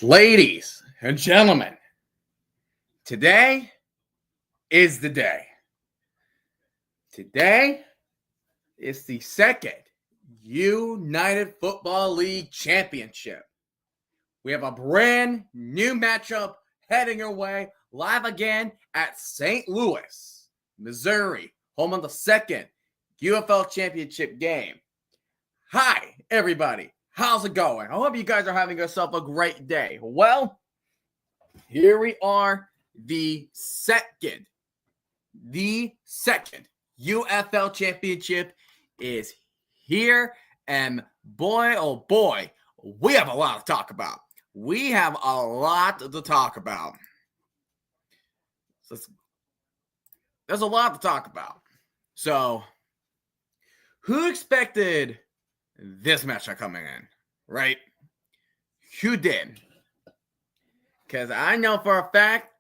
Ladies and gentlemen, today is the day. Today is the second United Football League Championship. We have a brand new matchup heading our way live again at St. Louis, Missouri, home of the second UFL Championship game. Hi, everybody. How's it going? I hope you guys are having yourself a great day. Well, here we are, the second UFL Championship is here, and boy, oh boy, we have a lot to talk about. So there's a lot to talk about. So, who expected this matchup coming in, right? Who did? Because I know for a fact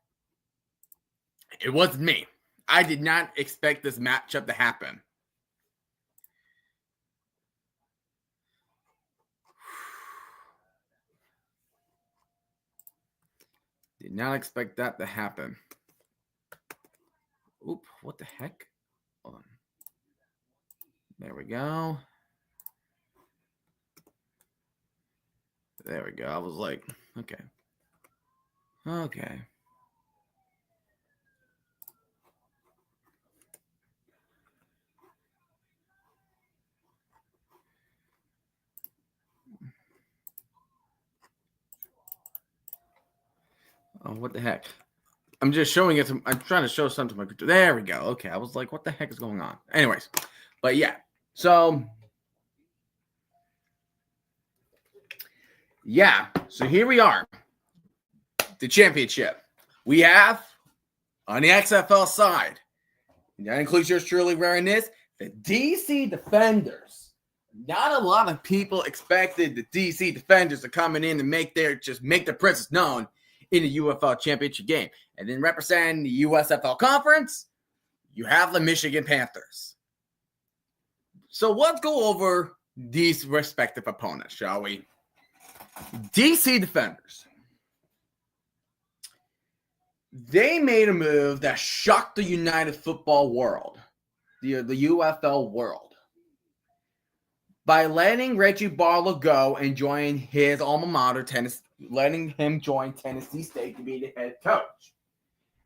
it wasn't me. I did not expect this matchup to happen. Did not expect that to happen. Oop, what the heck? Hold on. There we go. There we go. I was like, okay. Oh, what the heck? I'm just showing it. I'm trying to show something to my picture. There we go. Okay. I was like, what the heck is going on? Anyways, but yeah. So here we are. The championship. We have, on the XFL side, and that includes yours truly wearing this, the DC Defenders. Not a lot of people expected the DC Defenders to come in and make their presence known in the UFL championship game. And then representing the USFL conference, you have the Michigan Panthers. So let's go over these respective opponents, shall we? DC Defenders. They made a move that shocked the United Football world, the UFL world, by letting Reggie Barlow go and join his alma mater, letting him join Tennessee State to be the head coach.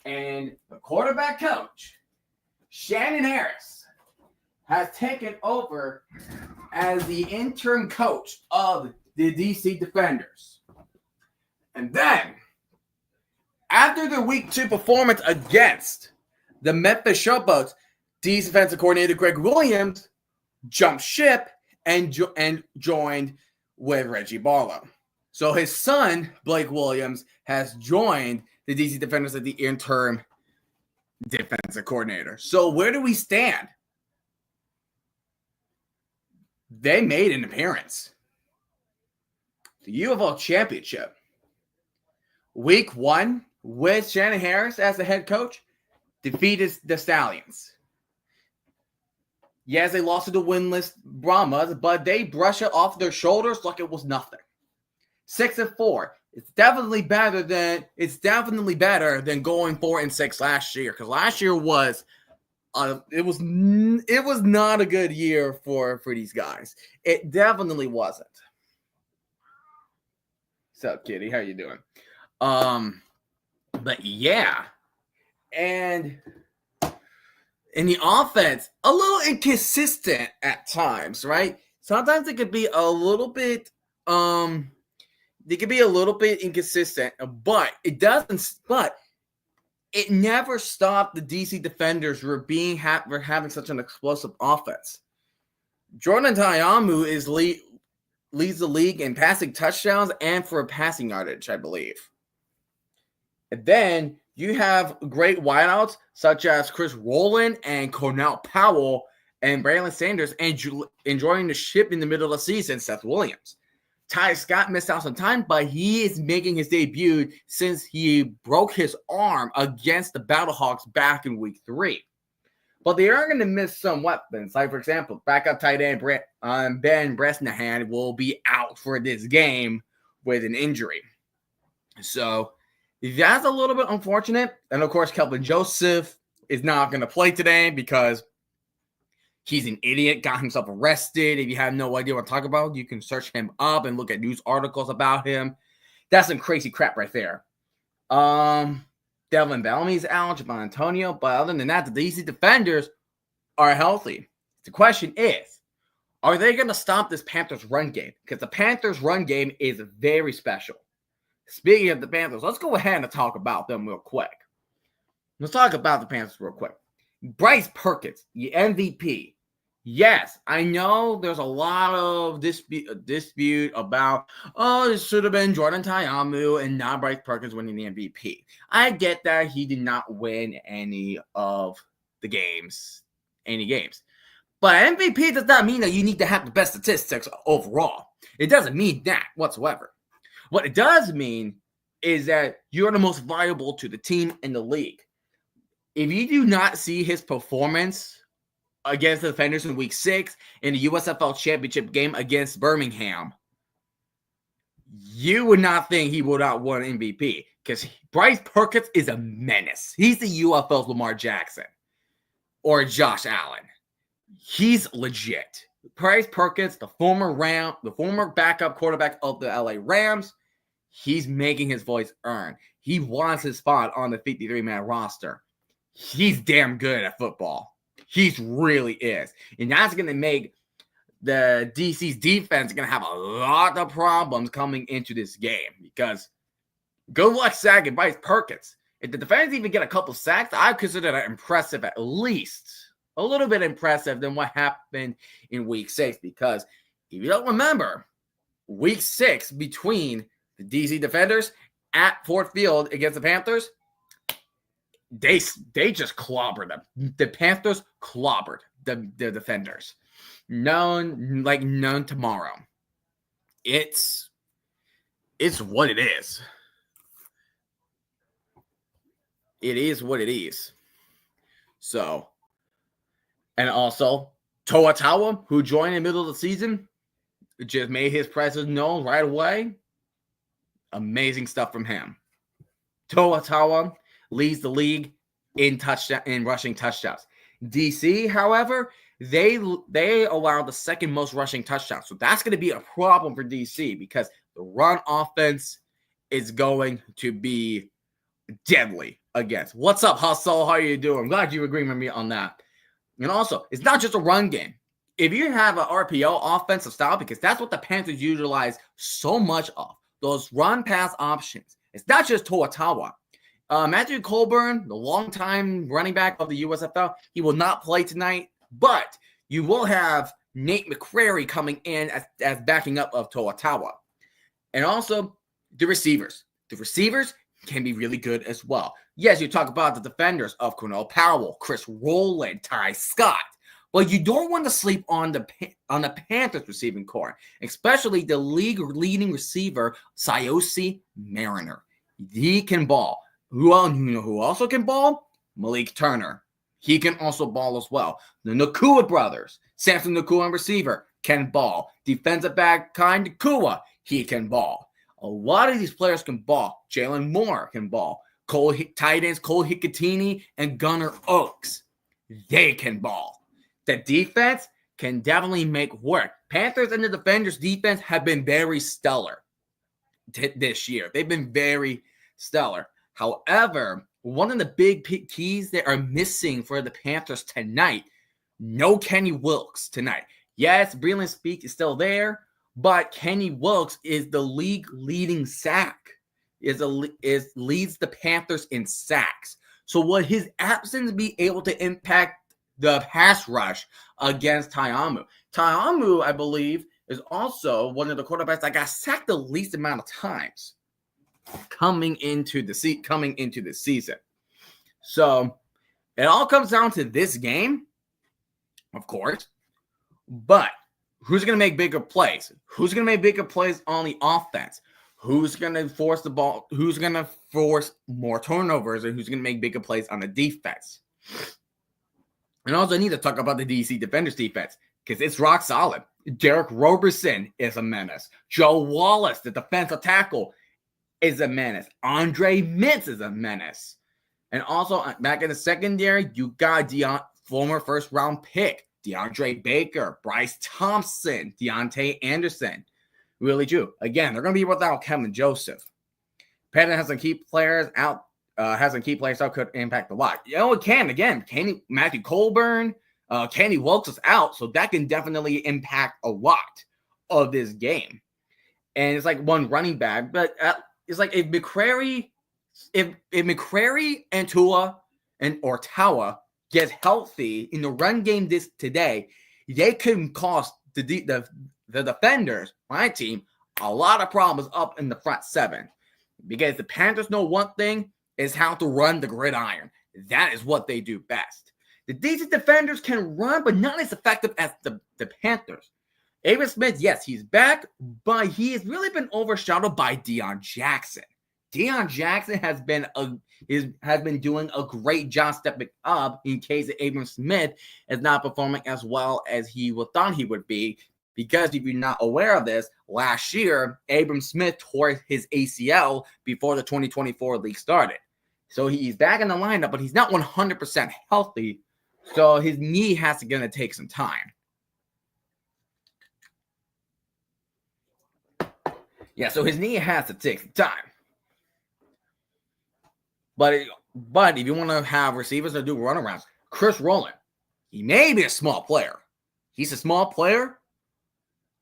And the quarterback coach, Shannon Harris, has taken over as the interim coach of the DC Defenders. And then, after the Week 2 performance against the Memphis Showboats, defensive coordinator Greg Williams jumped ship and joined with Reggie Barlow. So his son, Blake Williams, has joined the DC Defenders as the interim defensive coordinator. So where do we stand? They made an appearance. The UFL Championship. Week 1, with Shannon Harris as the head coach, defeated the Stallions. Yes, they lost to the winless Brahmas, but they brush it off their shoulders like it was nothing. 6-4. It's definitely better than going 4-6 last year, because last year was it was not a good year for these guys. It definitely wasn't. What's up, Kitty? How you doing? But yeah, and in the offense, a little inconsistent at times, right? Sometimes it could be a little bit, inconsistent, but it doesn't. But it never stopped the DC Defenders from having such an explosive offense. Jordan Tayamu leads the league in passing touchdowns and for passing yardage, I believe. And then you have great wideouts such as Chris Rowland and Cornell Powell and Braylon Sanders enjoying the ship in the middle of the season, Seth Williams. Ty Scott missed out some time, but he is making his debut since he broke his arm against the Battlehawks back in Week 3. But they are going to miss some weapons. Like, for example, backup tight end Ben Bresnahan will be out for this game with an injury. So that's a little bit unfortunate. And of course, Kelvin Joseph is not going to play today because he's an idiot, got himself arrested. If you have no idea what I'm talking about, you can search him up and look at news articles about him. That's some crazy crap right there. Devin Bellamy's out, Javon Antonio, but other than that, the DC defenders are healthy. The question is, are they going to stop this Panthers run game? Because the Panthers run game is very special. Speaking of the Panthers, let's go ahead and talk about them real quick. Let's talk about the Panthers real quick. Bryce Perkins, the MVP. Yes, I know there's a lot of dispute about, it should have been Jordan Ta'amu and not Bryce Perkins winning the MVP. I get that he did not win any games. But MVP does not mean that you need to have the best statistics overall. It doesn't mean that whatsoever. What it does mean is that you're the most valuable to the team in the league. If you do not see his performance against the Defenders in Week 6 in the USFL Championship game against Birmingham, you would not think he would not win MVP because Bryce Perkins is a menace. He's the UFL's Lamar Jackson or Josh Allen. He's legit. Bryce Perkins, the former backup quarterback of the LA Rams, he's making his voice earn. He wants his spot on the 53-man roster. He's damn good at football. He really is. And that's going to make the DC's defense going to have a lot of problems coming into this game because good luck sacking Bryce Perkins. If the defenders even get a couple sacks, I consider that impressive, at least a little bit impressive than what happened in Week 6. Because if you don't remember, Week 6 between the DC defenders at Ford Field against the Panthers, they just clobbered them. The Panthers clobbered the defenders. None tomorrow. It's what it is. It is what it is. So, and also Toa Tawa, who joined in the middle of the season, just made his presence known right away. Amazing stuff from him. Toa Tawa leads the league in rushing touchdowns. DC, however, they allow the second most rushing touchdowns. So that's going to be a problem for DC because the run offense is going to be deadly against. What's up, Hustle? How are you doing? I'm glad you agree with me on that. And also, it's not just a run game. If you have an RPO offensive style, because that's what the Panthers utilize so much of, those run-pass options. It's not just Toa Tawa. Matthew Colburn, the longtime running back of the USFL, he will not play tonight, but you will have Nate McCrary coming in as backing up of Toa Tawa. And also, the receivers. The receivers can be really good as well. Yes, you talk about the defenders of Cornell Powell, Chris Rowland, Ty Scott, but you don't want to sleep on the Panthers receiving core, especially the league-leading receiver, Siosi Mariner. He can ball. Who also can ball? Malik Turner. He can also ball as well. The Nakua brothers, Samson Nakua and receiver, can ball. Defensive back Kai Nakua, he can ball. A lot of these players can ball. Jalen Moore can ball. Tight ends Cole Hicatini and Gunnar Oaks, they can ball. The defense can definitely make work. Panthers and the defenders' defense have been very stellar this year. They've been very stellar. However, one of the big keys that are missing for the Panthers tonight, no Kenny Wilkes tonight. Yes, Breland Speak is still there, but Kenny Wilkes is the league leading sack. Leads the Panthers in sacks. So would his absence be able to impact the pass rush against Ta'amu? Ta'amu, I believe, is also one of the quarterbacks that got sacked the least amount of times coming into the season. So it all comes down to this game, of course. But who's going to make bigger plays? Who's going to make bigger plays on the offense? Who's going to force the ball? Who's going to force more turnovers? And who's going to make bigger plays on the defense? And also, I need to talk about the DC defenders defense because it's rock solid. Derek Roberson is a menace. Joe Wallace, the defensive tackle, is a menace. Andre Mintz is a menace. And also, back in the secondary, you got former first-round pick, DeAndre Baker, Bryce Thompson, Deontay Anderson. Really true. Again, they're going to be without Kevin Joseph. Panthers has some key players out. Could impact a lot. It can. Again, Matthew Colburn, Kenny Wilkes is out, so that can definitely impact a lot of this game. And it's like one running back, but it's like if McCrary and Tua or Tawa get healthy in the run game today, they can cost the defenders, my team, a lot of problems up in the front seven. Because the Panthers know one thing is how to run the gridiron. That is what they do best. The decent defenders can run, but not as effective as the Panthers. Abram Smith, yes, he's back, but he has really been overshadowed by Deion Jackson. Deion Jackson has been doing a great job stepping up in case Abram Smith is not performing as well as he thought he would be. Because if you're not aware of this, last year, Abram Smith tore his ACL before the 2024 league started. So he's back in the lineup, but he's not 100% healthy. So his knee has going to take some time. Yeah, so his knee has to take some time. But if you want to have receivers that do runarounds, Chris Rowland, he may be a small player. He's a small player,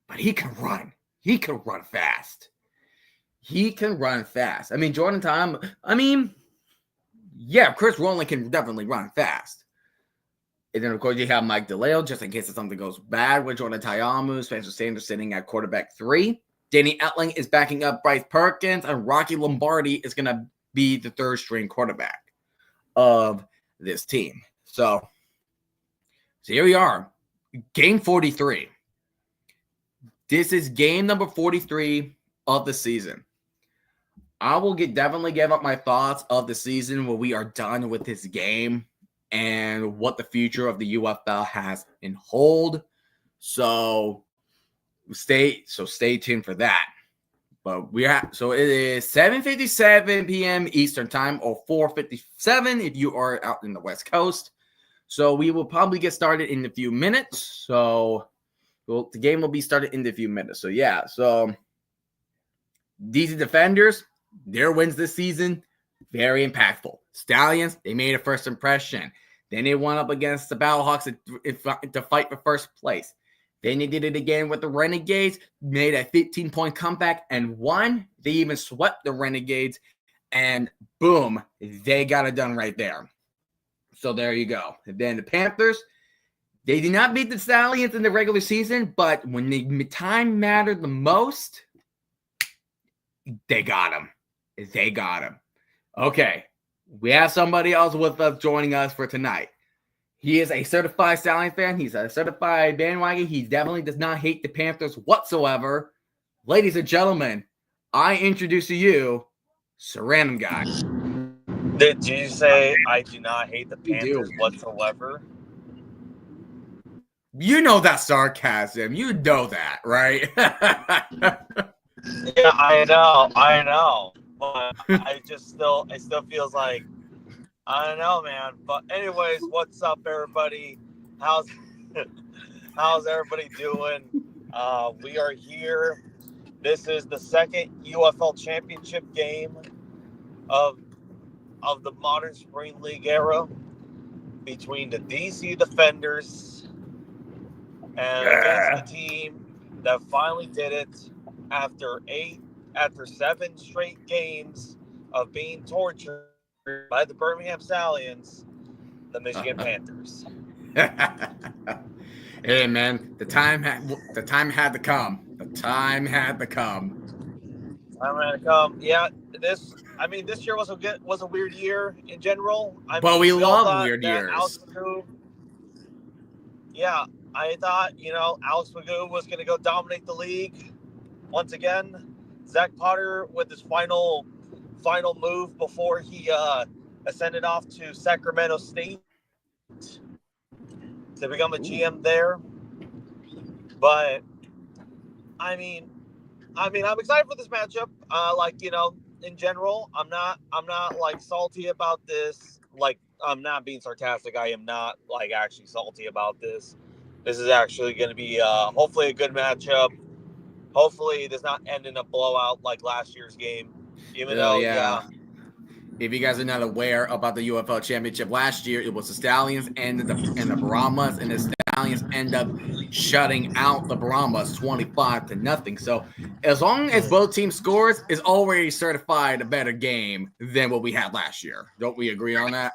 but he can run. He can run fast. I mean, Jordan Time, Chris Rowland can definitely run fast. And then, of course, you have Mike DeLeo, just in case something goes bad with Jordan Ta'amu, Spencer Sanders sitting at quarterback 3. Danny Etling is backing up Bryce Perkins, and Rocky Lombardi is going to be the third-string quarterback of this team. So here we are. Game 43. This is game number 43 of the season. I will definitely give up my thoughts of the season when we are done with this game and what the future of the UFL has in hold. So stay tuned for that. But it is 7:57 p.m. Eastern time, or 4:57 if you are out in the West Coast. So we will probably get started in a few minutes. So the game will be started in a few minutes. So yeah, DC Defenders, their wins this season, very impactful. Stallions, they made a first impression. Then they went up against the Battlehawks to fight for first place. Then they did it again with the Renegades, made a 15-point comeback and won. They even swept the Renegades, and boom, they got it done right there. So there you go. And then the Panthers, they did not beat the Stallions in the regular season, but when the time mattered the most, they got them. Okay, we have somebody else with us joining us for tonight. He is a certified Stallion fan. He's a certified bandwagon. He definitely does not hate the Panthers whatsoever. Ladies and gentlemen, I introduce to you Ceramic Guy. Did you say I do not hate the Panthers whatsoever? You know that's sarcasm. You know that, right? Yeah, I know. But it still feels like, I don't know, man. But anyways, what's up, everybody? How's everybody doing? We are here. This is the second UFL championship game of the modern Spring League era between the DC Defenders and against the team that finally did it after 7 straight games of being tortured by the Birmingham Stallions, the Michigan Panthers. Hey man, the time had to come. Yeah, this year was a weird year in general. But we love weird years. I thought, Alex Magoo was going to go dominate the league once again. Zach Potter with his final move before he ascended off to Sacramento State to become a GM there. But I'm excited for this matchup. in general. I'm not like salty about this. Like, I'm not being sarcastic. I am not like actually salty about this. This is actually going to be hopefully a good matchup. Hopefully, it does not end in a blowout like last year's game. Even Oh though, yeah. yeah, If you guys are not aware about the UFL championship last year, it was the Stallions and the Brahmas, and the Stallions end up shutting out the Brahmas 25-0. So as long as both teams scores, it's already certified a better game than what we had last year. Don't we agree on that?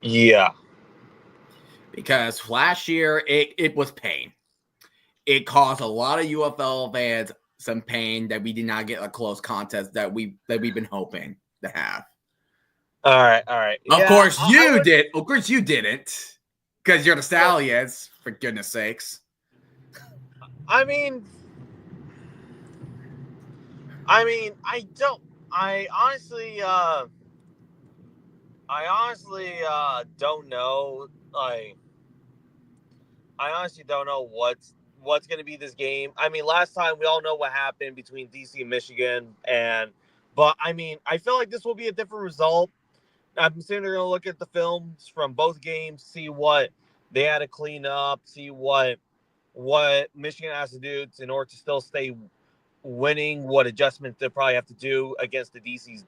yeah, Because last year it was pain. It caused a lot of UFL fans some pain that we did not get a close contest that we've been hoping to have. all right. Of Yeah, course I you would, did. Of course you didn't. Because you're the Stallions, for goodness sakes. I mean, I don't. I honestly don't know. Like, I honestly don't know what's going to be this game. I mean, last time we all know what happened between DC and Michigan, but I mean, I feel like this will be a different result. I'm sitting there going to look at the films from both games, see what they had to clean up, see what Michigan has to do in order to still stay winning, what adjustments they probably have to do against DC's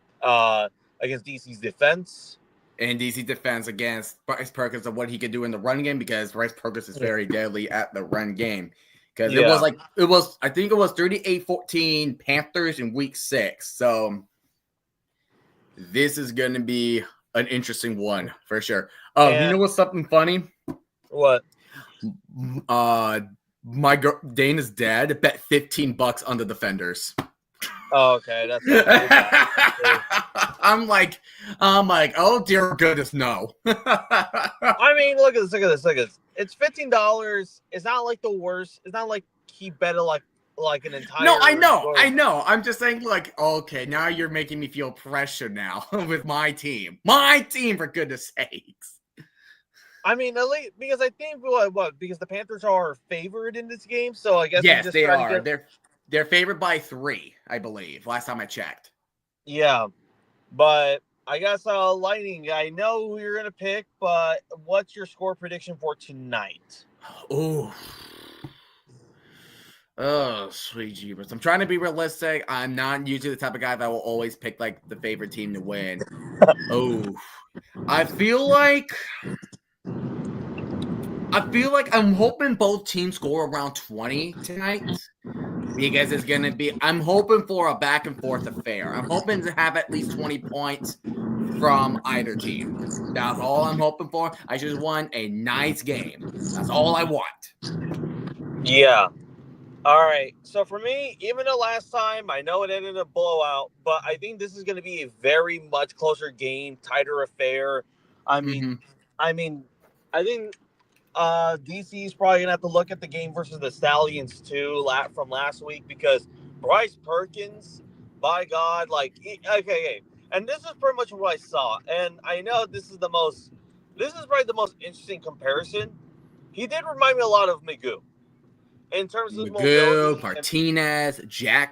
defense. And DC defense against Bryce Perkins of what he could do in the run game, because Bryce Perkins is very deadly at the run game. Because I think it was 38-14 Panthers in week 6. So this is going to be an interesting one for sure. You know what's something funny? What? My girl Dana's dad bet $15 on the defenders. Oh, okay, that's. I'm like, oh dear goodness, no. I mean, look at this. It's $15. It's not like the worst. It's not like he bet it like an entire. No, I know. I'm just saying, like, okay, now you're making me feel pressure now with my team, for goodness sakes. I mean, at least because I think because the Panthers are favored in this game, so I guess yes, they are. They're favored by 3, I believe. Last time I checked. Yeah, but I guess Lightning. I know who you're gonna pick, but what's your score prediction for tonight? Oh, sweet jeebus. I'm trying to be realistic. I'm not usually the type of guy that will always pick like the favorite team to win. I feel like I'm hoping both teams score around 20 tonight. Because it's going to be, I'm hoping for a back and forth affair. I'm hoping to have at least 20 points from either team. That's all I'm hoping for. I just want a nice game. That's all I want. Yeah. All right. So for me, even the last time, I know it ended in a blowout, but I think this is going to be a very much closer game, tighter affair. I think DC is probably gonna have to look at the game versus the Stallions too, from last week, because Bryce Perkins, by God, okay, and this is pretty much what I saw, and I know this is probably the most interesting comparison. He did remind me a lot of Magoo in terms of mobility, Martinez,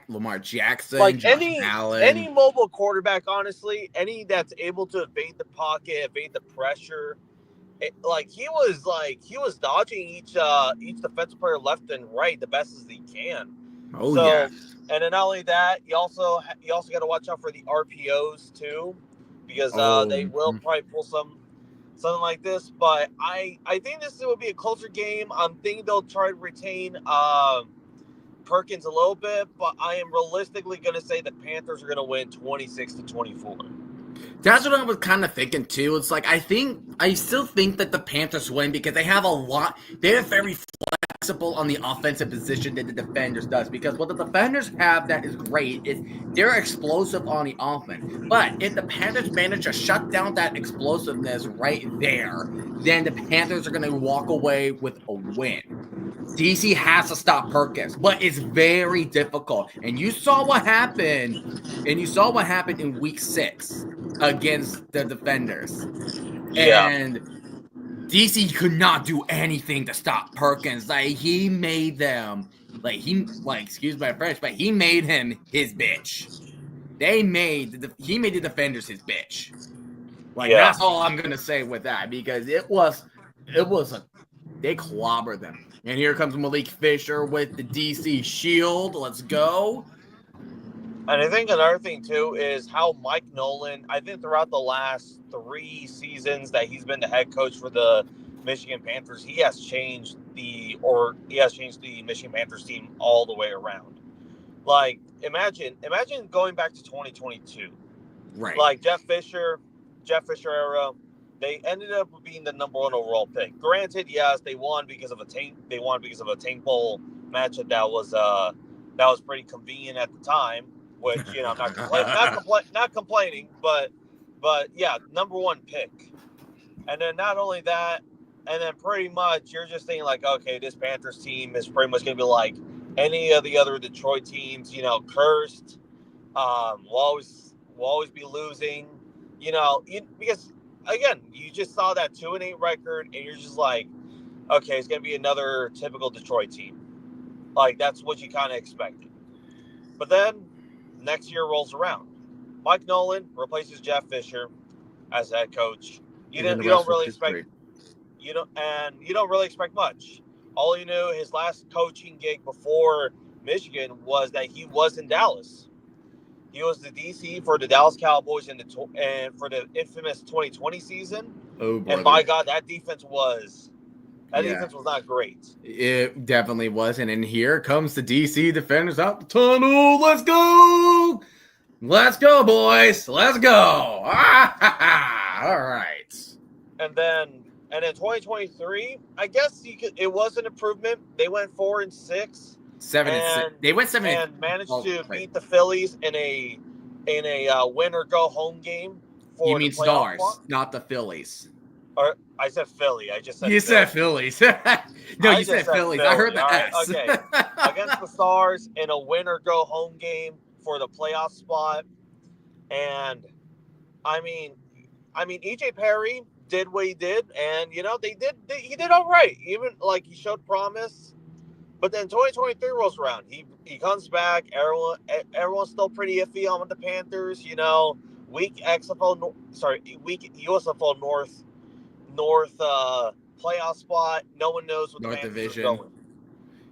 Lamar Jackson, like Josh Allen. any mobile quarterback, honestly, any that's able to evade the pocket, evade the pressure. He was dodging each defensive player left and right the best as he can. And then not only that, you also got to watch out for the RPOs too, because they will probably pull something like this. But I think this will be a closer game. I'm thinking they'll try to retain Perkins a little bit, but I am realistically going to say the Panthers are going to win 26-24. That's what I was kind of thinking too. It's like I still think that the Panthers win because they have they're very flexible on the offensive position that the defenders does. Because what the defenders have that is great is they're explosive on the offense. But if the Panthers manage to shut down that explosiveness right there, then the Panthers are going to walk away with a win. DC has to stop Perkins, but it's very difficult. And you saw what happened. In week 6 against the defenders. Yeah. And DC could not do anything to stop Perkins. He made them, excuse my French, but he made him his bitch. he made the defenders his bitch. Like, Yeah. that's all I'm gonna say with that, because they clobbered them. And here comes Malik Fisher with the DC Shield. Let's go. And I think another thing too is how Mike Nolan, I think throughout the last 3 seasons that he's been the head coach for the Michigan Panthers, he has changed the Michigan Panthers team all the way around. Like, imagine going back to 2022. Right. Like Jeff Fisher era, they ended up being the number 1 overall pick. Granted, yes, they won because of a tank bowl matchup that was pretty convenient at the time. Which, you know, I'm not complaining, but yeah, number 1 pick. And then not only that, and then pretty much you're just thinking like, okay, this Panthers team is pretty much gonna be like any of the other Detroit teams, you know, cursed. Will always be losing, you know, because again, you just saw that 2-8 record, and you're just like, okay, it's gonna be another typical Detroit team. Like, that's what you kind of expected. But then next year rolls around. Mike Nolan replaces Jeff Fisher as head coach. You don't really expect much. All you knew, his last coaching gig before Michigan was that he was in Dallas. He was the DC for the Dallas Cowboys and for the infamous 2020 season. Oh, brother. And by God, that defense was not great. It definitely wasn't. And here comes the DC defenders out the tunnel. Let's go. Let's go, boys. Let's go. All right. And then 2023, I guess it was an improvement. They went 4-6. 7-6. They went 7 and managed to beat the Phillies in a win or go home game. You mean Stars, not the Phillies. Or I said Philly. I just said. You said Phillies. No, you said Phillies. I heard the S. Okay. Against the Stars in a win or go home game for the playoff spot, and I mean, EJ Perry did what he did, and you know he did all right. Even like he showed promise. But then 2023 rolls around. He comes back. Everyone's still pretty iffy on the Panthers. You know, weak USFL North playoff spot. No one knows what the Panthers Division are going.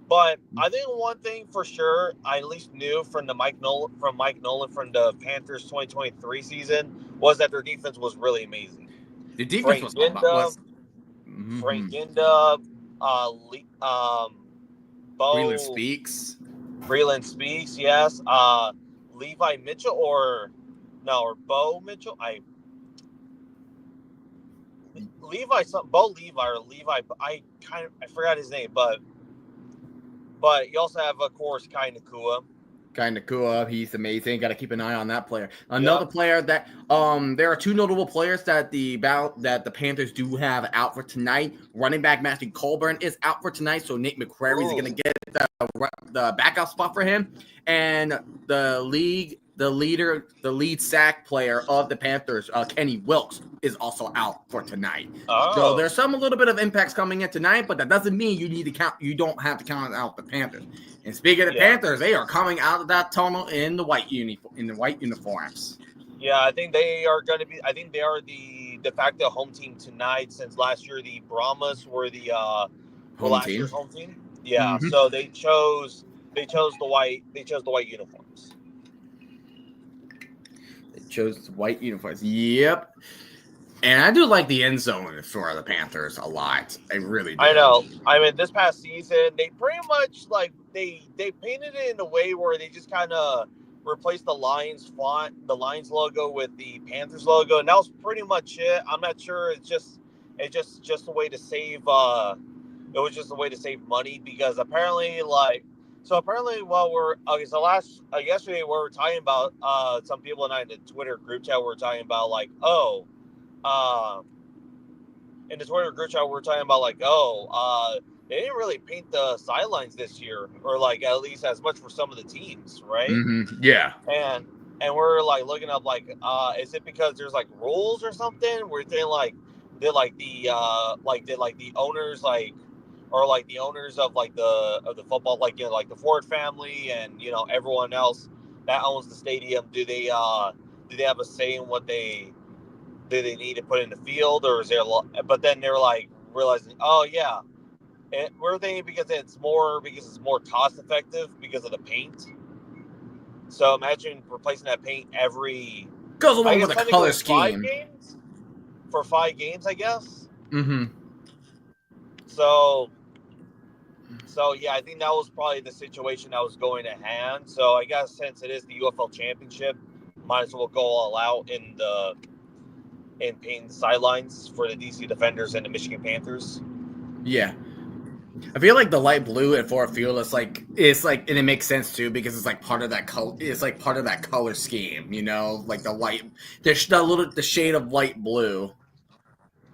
But I think one thing for sure, I at least knew from Mike Nolan from the Panthers 2023 season was that their defense was really amazing. The defense was Frank Ginda, Breland Speaks, yes. Levi Mitchell or Bo Mitchell. Bo Levi or Levi. I forgot his name, but you also have, of course, Kai Nakua. He's amazing. Got to keep an eye on that player. Another player that there are 2 notable players that the Panthers do have out for tonight. Running back Matthew Colburn is out for tonight, so Nate McCrary is going to get the backup spot for him. And the lead sack player of the Panthers, Kenny Wilkes, is also out for tonight. So there's a little bit of impacts coming in tonight, but that doesn't mean you don't have to count out the Panthers. And speaking of the Panthers, they are coming out of that tunnel in the white uniforms. Yeah, I think they are going to be. I think they are the de facto home team tonight. Since last year the Brahmas were the year's home team. Yeah, so they chose the white uniforms. They chose the white uniforms. Yep. And I do like the end zone for the Panthers a lot. I really do. I know. I mean, this past season, they pretty much they painted it in a way where they just kind of replaced the Lions font, the Lions logo with the Panthers logo, and that was pretty much it. I'm not sure. It's just a way to save. It was just a way to save money because apparently, yesterday we were talking about some people and I in the Twitter group chat were talking about in the Twitter group chat, we're talking about they didn't really paint the sidelines this year, or at least as much for some of the teams, right? Mm-hmm. Yeah. And we're looking up is it because there's rules or something? We're thinking did the owners the owners of the football the Ford family and everyone else owns the stadium, do they have a say in what they need to put in the field, or is there? But then they're like realizing, oh yeah, we're thinking because it's more cost effective because of the paint. So imagine replacing that paint every. Goes I along guess with the technically color it's 5 scheme. games. For 5 games, I guess. Mm-hmm. So yeah, I think that was probably the situation that was going to hand. So I guess since it is the UFL championship, might as well go all out in painting the sidelines for the DC Defenders and the Michigan Panthers. Yeah. I feel like the light blue at Ford Field is like, and it makes sense too because it's like part of that color. It's like part of that color scheme, you know, like the shade of light blue.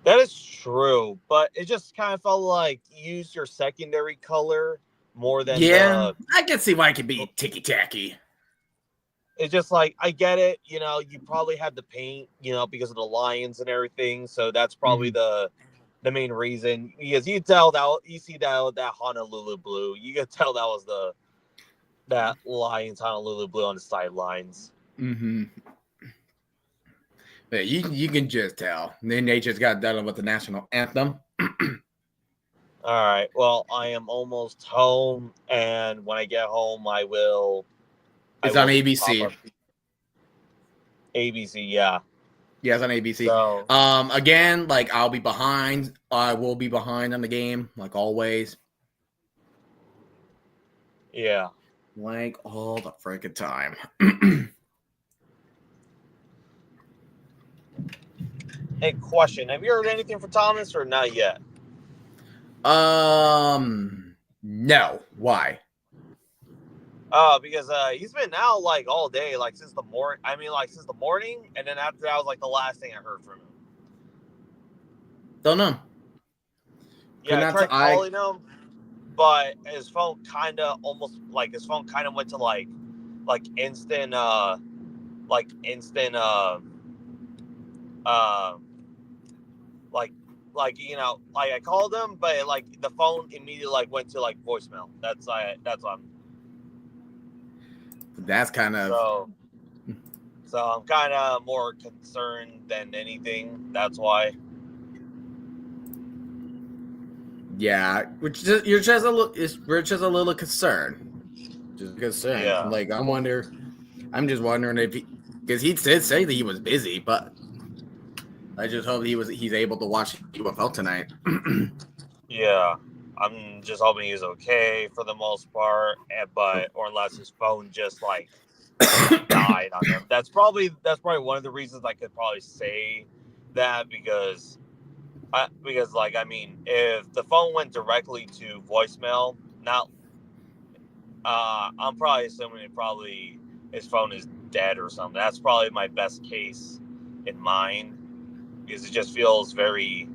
That is true, but it just kind of felt like use your secondary color more than Yeah, I can see why it could be ticky tacky. It's just like, I get it, you probably had the paint, because of the Lions and everything, so that's probably the main reason, because you see that Honolulu blue, you could tell that was that Lions Honolulu blue on the sidelines. Mm-hmm. But you can just tell. Then they just got done with the national anthem. All right, well, I am almost home, and when I get home, I will. It's on ABC. ABC, yeah. Yeah, it's on ABC. So, again, like I'll be behind. I will be behind on the game, like always. yeah. Like all the freaking time. Hey, question: have you heard anything from Thomas or not yet? No. Why? Because he's been out like all day, like since the morning. I mean, like since the morning, and then after that was like the last thing I heard from him. Don't know. Yeah, I tried calling him, but his phone kind of went to like instant like I called him, but like the phone immediately like went to like voicemail. That's what That's kind of so I'm kind of more concerned than anything. That's why. Yeah, we're just a little concerned. Just concerned. Yeah. Like I'm just wondering if because he did say that he was busy, but I just hope he's able to watch UFL tonight. Yeah, I'm just hoping he's okay for the most part, or unless his phone just like died on him. That's probably one of the reasons I could probably say that because like, I mean, if the phone went directly to voicemail, not I'm probably assuming his phone is dead or something. That's probably my best case in mind because it just feels very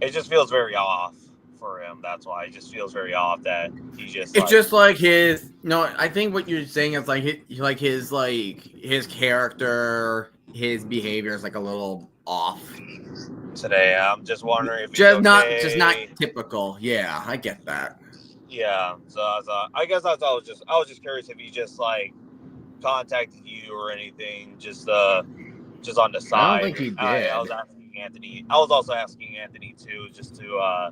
off for him. That's why it just feels very off that he just. It's just like his. No, I think what you're saying is his character, his behavior is like a little off today. I'm just wondering if he's just okay. not typical. Yeah, I get that. Yeah, so I guess I was just curious if he just like contacted you or anything, just on the side. I don't think he did. I was asking Anthony. I was also asking Anthony too, just to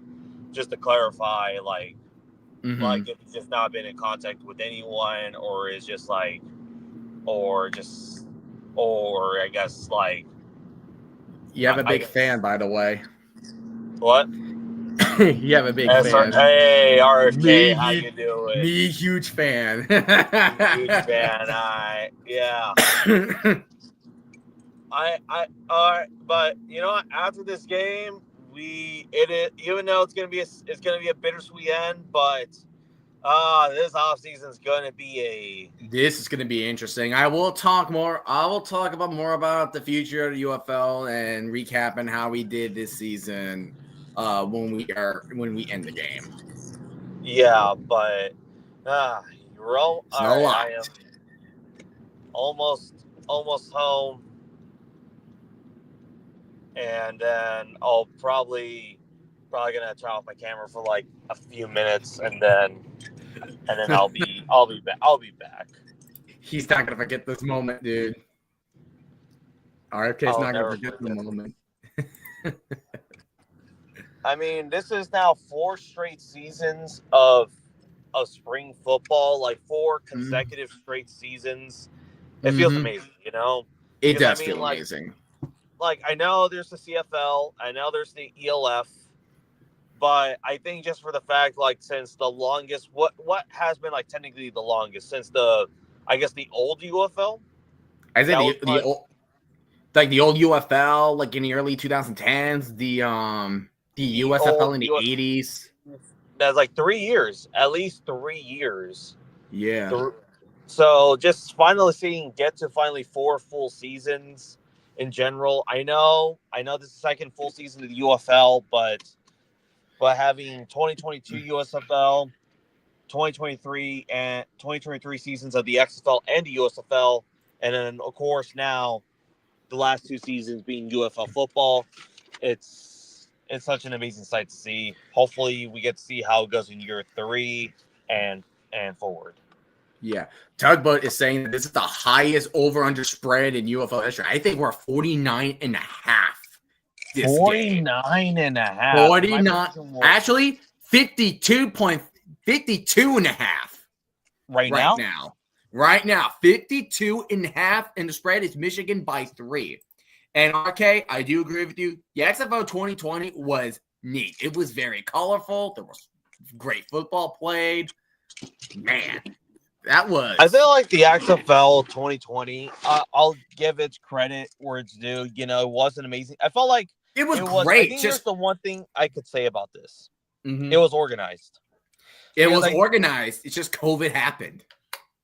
clarify, like if he's just not been in contact with anyone, or is just like, or I guess like. You have a big fan, by the way. What? You have a big fan. Hey, RFK, how you doing? Me, huge fan. Huge fan. Yeah. But after this game, even though it's gonna be a bittersweet end, but this offseason is gonna be This is gonna be interesting. I will talk about more about the future of the UFL and recapping how we did this season. When we end the game. Yeah, but you're all right. I am almost home, and then I'll probably gonna turn off my camera for like a few minutes, and then I'll be back. He's not gonna forget this moment, dude. RFK's I'll not gonna never forget the forget. moment. I mean, this is now 4 straight seasons of spring football, like 4 consecutive straight seasons. It feels Mm-hmm. amazing, you know? It Because I does mean, feel amazing. like I know there's the CFL, I know there's the ELF, but I think just for the fact, like, since the longest, what has been like technically the longest since I guess the old UFL. I say That was the old, like the old UFL, like in the early 2010s, the the USFL old in the UFL. 80s. That's like 3 years, at least 3 years. Yeah. So just get to finally 4 full seasons in general. I know this is the second full season of the UFL, but having 2022 USFL, 2023 seasons of the XFL and the USFL, and then of course now the last 2 seasons being UFL football, it's such an amazing sight to see. Hopefully we get to see how it goes in year 3 and forward. Yeah. Tugboat is saying that this is the highest over-under spread in UFL history. I think we're 49.5 this 49 game. and a half. 49. Actually, 52.5 right now. Right now, 52.5, and the spread is Michigan by 3. And RK, I do agree with you. The XFL 2020 was neat. It was very colorful. There was great football played. Man, that was. I feel like the XFL 2020, I'll give its credit where it's due. You know, it wasn't amazing. I felt like it was I great. think here's the one thing I could say about this. Mm-hmm. It was organized. It was organized. It's just COVID happened.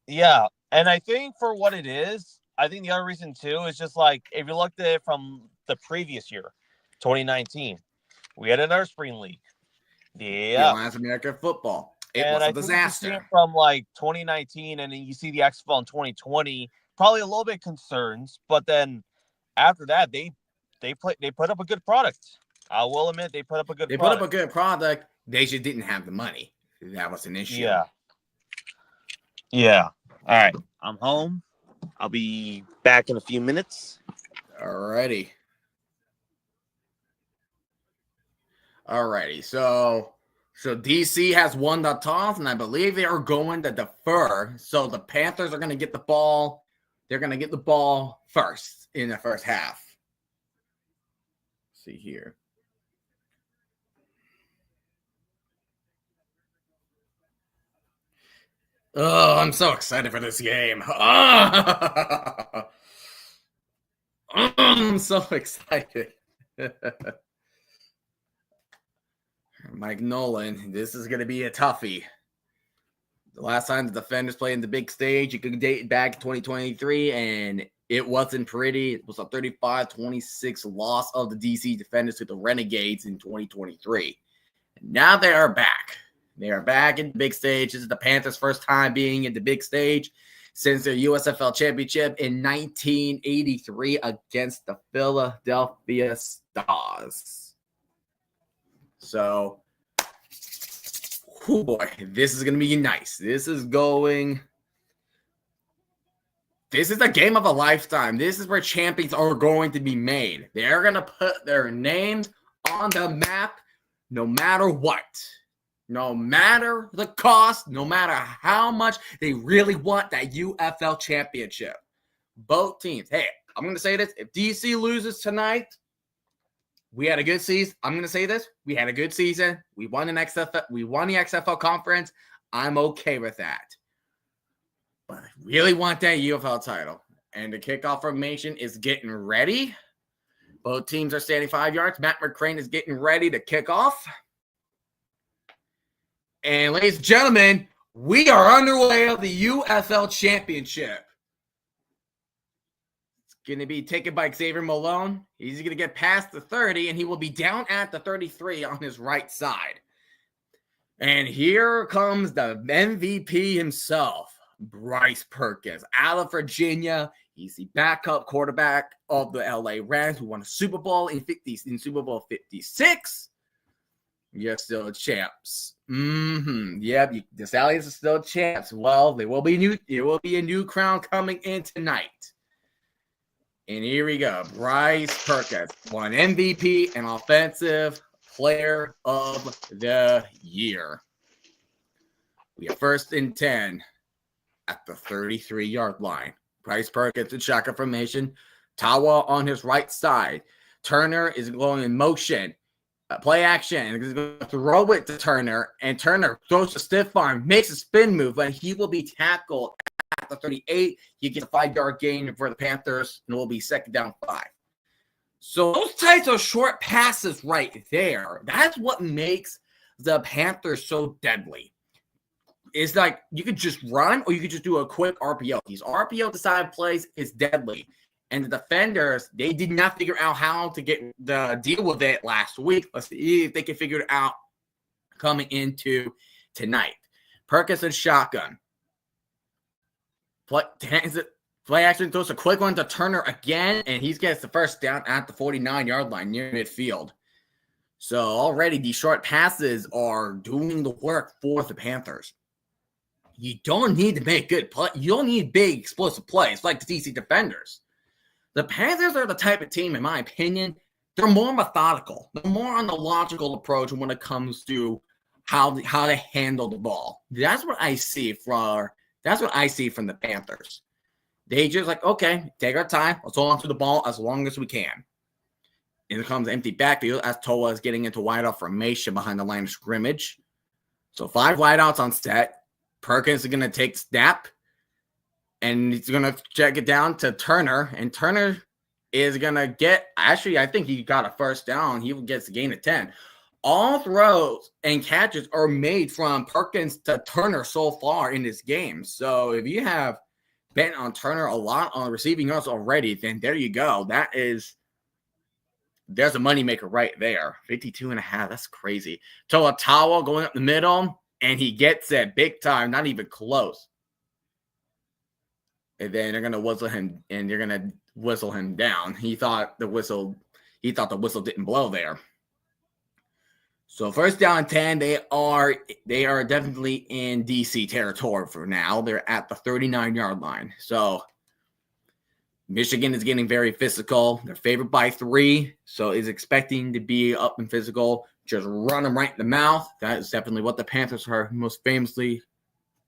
Yeah. And I think for what it is, I think the other reason too is just like if you looked at it from the previous year, 2019, we had another spring league. The Alliance American Football. It was a disaster. Think from like 2019 and then you see the XFL in 2020, probably a little bit concerns, but then after that they put up a good product. I will admit they put up a good product. They put up a good product. They just didn't have the money. That was an issue. Yeah. All right. I'm home. I'll be back in a few minutes. Alrighty. So DC has won the toss, and I believe they are going to defer. So the Panthers are going to get the ball. They're going to get the ball first in the first half. Let's see here. Oh, I'm so excited for this game. I'm so excited. Mike Nolan, this is going to be a toughie. The last time the Defenders played in the big stage, you could date back to 2023, and it wasn't pretty. It was a 35-26 loss of the DC Defenders to the Renegades in 2023. And now they are back. They are back in the big stage. This is the Panthers' first time being in the big stage since their USFL championship in 1983 against the Philadelphia Stars. So, oh boy, this is going to be nice. This is the game of a lifetime. This is where champions are going to be made. They're going to put their names on the map no matter what. No matter the cost, no matter how much they really want that UFL championship. Both teams. Hey, I'm going to say this. If DC loses tonight, we had a good season. I'm going to say this. We had a good season. We won the XFL conference. I'm okay with that. But I really want that UFL title. And the kickoff formation is getting ready. Both teams are standing 5 yards. Matt McCrane is getting ready to kick off. And ladies and gentlemen, we are underway of the UFL Championship. It's going to be taken by Xavier Malone. He's going to get past the 30, and he will be down at the 33 on his right side. And here comes the MVP himself, Bryce Perkins, out of Virginia. He's the backup quarterback of the LA Rams, who won a Super Bowl in Super Bowl 56. You're still champs. Yep, the Stallions are still champs. Well, there will be a new crown coming in tonight. And here we go. Bryce Perkins won MVP and Offensive Player of the Year. We are 1st and 10 at the 33-yard line. Bryce Perkins in shotgun formation. Tawa on his right side. Turner is going in motion. Play action. And he's going to throw it to Turner. And Turner throws a stiff arm, makes a spin move, and he will be tackled at the 38. He gets a 5-yard gain for the Panthers, and it will be 2nd down 5. So those types of short passes right there, that's what makes the Panthers so deadly. It's like you could just run or you could just do a quick RPO. These RPO decided plays is deadly. And the defenders, they did not figure out how to deal with it last week. Let's see if they can figure it out coming into tonight. Perkins and shotgun. Play action throws a quick one to Turner again, and he gets the 1st down at the 49-yard line near midfield. So already these short passes are doing the work for the Panthers. You don't need to make good play. You don't need big explosive plays like the DC defenders. The Panthers are the type of team, in my opinion, they're more methodical. They're more on the logical approach when it comes to how to handle the ball. That's what I see from the Panthers. They just like, okay, take our time. Let's hold on to the ball as long as we can. And it comes empty backfield as Toa is getting into wideout formation behind the line of scrimmage. So 5 wideouts on set. Perkins is going to take the snap. And he's going to check it down to Turner. And Turner is going to get, actually, I think he got a 1st down. He gets a gain of 10. All throws and catches are made from Perkins to Turner so far in this game. So if you have bet on Turner a lot on receiving yards already, then there you go. There's a moneymaker right there. 52.5. That's crazy. Toa going up the middle, and he gets it big time, not even close. And then they're gonna whistle him, and you're gonna whistle him down. He thought the whistle didn't blow there. So 1st down and 10, they are definitely in DC territory for now. They're at the 39-yard line. So Michigan is getting very physical. They're favored by 3, so is expecting to be up and physical. Just run them right in the mouth. That is definitely what the Panthers are most famously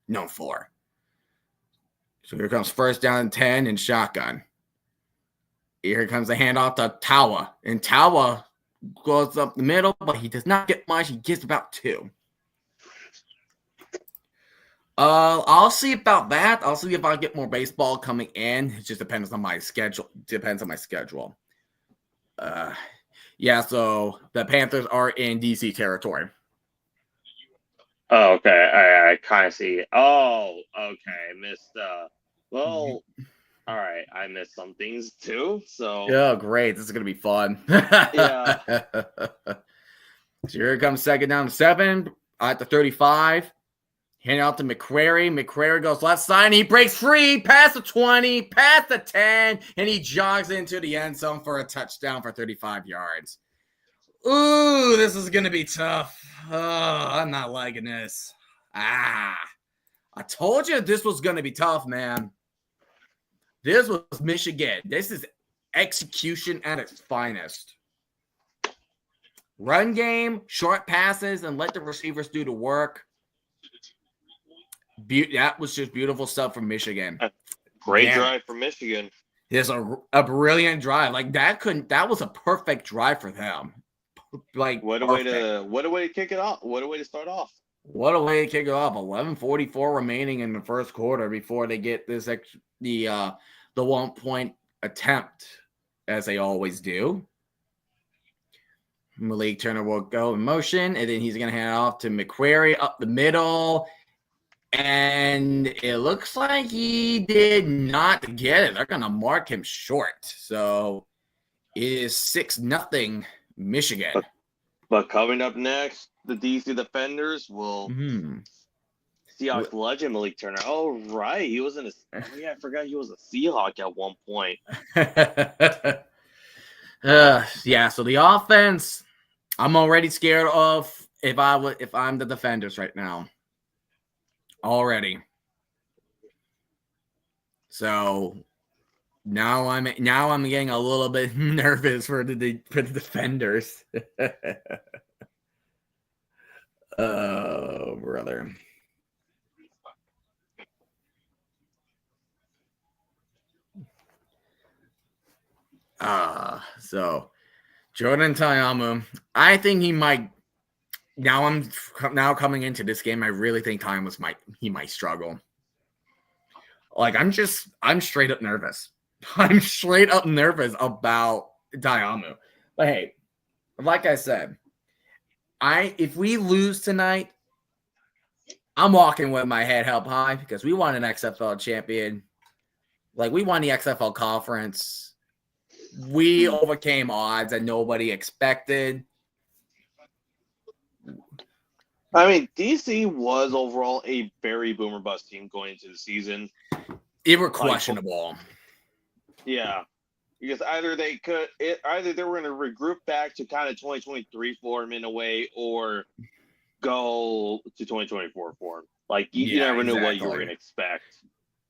known for. So here comes 1st down and 10 in shotgun. Here comes the handoff to Tawa. And Tawa goes up the middle, but he does not get much. He gets about 2. I'll see about that. I'll see if I get more baseball coming in. It just depends on my schedule. Yeah, so the Panthers are in DC territory. Oh, okay. I kind of see. Oh, okay. Missed. Well, all right. I missed some things too. So. Oh, great! This is gonna be fun. Yeah. So here comes 2nd down and 7 at the 35. Hand out to McQuarrie. McQuarrie goes left side. And he breaks free. Past the 20. Past the 10. And he jogs into the end zone for a touchdown for 35 yards. Ooh, this is going to be tough. Oh, I'm not liking this. I told you this was going to be tough, man. This was Michigan. This is execution at its finest. Run game, short passes, and let the receivers do the work. That was just beautiful stuff from Michigan. Great drive for Michigan. It's a brilliant drive. Like that was a perfect drive for them. Like what a way to kick it off. What a way to start off. What a way to kick it off. 11:44 remaining in the 1st quarter before they get this the 1-point attempt, as they always do. Malik Turner will go in motion, and then he's going to hand off to McQuarrie up the middle. And it looks like he did not get it. They're going to mark him short. So it is 6-0 Michigan. But coming up next, the DC defenders will Seahawks legend Malik Turner. Oh, right. He was I forgot he was a Seahawk at one point. Yeah, so the offense, I'm already scared of if I'm the defenders right now already. So now I'm getting a little bit nervous for the defenders. Oh, brother. So Jordan Ta'amu, I think he might. Now coming into this game, I really think he might struggle. Like I'm straight up nervous. I'm straight up nervous about Ta'amu. But hey, like I said, if we lose tonight, I'm walking with my head held high because we won an XFL champion. Like we won the XFL conference. We overcame odds that nobody expected. I mean, DC was overall a very boomer bust team going into the season. It were questionable. Yeah. Because either they were going to regroup back to kind of 2023 form in a way or go to 2024 form. Like you never knew what you were going to expect.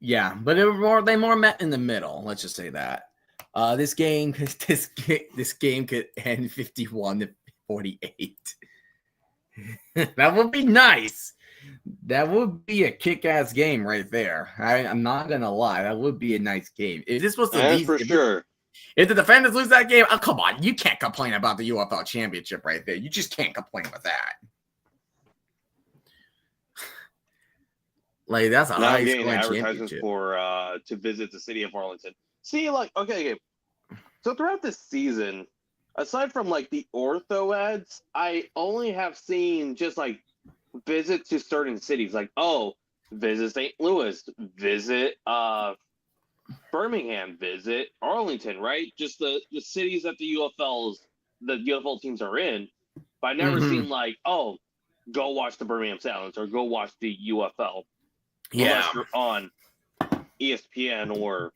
Yeah, but they more met in the middle. Let's just say that. This game could end 51-48. That would be nice. That would be a kick-ass game right there. I'm not gonna lie. That would be a nice game. If this was sure. If the defenders lose that game, oh come on, you can't complain about the UFL championship right there. You just can't complain with that. Like that's a high scoring advertisements for to visit the city of Arlington. See, like okay. So throughout this season, aside from like the ortho ads, I only have seen just like visits to certain cities, like visit St. Louis, visit Birmingham, visit Arlington, right? Just the cities that the UFL teams are in. But I've never seen like, go watch the Birmingham Sounds or go watch the UFL. Yeah. Unless you're on ESPN or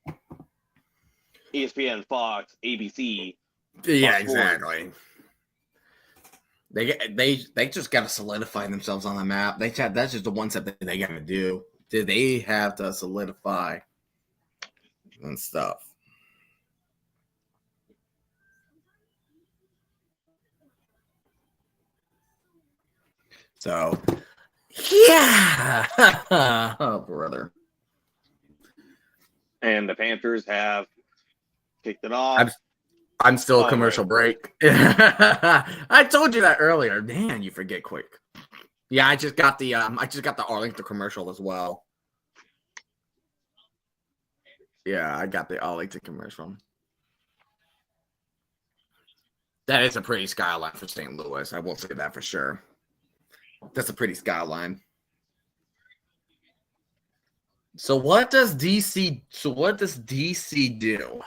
ESPN, Fox, ABC. Yeah, exactly. They just got to solidify themselves on the map. That's just the one step that they got to do. They have to solidify and stuff. So, yeah. Oh, brother. And the Panthers have kicked it off. I'm still a commercial break. I told you that earlier. Man, you forget quick. Yeah, I just got the Arlington commercial as well. Yeah, I got the Arlington commercial. That is a pretty skyline for St. Louis. I will say that for sure. That's a pretty skyline. So what does DC do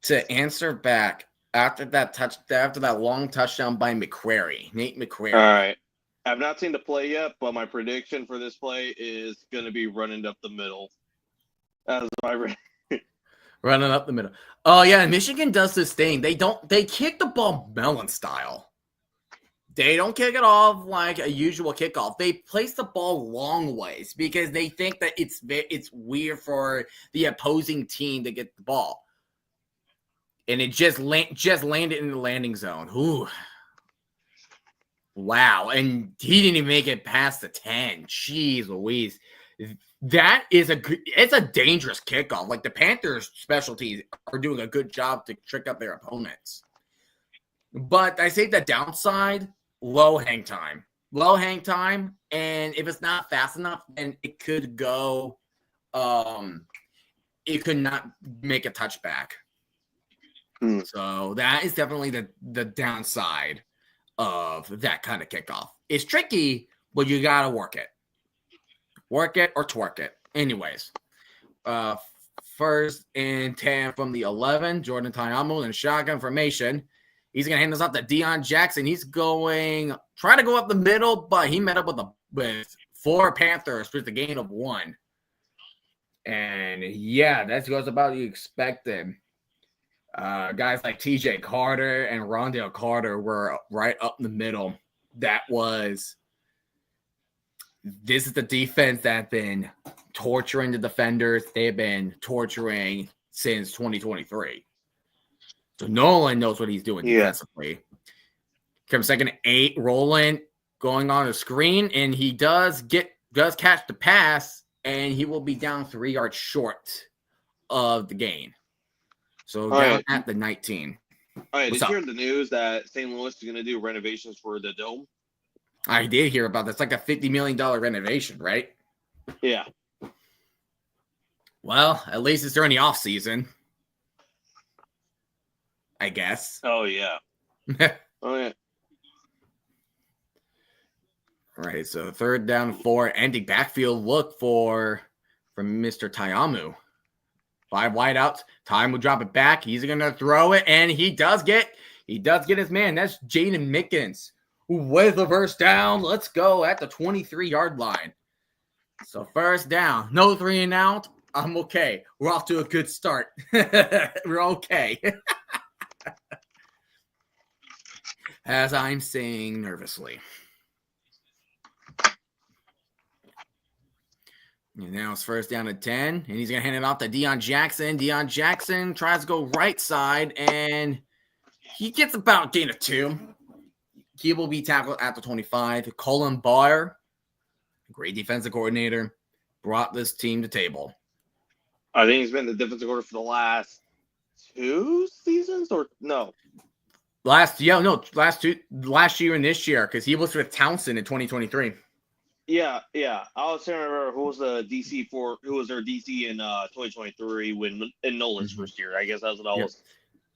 to answer back after that long touchdown by Nate McQuarrie? All right. I've not seen the play yet, but my prediction for this play is going to be running up the middle. That's my running up the middle. Oh yeah, Michigan does this thing. They kick the ball melon style. They don't kick it off like a usual kickoff. They place the ball long ways because they think that it's weird for the opposing team to get the ball. And it just landed in the landing zone. Ooh. Wow. And he didn't even make it past the 10. Jeez Louise. It's a dangerous kickoff. Like the Panthers specialties are doing a good job to trick up their opponents. But I say the downside, low hang time. And if it's not fast enough, then it could go it could not make a touchback. So that is definitely the downside of that kind of kickoff. It's tricky, but you gotta work it. Work it or twerk it. Anyways, first and 10 from the 11. Jordan Ta'amu in shotgun formation. He's gonna hand this off to Deion Jackson. He's going try to go up the middle, but he met up with 4 Panthers with the gain of 1. And yeah, that goes about you expected. Guys like TJ Carter and Rondale Carter were right up in the middle. This is the defense that's been torturing the defenders. They've been torturing since 2023. So Nolan knows what he's doing defensively. Comes second 8, Roland going on the screen, and he does catch the pass, and he will be down 3 yards short of the gain. So down at the 19. All right, did you hear the news that St. Louis is going to do renovations for the Dome? I did hear about this. Like a $50 million renovation, right? Yeah. Well, at least it's during the off season, I guess. Oh, yeah. Oh, yeah. All right, so 3rd down 4, ending backfield look from Mr. Tayamu. 5 wide outs. Time will drop it back. He's going to throw it, and he does get his man. That's Jaden Mickens with the first down. Let's go at the 23-yard line. So 1st down, no 3 and out. I'm okay. We're off to a good start. We're okay. As I'm saying nervously. And now it's 1st down to 10, and he's going to hand it off to Deion Jackson. Deion Jackson tries to go right side, and he gets about gain of 2. He will be tackled at the 25. Colin Barr, great defensive coordinator, brought this team to table. I think he's been the defensive coordinator for the last 2 seasons, or no? Last year and this year, because he was with Townsend in 2023. Yeah. I was trying to remember who was their DC in 2023 in Nolan's first year. I guess that's what I was.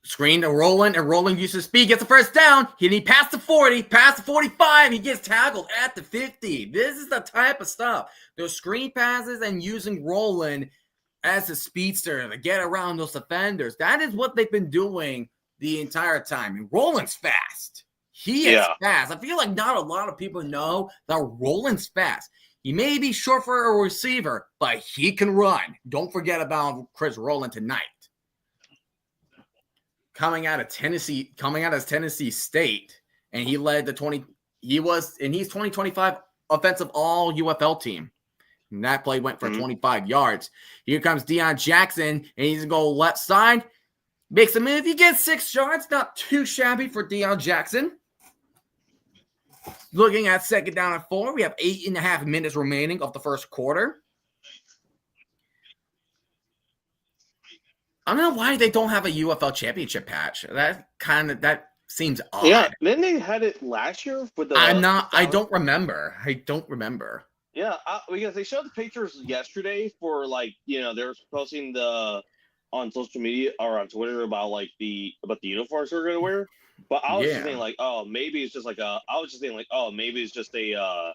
Screen to Roland, and Roland uses speed, gets the first down. He passed the 40, past the 45. He gets tackled at the 50. This is the type of stuff. Those screen passes and using Roland as a speedster to get around those defenders. That is what they've been doing the entire time. And Roland's fast. He is fast. I feel like not a lot of people know that Roland's fast. He may be short for a receiver, but he can run. Don't forget about Chris Roland tonight. Coming out of Tennessee State, and he led the 20. He's 2025 offensive all UFL team. And that play went for 25 yards. Here comes Deion Jackson, and he's going to go left side. Makes a move. He gets 6 yards. Not too shabby for Deion Jackson. Looking at 2nd down and 4. We have 8.5 minutes remaining of the first quarter. I don't know why they don't have a UFL championship patch. That seems odd. Yeah, then they had it last year with the. I don't remember. Yeah, because they showed the pictures yesterday for they're posting on social media or on Twitter about the uniforms they're gonna wear. But I was just thinking maybe it's just maybe it's just a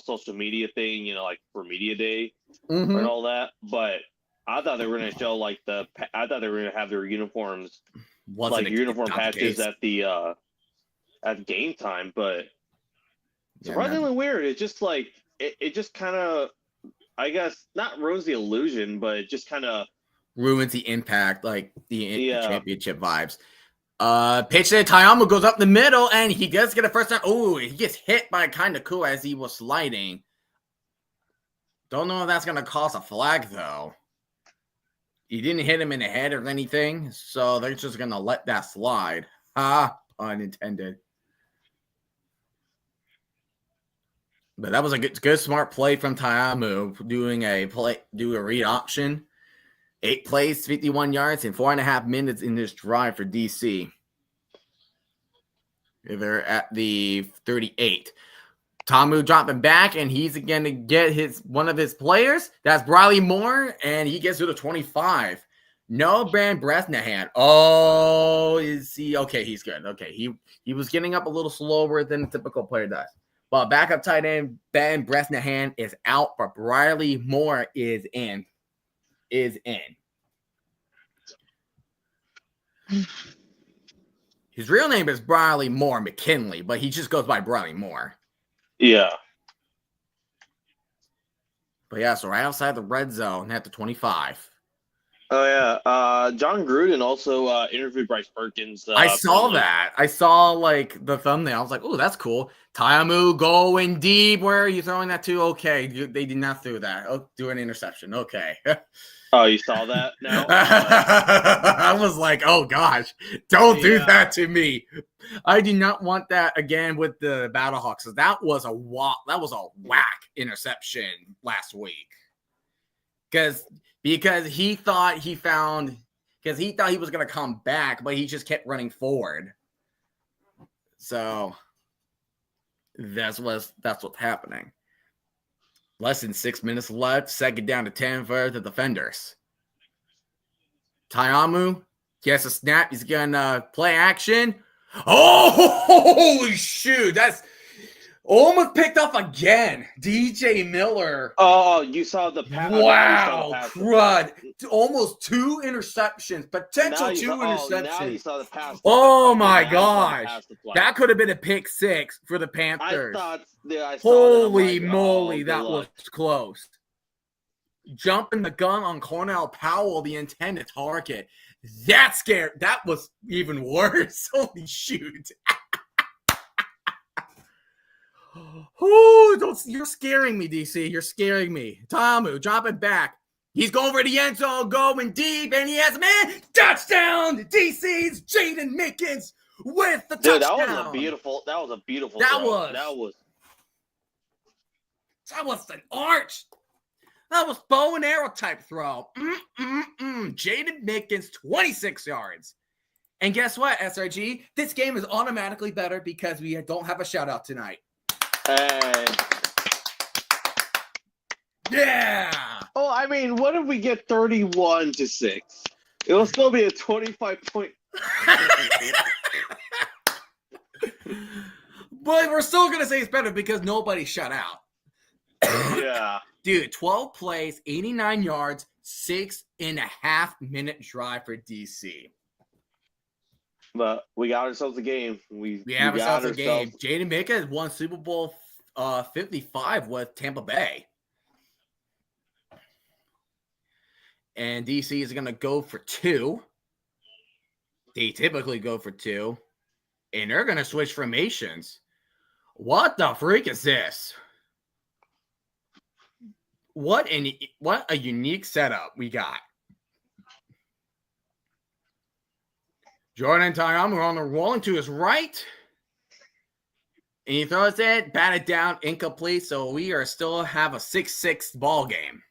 social media thing, for media day and all that. But I thought they were gonna show I thought they were gonna have their uniforms uniform patches at the at game time, but surprisingly weird. It's just it just kind of, I guess, not ruins the illusion, but it just kind of ruins the impact, the championship vibes. Pitch to Tayamu goes up the middle, and he does get a first down. Oh, he gets hit by kind of cool as he was sliding. Don't know if that's going to cause a flag, though. He didn't hit him in the head or anything, so they're just going to let that slide. Pun intended. But that was a good smart play from Tayamu, do a read option. 8 plays, 51 yards, and 4.5 minutes in this drive for DC. They're at the 38. Tamu dropping back, and he's going to get one of his players. That's Briley Moore, and he gets to the 25. No Ben Bresnahan. Oh, is he? Okay, he's good. Okay, he was getting up a little slower than a typical player does. But backup tight end Ben Bresnahan is out, but Briley Moore is in. His real name is Briley Moore McKinley, but he just goes by Briley Moore. Yeah. But yeah, so right outside the red zone at the 25. Oh yeah. John Gruden also interviewed Bryce Perkins. I saw from the- that. I saw like the thumbnail. I was like, "Oh, that's cool." Tayamu going deep. Where are you throwing that to? Okay, they did not throw that. Oh, do an interception. Okay. Oh, you saw that now? I was like, "Oh gosh, don't do Yeah. that to me." I do not want that again with the Battlehawks. That was a whack interception last week. Because he thought he was going to come back, but he just kept running forward. So that's what's happening. Less than 6 minutes left. Second down to 10 for the defenders. Tayamu gets a snap. He's going to play action. Oh, holy shoot. That's almost picked up again. DJ Miller. Oh, you saw the pass. Wow, crud. Almost 2 interceptions. Potential 2 interceptions. Now you saw the pass. Oh, my gosh. That could have been a pick 6 for the Panthers. I saw Holy that. moly, that was close. Jumping the gun on Cornell Powell, the intended target. That scared. That was even worse. Holy shoot. Oh, you're scaring me, DC. You're scaring me. Tamu, drop it back. He's going for the end zone, going deep, and he has a man. Touchdown! DC's Jaden Mickens with the touchdown. That was a beautiful throw. That was an arch. That was bow and arrow type throw. Jaden Mickens, 26 yards. And guess what, SRG? This game is automatically better because we don't have a shout out tonight. Hey. Yeah. Oh, I mean, what if we get 31-6? It'll still be a 25-point. But we're still going to say it's better because nobody shut out. Yeah. Dude, 12 plays, 89 yards, 6.5-minute drive for DC. But we got ourselves a game. We have ourselves a game. Jaden Mickens won Super Bowl 55 with Tampa Bay. And DC is going to go for 2. They typically go for 2. And they're going to switch formations. What the freak is this? What a unique setup we got. Jordan Tayamu on the rolling to his right. And he throws it, batted down, incomplete. So we are still have a 6-6 ball game.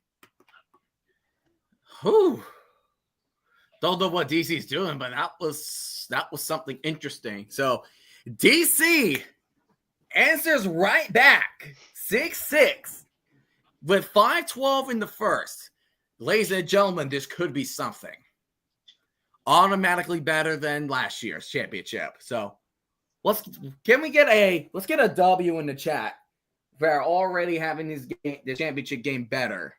Whew. Don't know what DC's doing, but that was something interesting. So DC answers right back. 6-6 with 5:12 in the first. Ladies and gentlemen, this could be something. Automatically better than last year's championship. So let's get a W in the chat for already having the championship game better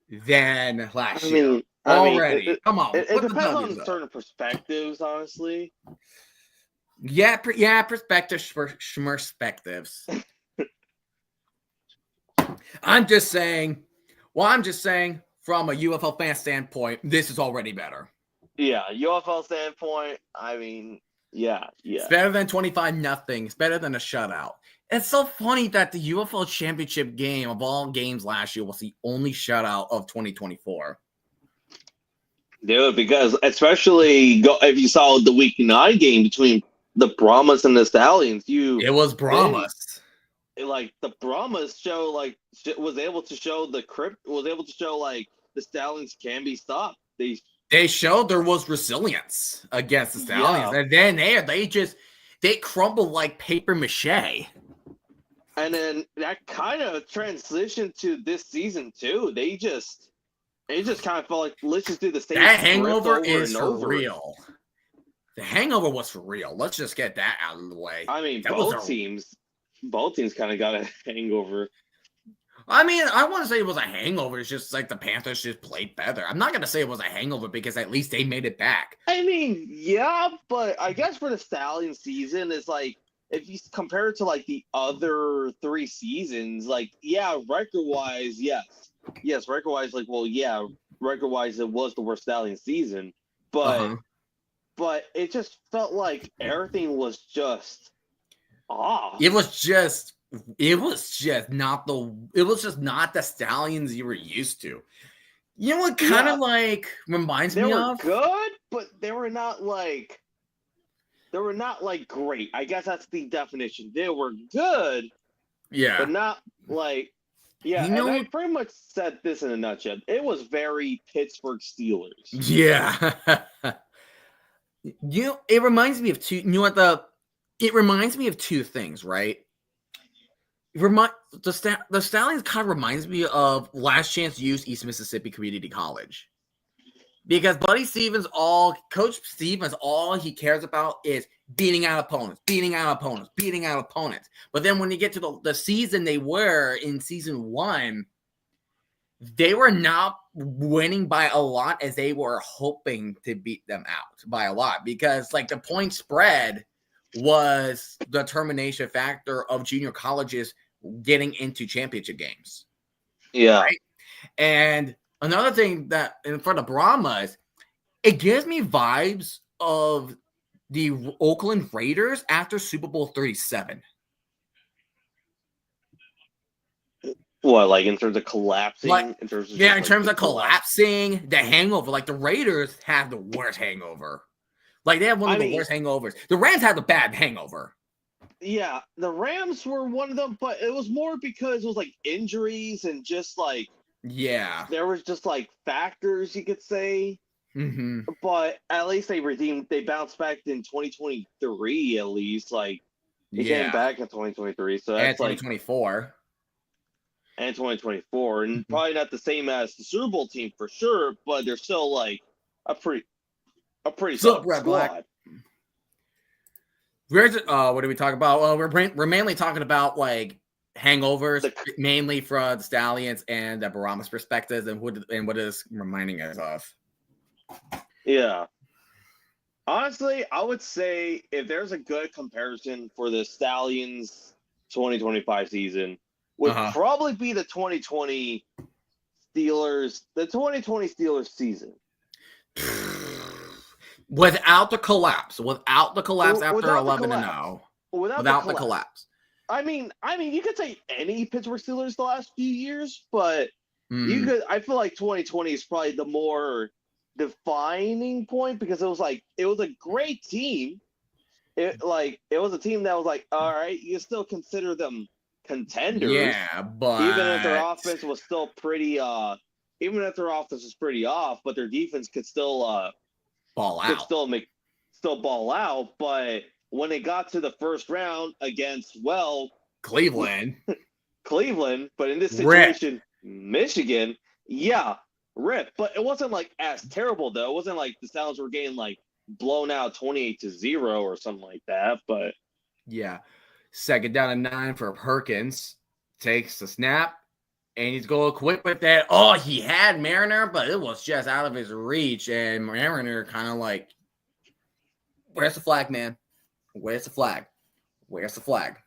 than last year. Already. Come on. It depends on certain perspectives, honestly. Yeah, perspectives. I'm just saying from a UFL fan standpoint, this is already better. Yeah, UFL standpoint, I mean, yeah. It's better than 25-0. It's better than a shutout. It's so funny that the UFL championship game of all games last year was the only shutout of 2024. Dude, because especially if you saw the Week 9 game between the Brahmas and the Stallions, it was Brahmas. The Brahmas was able to show the Stallions can be stopped. They showed there was resilience against the Stallions, and then they crumbled like paper mache. And then that kind of transitioned to this season too. They just kind of felt like, let's just do the same. That hangover is for real. The hangover was for real. Let's just get that out of the way. I mean, both teams kind of got a hangover. I mean, I want to say it was a hangover. It's just like the Panthers just played better. I'm not going to say it was a hangover because at least they made it back. I mean, yeah, but I guess for the Stallion season, it's like, if you compare it to like the other 3 seasons, like, yeah, record-wise, yes. Yes, record-wise, like, well, yeah, record-wise, it was the worst Stallion season, but it just felt like everything was just off. It was just not the Stallions you were used to. You know what kind of like reminds me of? They were good, but they were not like great. I guess that's the definition. They were good, but not like and I pretty much said this in a nutshell. It was very Pittsburgh Steelers. Yeah. It reminds me of two. You know what it reminds me of two things, right? The Stallions kind of reminds me of Last Chance Youth East Mississippi Community College. Because Coach Stevens, all he cares about is beating out opponents. But then when you get to the season they were in season 1, they were not winning by a lot as they were hoping to beat them out by a lot. Because like the point spread was the termination factor of junior colleges getting into championship games. Yeah. Right? And another thing that for the Brahmas, it gives me vibes of the Oakland Raiders after Super Bowl 37. What, like in terms of collapsing? In terms of collapsing, the hangover. Like the Raiders have the worst hangover. Like they have one of the worst hangovers. The Rams had the bad hangover. Yeah, the Rams were one of them, but it was more because it was like injuries and just like there was just like factors you could say. Mm-hmm. But at least they bounced back in 2023 at least. Like they came back in 2023, so that's 2024. And 2024, and probably not the same as the Super Bowl team for sure, but they're still like a pretty solid squad. What are we talking about? We're mainly talking about like hangovers, mainly from the Stallions and the Brahmas perspectives, and what is reminding us of. Yeah. Honestly, I would say if there's a good comparison for the Stallions 2025 season, would probably be the 2020 Steelers season. Without the collapse after 11-0. Without the collapse. I mean, you could say any Pittsburgh Steelers the last few years, but I feel like 2020 is probably the more defining point because it was a great team. It was a team that was like, all right, you still consider them contenders. Yeah, but even if their offense was still pretty off, but their defense could still ball out. Could still ball out. But when it got to the first round against Cleveland, but in this situation, Michigan, rip. But it wasn't like as terrible though. It wasn't like the Stallions were getting like blown out 28-0 or something like that. But yeah. Second down and 9 for Perkins. Takes the snap. And he's going quick with that. Oh, he had Mariner, but it was just out of his reach. And Mariner kind of like, where's the flag, man? Where's the flag? Where's the flag?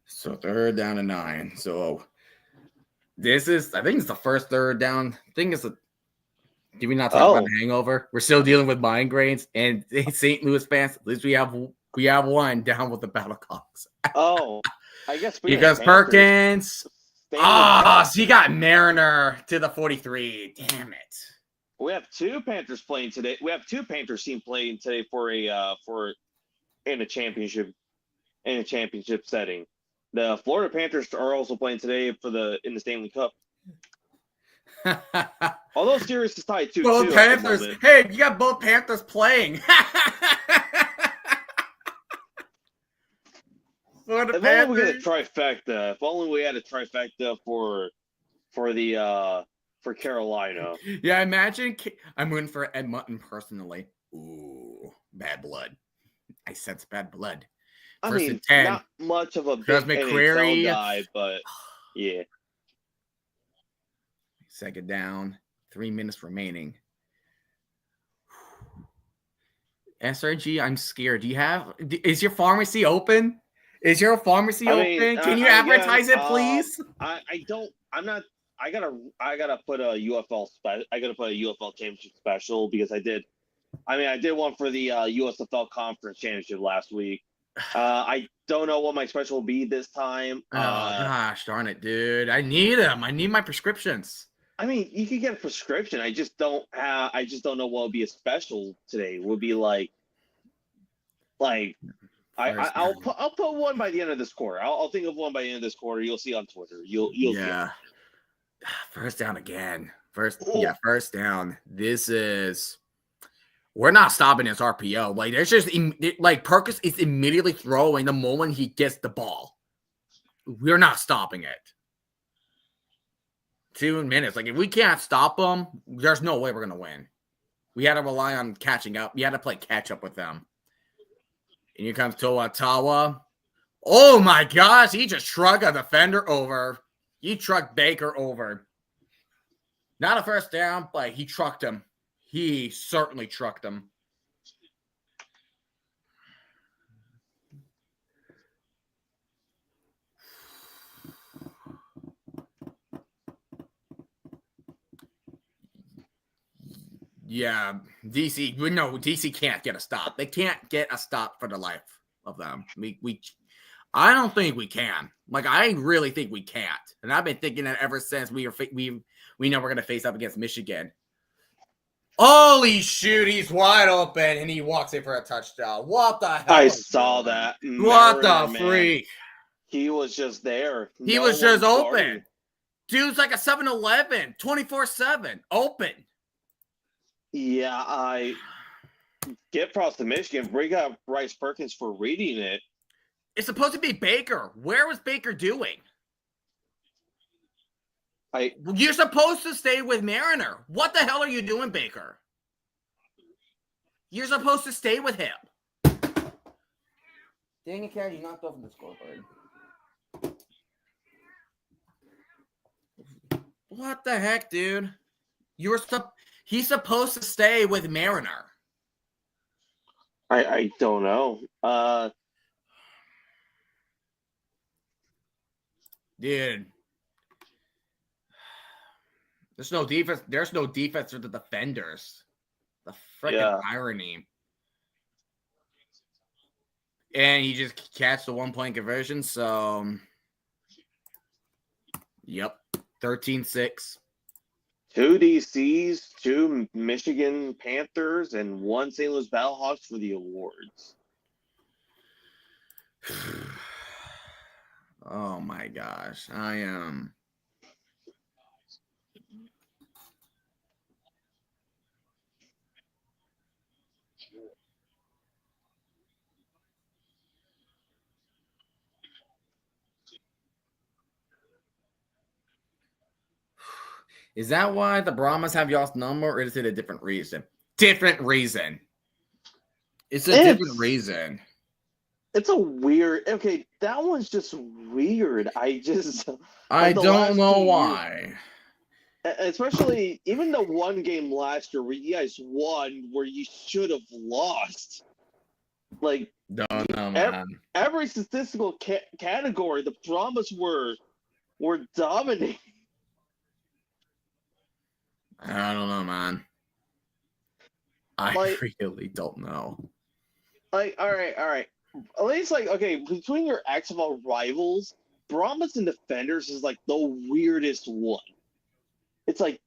So third down and 9. So I think it's the first third down. Did we not talk about the hangover? We're still dealing with migraines and St. Louis fans. At least we have one down with the Battlecocks. I guess because Perkins. So he got Mariner to the 43. Damn it. We have two Panthers playing today. We have two Panthers team playing today in a championship setting. The Florida Panthers are also playing today in the Stanley Cup. Although series is tied 2-2. Both Panthers. Hey, you got both Panthers playing. If only we had a trifecta. If only we had a trifecta for Carolina. Yeah, imagine. I'm rooting for Edmonton personally. Ooh, bad blood. I sense bad blood. I mean, not much of a big NHL guy, but yeah. Second down, 3 minutes remaining. SRG, I'm scared. Is your pharmacy open? Is your pharmacy open? Can you advertise it, please? I don't. I'm not. I gotta put a UFL I gotta put a UFL championship special because I did one for the USFL conference championship last week. I don't know what my special will be this time. Oh gosh, darn it, dude! I need them. I need my prescriptions. I mean, you could get a prescription. I just don't know what would be a special today. Would be like I'll put one by the end of this quarter. I'll think of one by the end of this quarter. You'll see on Twitter. You'll see. First down again. First down. We're not stopping this RPO. Like there's just like Perkins is immediately throwing the moment he gets the ball. We're not stopping it. 2 minutes. Like if we can't stop them, there's no way we're gonna win. We had to rely on catching up. We had to play catch up with them. And here comes Toa Tawa. Oh my gosh, he just shrugged a defender over. He trucked Baker over. Not a first down, but he trucked him. He certainly trucked him. Yeah, DC can't get a stop. They can't get a stop for the life of them. I don't think we can. Like, I really think we can't. And I've been thinking that ever since we know we're going to face up against Michigan. Holy shoot, he's wide open, and he walks in for a touchdown. What the hell? I saw that. What the freak? He was just there. He was just open. Dude's like a 7-Eleven, 24/7, open. Yeah, I get props to Michigan. Bring up Bryce Perkins for reading it. It's supposed to be Baker. Where was Baker doing? You're supposed to stay with Mariner. What the hell are you doing, Baker? You're supposed to stay with him. Dang it, Cat, you knocked off the scoreboard. What the heck, dude? He's supposed to stay with Mariner. I don't know. Dude. There's no defense. There's no defense for the defenders. The freaking irony. And he just catch the 1-point conversion. So, yep. 13-6. 2 DCs, 2 Michigan Panthers, and 1 St. Louis Battlehawks for the awards. Oh my gosh. I am. Is that why the Brahmas have y'all's number, or is it a different reason? Different reason. It's a different reason. It's a weird. Okay, that one's just weird. I don't know why. Especially even the one game last year where you guys won, where you should have lost. Like, don't know, man. Every statistical category, the Brahmas were dominating. I don't know, man. I really don't know. Like, all right. At least, like, okay, between your XFL rivals, Brahmas and Defenders is like the weirdest one. It's like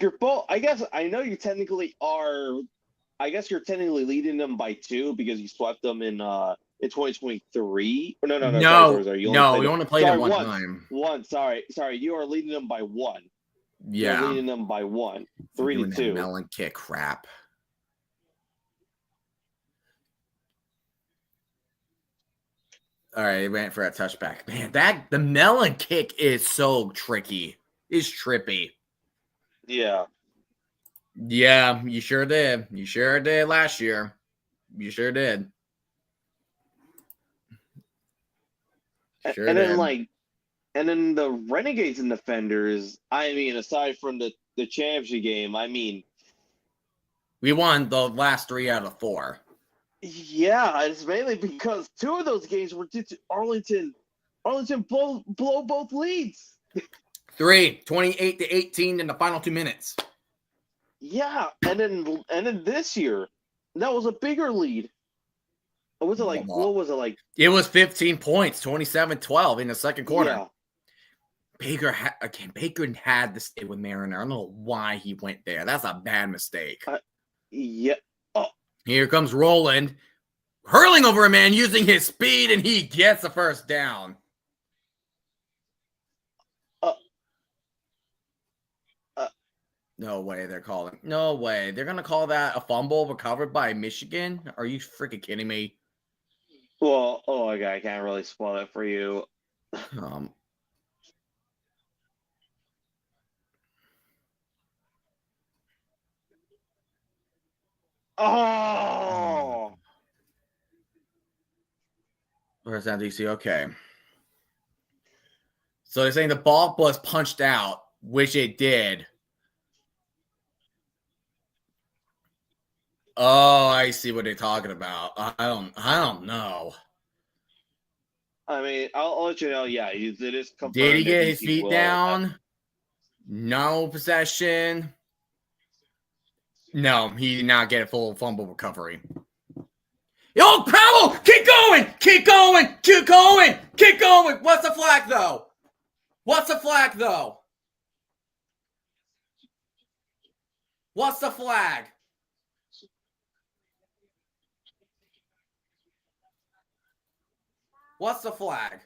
you're both. I guess I know you technically are. I guess you're technically leading them by 2 because you swept them in 2023. No. Sorry, we only played them one time. Sorry. You are leading them by 1. Yeah, you're leading them by 1, 3-2. Melon kick crap. All right, he went for a touchback. Man, the melon kick is so tricky. It's trippy. Yeah. Yeah, you sure did. You sure did last year. You sure did. And then the Renegades and Defenders, I mean, aside from the championship game, I mean, We won the last 3 out of 4. Yeah, it's mainly because 2 of those games were due to Arlington. Arlington blow both leads. 3, 28-18 in the final 2 minutes. Yeah, and then this year, that was a bigger lead. What was it like? What was it like? It was 15 points, 27-12 in the second quarter. Yeah. Baker had to stay with Mariner. I don't know why he went there. That's a bad mistake. Yeah. Oh. Here comes Roland, hurling over a man using his speed, and he gets the first down. No way they're calling. No way. They're going to call that a fumble recovered by Michigan? Are you freaking kidding me? Well, I can't really spoil it for you. Oh! Where's that DC? Okay. So they're saying the ball was punched out, which it did. Oh, I see what they're talking about. I don't know. I mean, I'll let you know. Yeah, it is confirmed. Did he get his feet down? No possession. No, he did not get a full fumble recovery. Yo, Powell, keep going, keep going, keep going, keep going. What's the flag though? What's the flag though? What's the flag? What's the flag?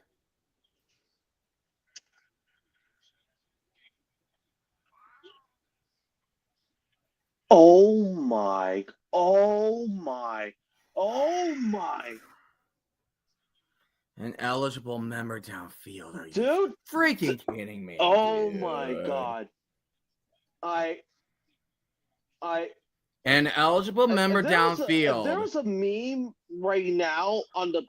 Oh my. Oh my. Oh my. An eligible member downfield. Are you Dude, freaking kidding me? Oh dude? my god. An eligible member downfield. There was a meme right now on the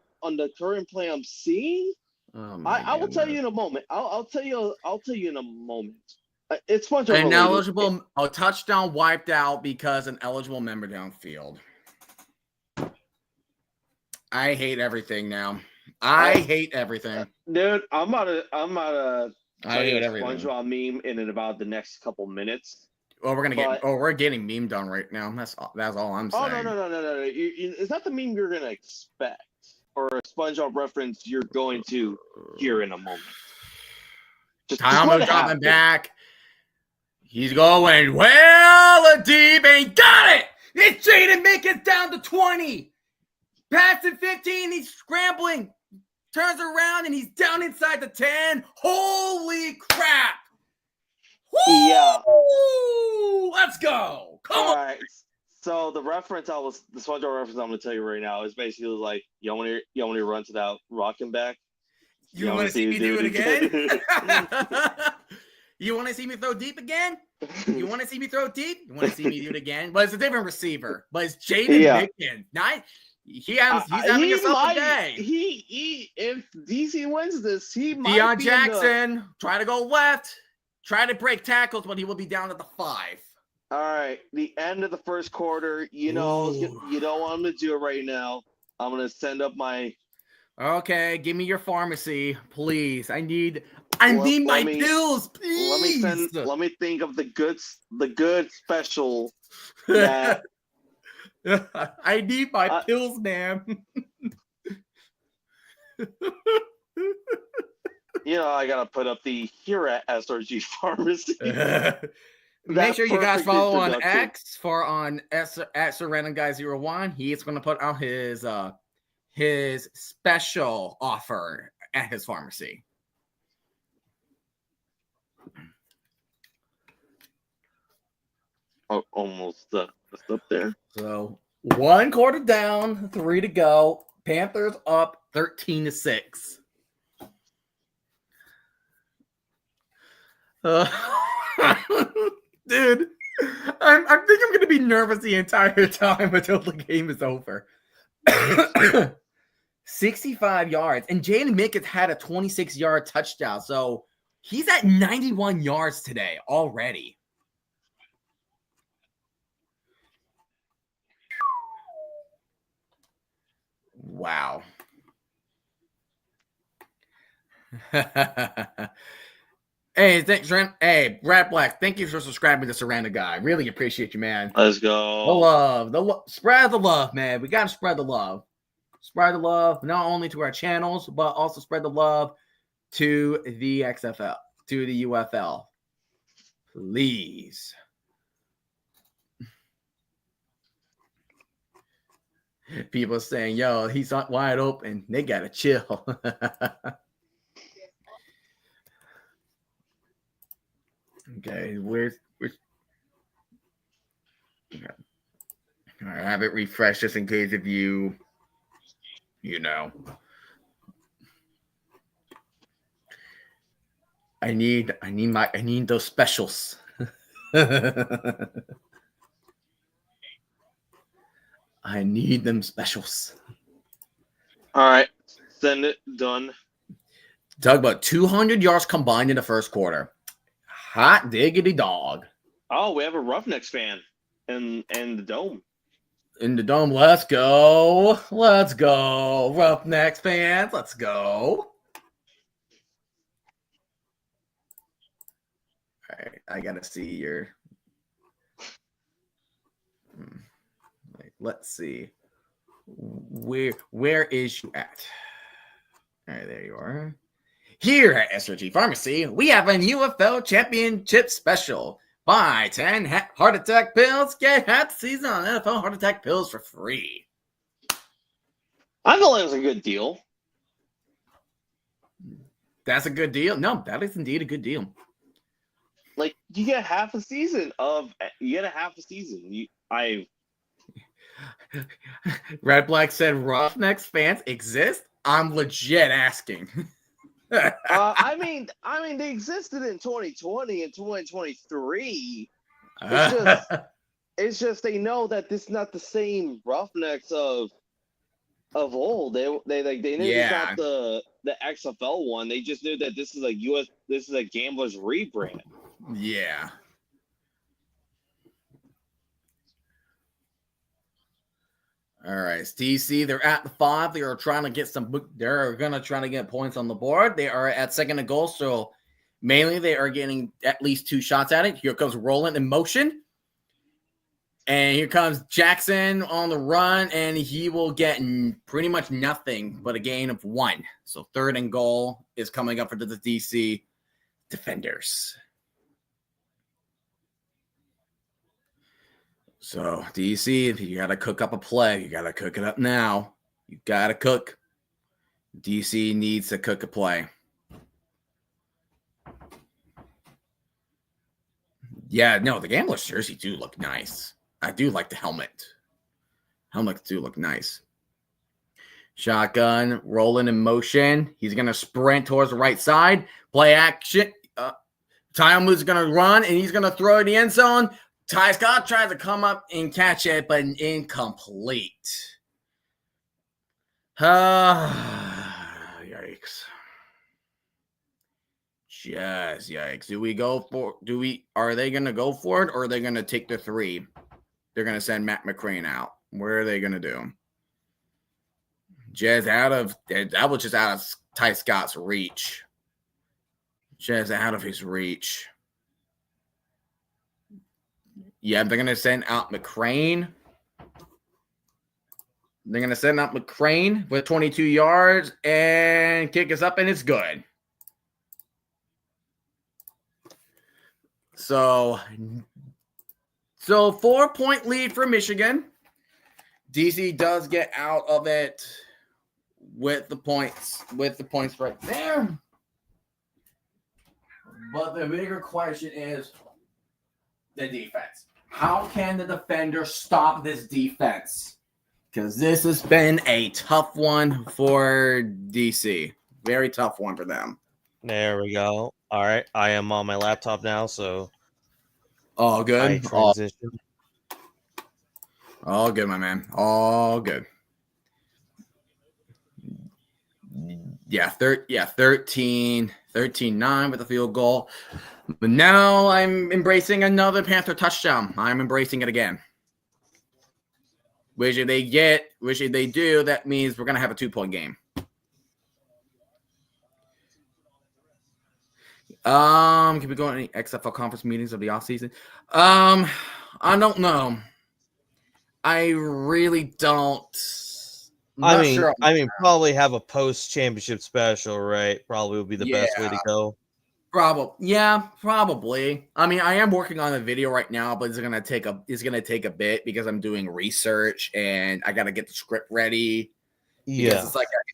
current play I'm seeing. I will tell you in a moment. I'll tell you in a moment. It's much of a touchdown wiped out because an eligible member downfield. I hate everything now. I hate everything. Dude, I'm about to I hate everything. SpongeBob meme in about the next couple minutes. Well, we're getting meme done right now. That's all I'm saying. Oh no! Is that the meme you're gonna expect, or a SpongeBob reference you're going to hear in a moment? Tom dropping back. He's going well deep and got it. It's Jaden Mickens down to 20. Passing 15. He's scrambling. Turns around and he's down inside the 10. Holy crap. Woo! Yeah. Let's go. Come on. Right. So the SpongeBob reference I'm gonna tell you right now is basically like you want to run to that rocking back. You want to see me do it again? You want to see me throw deep again? You want to see me throw deep? You want to see me do it again? But it's a different receiver. But it's Jaden Mickens. Nice. He's having himself a day. If DC wins this, he might. Deion Jackson try to go left, try to break tackles, but he will be down at the 5. All right, the end of the first quarter. You know what I'm gonna do right now. I'm gonna send up my. Okay, give me your pharmacy, please. I need my pills, please. Let me think of the good special. That I need my pills, man. I gotta put up the here at SRG Pharmacy. Make sure you guys follow on X at SirRandomGuy01. He is going to put out his special offer at his pharmacy. Oh, almost up there. So 1 quarter down, 3 to go. Panthers up 13-6. Dude, I think I'm going to be nervous the entire time until the game is over. 65 yards. And Jaden Mickens had a 26-yard touchdown. So he's at 91 yards today already. Wow. Hey, thanks, Ren. Hey, Brad Black, thank you for subscribing to Surround the Guy. Really appreciate you, man. Let's The go. love, spread the love, man. We gotta spread the love. Spread the love not only to our channels, but also spread the love to the XFL, to the UFL. Please. People saying, yo, he's not wide open. They gotta chill. Okay, where's okay. All right, have it refreshed just in case if you know. I need those specials. I need them specials. All right, send it. Done. Talk about 200 yards combined in the first quarter. Hot diggity dog. Oh, we have a Roughnecks fan in the dome. In the dome, let's go. Let's go. Roughnecks fans, let's go. All right, I gotta see your. Wait, let's see. Where is you at? All right, there you are. Here at SRG Pharmacy, we have a UFL Championship special. Buy 10 heart attack pills, get half the season on NFL heart attack pills for free. I thought that was a good deal. That's a good deal. No, that is indeed a good deal. Like you get half a season. Red Black said Roughnecks fans exist. I'm legit asking. I mean, they existed in 2020 and 2023. It's just they know that this is not the same Roughnecks of old. They knew it's not the XFL one. They just knew that this is a Gamblers rebrand. Yeah. All right, DC. They're at the 5. They are trying to get they're gonna try to get points on the board. They are at second and goal, so mainly they are getting at least 2 shots at it. Here comes Roland in motion, and here comes Jackson on the run, and he will get pretty much nothing but a gain of 1. So third and goal is coming up for the DC defenders. So, DC, if you got to cook up a play, you got to cook it up now. You got to cook. DC needs to cook a play. Yeah, no, the Gamblers jersey do look nice. I do like the helmet. Helmets do look nice. Shotgun, rolling in motion. He's going to sprint towards the right side. Play action. Tyler going to run, and he's going to throw it in the end zone. Ty Scott tries to come up and catch it, but incomplete. Yikes. Just yikes. Are they going to go for it, or are they going to take the 3? They're going to send Matt McCrane out. Where are they going to do? That was just out of Ty Scott's reach. Just out of his reach. Yeah, they're going to send out McCrane. They're going to send out McCrane with 22 yards and kick us up, and it's good. So 4-point lead for Michigan. DC does get out of it with the points right there. But the bigger question is the defense. How can the defender stop this defense? Because this has been a tough one for DC. Very tough one for them. There we go. All right. I am on my laptop now, so all good. I transition. All good, my man. All good. Yeah, 13-9 with the field goal. But now I'm embracing another Panther touchdown. I'm embracing it again. Which if they do, that means we're gonna have a 2-point game. Can we go on any XFL conference meetings of the offseason? I don't know. I really don't. I mean, probably have a post-championship special, right? Probably would be the best way to go. Probably. I mean, I am working on a video right now, but it's gonna take a bit because I'm doing research and I gotta get the script ready. Yeah,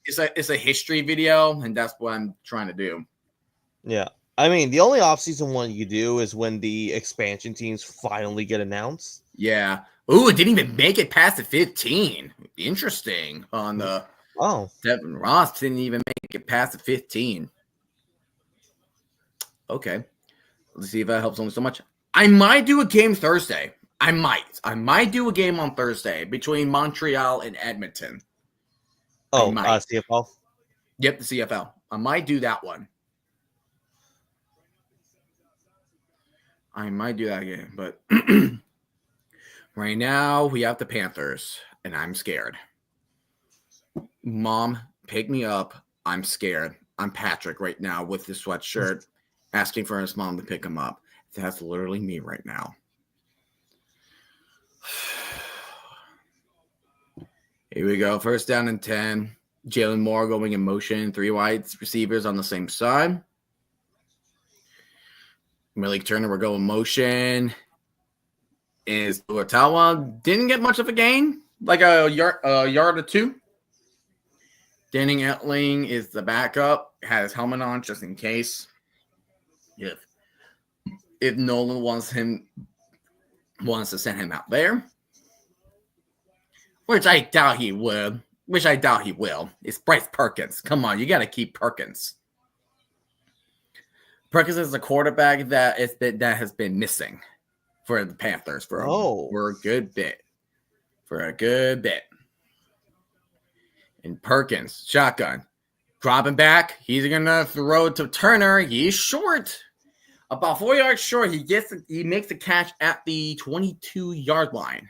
it's a history video, and that's what I'm trying to do. Yeah. I mean, the only offseason one you do is when the expansion teams finally get announced. Yeah. Ooh, it didn't even make it past the 15. Interesting. On the Devin Ross didn't even make it past the 15. Okay. Let's see if that helps only so much. I might do a game Thursday. I might do a game on Thursday between Montreal and Edmonton. Oh, CFL? Yep, the CFL. I might do that one. I might do that again, but right now we have the Panthers, and I'm scared. Mom, pick me up. I'm scared. I'm Patrick right now with the sweatshirt, asking for his mom to pick him up. That's literally me right now. Here we go. First down and 10. Jalen Moore going in motion. 3 wide receivers on the same side. Malik Turner, we're going motion. Is Ottawa didn't get much of a gain, like a yard or two. Danning Etling is the backup, had his helmet on just in case. If Nolan wants to send him out there, which I doubt he would. It's Bryce Perkins. Come on, you got to keep Perkins. Perkins is a quarterback that has been missing for the Panthers for a good bit. And Perkins, shotgun, dropping back. He's gonna throw it to Turner. He's short, about 4 yards short. He makes the catch at the 22-yard line.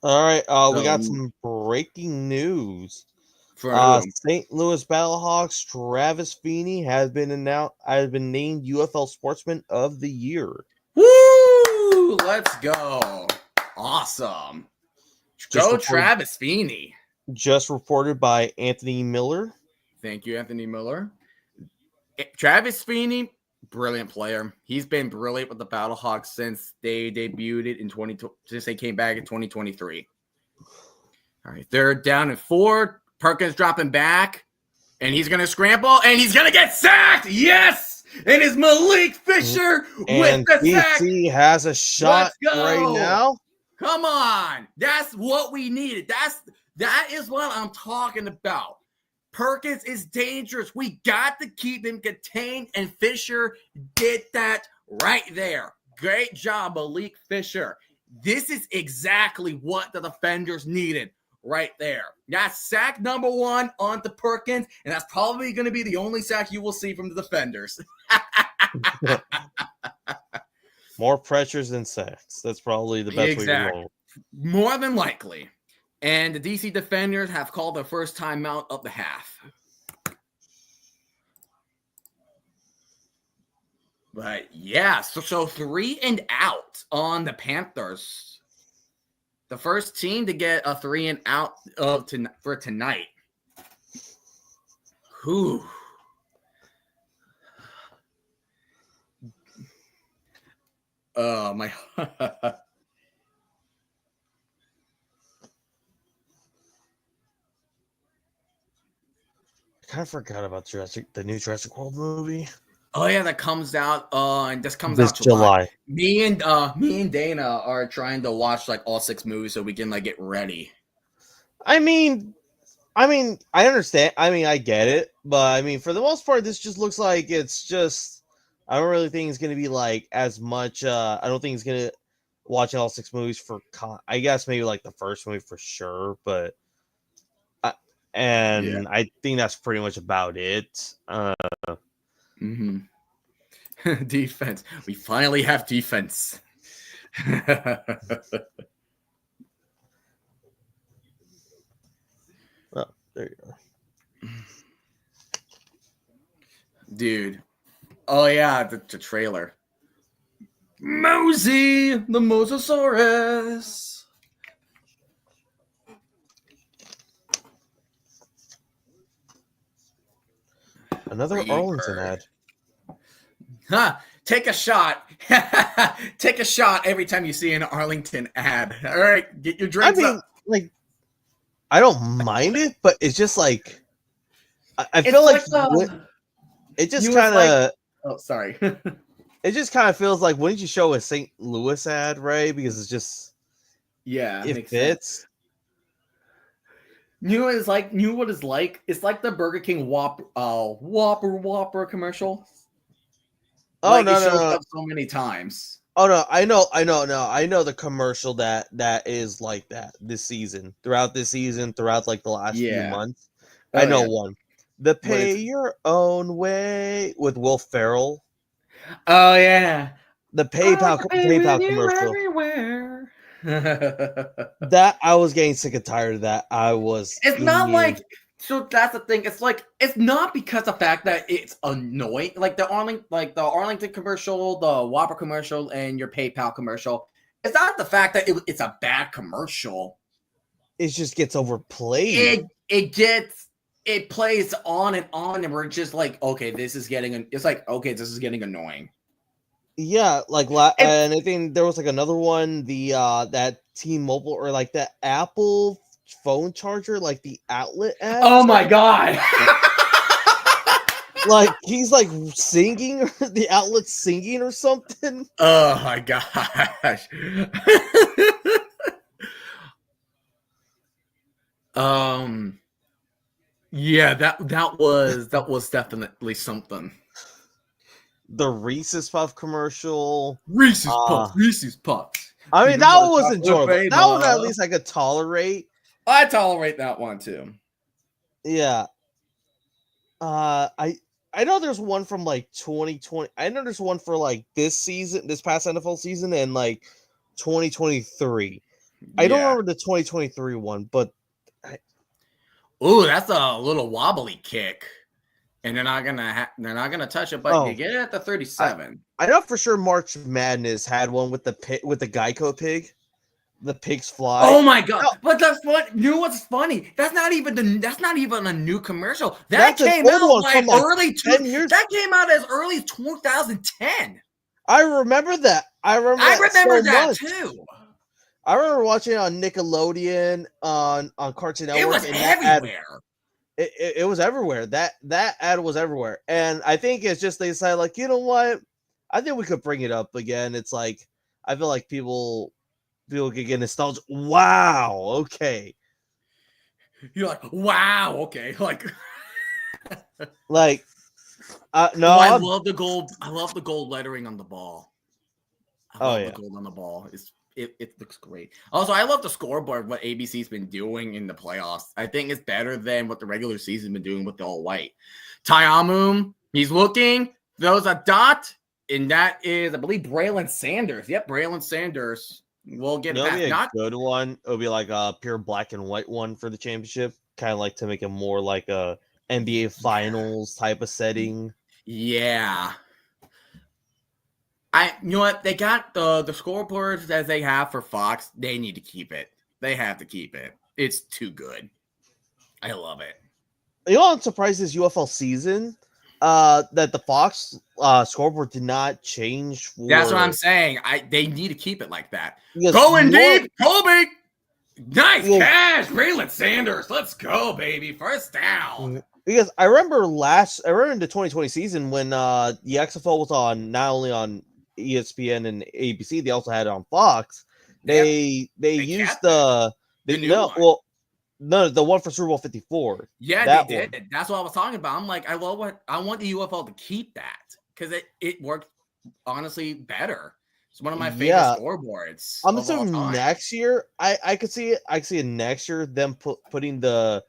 All right, we got some breaking news. St. Louis Battlehawks Travis Feeney has been named UFL Sportsman of the Year. Woo! Let's go! Awesome. Travis Feeney. Just reported by Anthony Miller. Thank you, Anthony Miller. Travis Feeney, brilliant player. He's been brilliant with the Battlehawks since they debuted it since they came back in 2023. All right, 3rd down and 4. Perkins dropping back, and he's going to scramble, and he's going to get sacked. Yes! And it's Malik Fisher with the sack. DC has a shot right now. Come on. That's what we needed. That is what I'm talking about. Perkins is dangerous. We got to keep him contained, and Fisher did that right there. Great job, Malik Fisher. This is exactly what the defenders needed. Right there. That's sack number 1 on the Perkins, and that's probably going to be the only sack you will see from the defenders. More pressures than sacks. That's probably the best way to roll. More than likely. And the DC defenders have called their first timeout of the half. But yeah, so 3 and out on the Panthers. The first team to get a 3 and out for tonight. Whew. My. I kind of forgot about the new Jurassic World movie. Oh yeah, that comes out and this comes this out July. Me and Dana are trying to watch like all 6 movies so we can like get ready. I mean, I understand. I mean, I get it, but I mean, for the most part, this just looks like it's just. I don't really think it's going to be like as much. I don't think it's going to watch all 6 movies for. I guess maybe like the first movie for sure, but. I think that's pretty much about it. Defense. We finally have defense. There you go. Dude. Oh yeah, the trailer. Mosey, the Mosasaurus. Another Arlington ad. Huh. Take a shot. Take a shot every time you see an Arlington ad. All right, get your drinks up. Like, I don't mind it, but it's just like I feel like it just kind of. Oh, sorry. It just kind of feels like, wouldn't you show a St. Louis ad, right? Because it's just, it fits. Knew what it's like. It's like the Burger King Whopper commercial. Oh, like, no, it shows up so many times. Oh no, I know the commercial that is like that this season, throughout like the last few months. I know one. The Pay Your Own Way with Will Ferrell. Oh yeah. The PayPal commercial. Everywhere. That I was getting sick and tired of that. It's not like, so that's the thing. It's like, it's not because the fact that it's annoying. Like the Arlington commercial, the Whopper commercial, and your PayPal commercial. It's not the fact that it's a bad commercial. It just gets overplayed. It plays on, and we're just like, okay, this is getting annoying. Yeah, like, and I think there was like another one, that T-Mobile or like that Apple phone charger, like the outlet ad. Oh my god! Like he's like singing, the outlet's singing or something. Oh my gosh! Yeah, that was definitely something. The Reese's Puff commercial. Reese's Puffs. I mean, that one was enjoyable. That one at least I could tolerate. I tolerate that one too. Yeah. I know there's one from like 2020. I know there's one for like this past NFL season, and like 2023. I don't remember the 2023 one, but that's a little wobbly kick. And they're not gonna touch it, but you get it at the 37. I know for sure March Madness had one with the Geico pig. The pigs fly. Oh my god! No. But that's what you know. What's funny? That's not even a new commercial. That came out like early 10 years. That came out as early as 2010. I remember that. I remember that too. I remember watching it on Nickelodeon, on Cartoon Network. It was everywhere. It was everywhere. That ad was everywhere. And I think it's just they decided, like, you know what? I think we could bring it up again. It's like, I feel like people could get nostalgia. Wow, okay. You're like, wow, okay. Like no. I love the gold lettering on the ball. I love the gold on the ball. It looks great. Also, I love the scoreboard, what ABC's been doing in the playoffs. I think it's better than what the regular season's been doing with the all white. Tyamum, he's looking, throws a dot, and that is, I believe, Braylon Sanders. Yep, Braylon Sanders. We'll get that. It'll be a good one. It'll be like a pure black and white one for the championship. Kind of like to make it more like a NBA Finals type of setting. Yeah. You know what? They got the scoreboards as they have for Fox. They need to keep it. They have to keep it. It's too good. I love it. You know, I'm surprised this UFL season that the Fox scoreboard did not change. That's what I'm saying. They need to keep it like that. Going deep, Colby. Nice catch, Braylon Sanders. Let's go, baby. First down. Because I remember in the 2020 season when the XFL was on, not only on ESPN and ABC, they also had it on Fox. They used the one for Super Bowl 54. Yeah, they did. One. That's what I was talking about. I'm like, I want the UFL to keep that because it worked honestly better. It's one of my favorite scoreboards. I'm assuming next year, I could see it. I could see it next year. Them putting the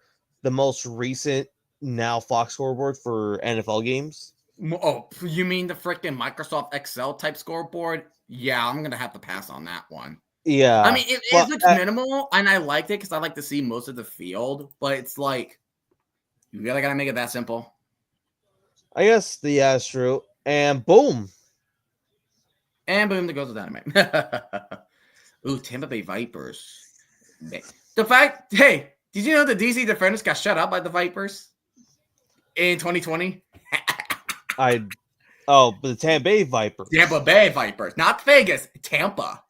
most recent now Fox scoreboard for NFL games. Oh, you mean the freaking Microsoft Excel type scoreboard? Yeah, I'm gonna have to pass on that one. Yeah, I mean, it looks minimal, and I liked it because I like to see most of the field. But it's like, You really gotta make it that simple. I guess that's true. And boom. And boom, there goes the dynamite. Ooh, Tampa Bay Vipers. The fact, hey, did you know the DC Defenders got shut out by the Vipers in 2020? But the Tampa Bay Vipers. Tampa Bay Vipers, not Vegas, Tampa.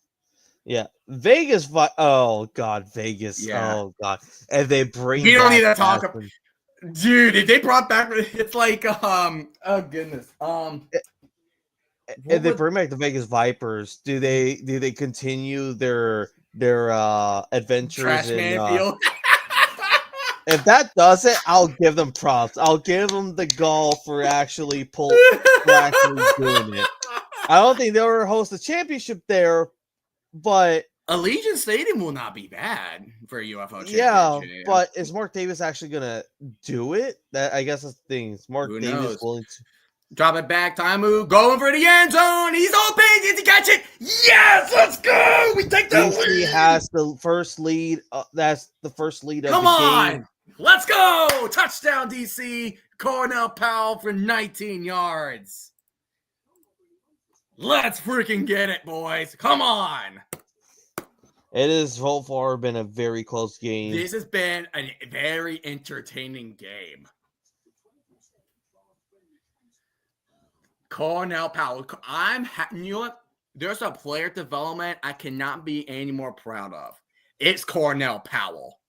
Yeah, Vegas. Oh God, Vegas. Yeah. Oh God, and they bring. We don't need to back talk. Aspen. Dude, if they brought back, it's like oh goodness. If they bring back the Vegas Vipers, do they continue their adventures Trash in? Man Field. If that does it, I'll give them props. I'll give them the gall for actually doing it. I don't think they'll ever host a championship there, but Allegiant Stadium will not be bad for a UFO championship. yeah. But is Mark Davis actually gonna do it? That I guess that's the thing. Is Mark Who Davis knows? willing to? Drop it back, time move, going for the end zone. He's open. Did he catch it? Yes, let's go. We take the DC lead. has the first lead. That's the first lead of Come the on. game. Let's go. Touchdown, DC. Cornell Powell for 19 yards. Let's freaking get it, boys. Come on. It has so far been a very close game. This has been a very entertaining game. Cornell Powell. You know what? There's a player development I cannot be any more proud of. It's Cornell Powell.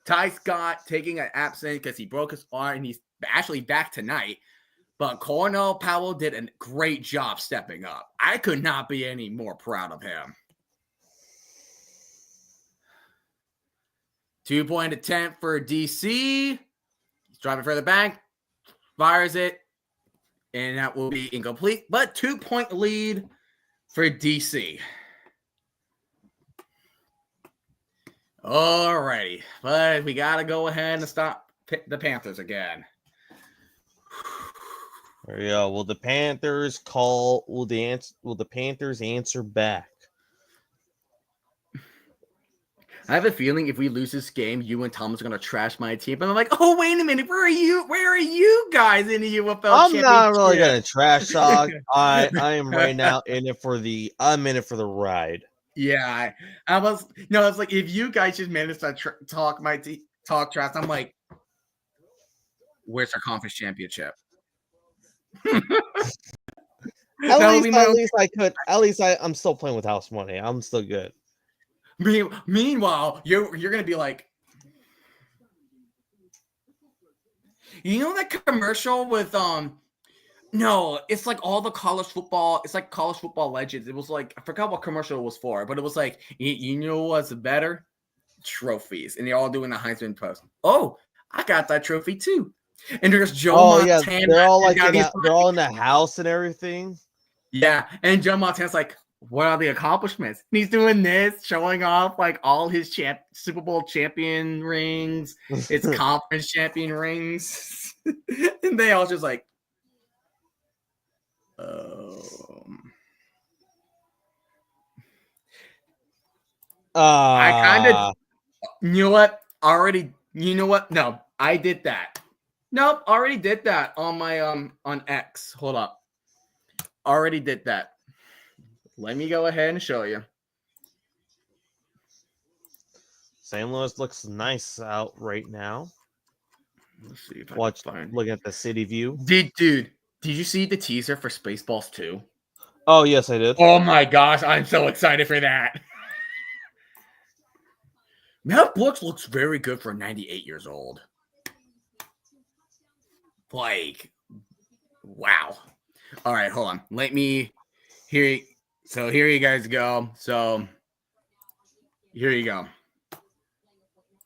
Ty Scott taking an absence because he broke his arm and he's actually back tonight. But Cornell Powell did a great job stepping up. I could not be any more proud of him. 2-point attempt for DC. He's driving further back. Fires it. And that will be incomplete. But 2-point lead for DC. Alrighty. But we got to go ahead and stop the Panthers again. There we go. Will the Panthers call? Will the Panthers answer back? I have a feeling if we lose this game, you and Thomas are gonna trash my team. And I'm like, oh wait a minute, where are you? Where are you guys in the UFL? I'm championship? not really gonna trash talk. I am right now in it for the. I'm in it for the ride. Yeah, I was. No, it's like if you guys just managed to talk trash, I'm like, where's our conference championship? At least I could. At least I'm still playing with house money. I'm still good. Meanwhile, you're gonna be like, you know that commercial with no, it's like all the college football. It's like college football legends. It was like I forgot what commercial it was for, but it was like you know what's better? Trophies, and they're all doing the Heisman post. Oh, I got that trophy too. And there's Joe Montana. They're all like they're all in the house and everything. Yeah, and Joe Montana's like, what are the accomplishments? And he's doing this, showing off like all his Super Bowl champion rings, his conference champion rings, and they all just like, I kind of, you know what? Already, you know what? No, I did that. Nope, already did that on my on X. Hold up, already did that. Let me go ahead and show you. St. Louis looks nice out right now. Let's see if I can looking at the city view. Dude, did you see the teaser for Spaceballs 2? Oh, yes, I did. Oh my gosh, I'm so excited for that. Mel Brooks looks very good for 98 years old. Like, wow. All right, hold on. Let me hear. So here you guys go. So here you go.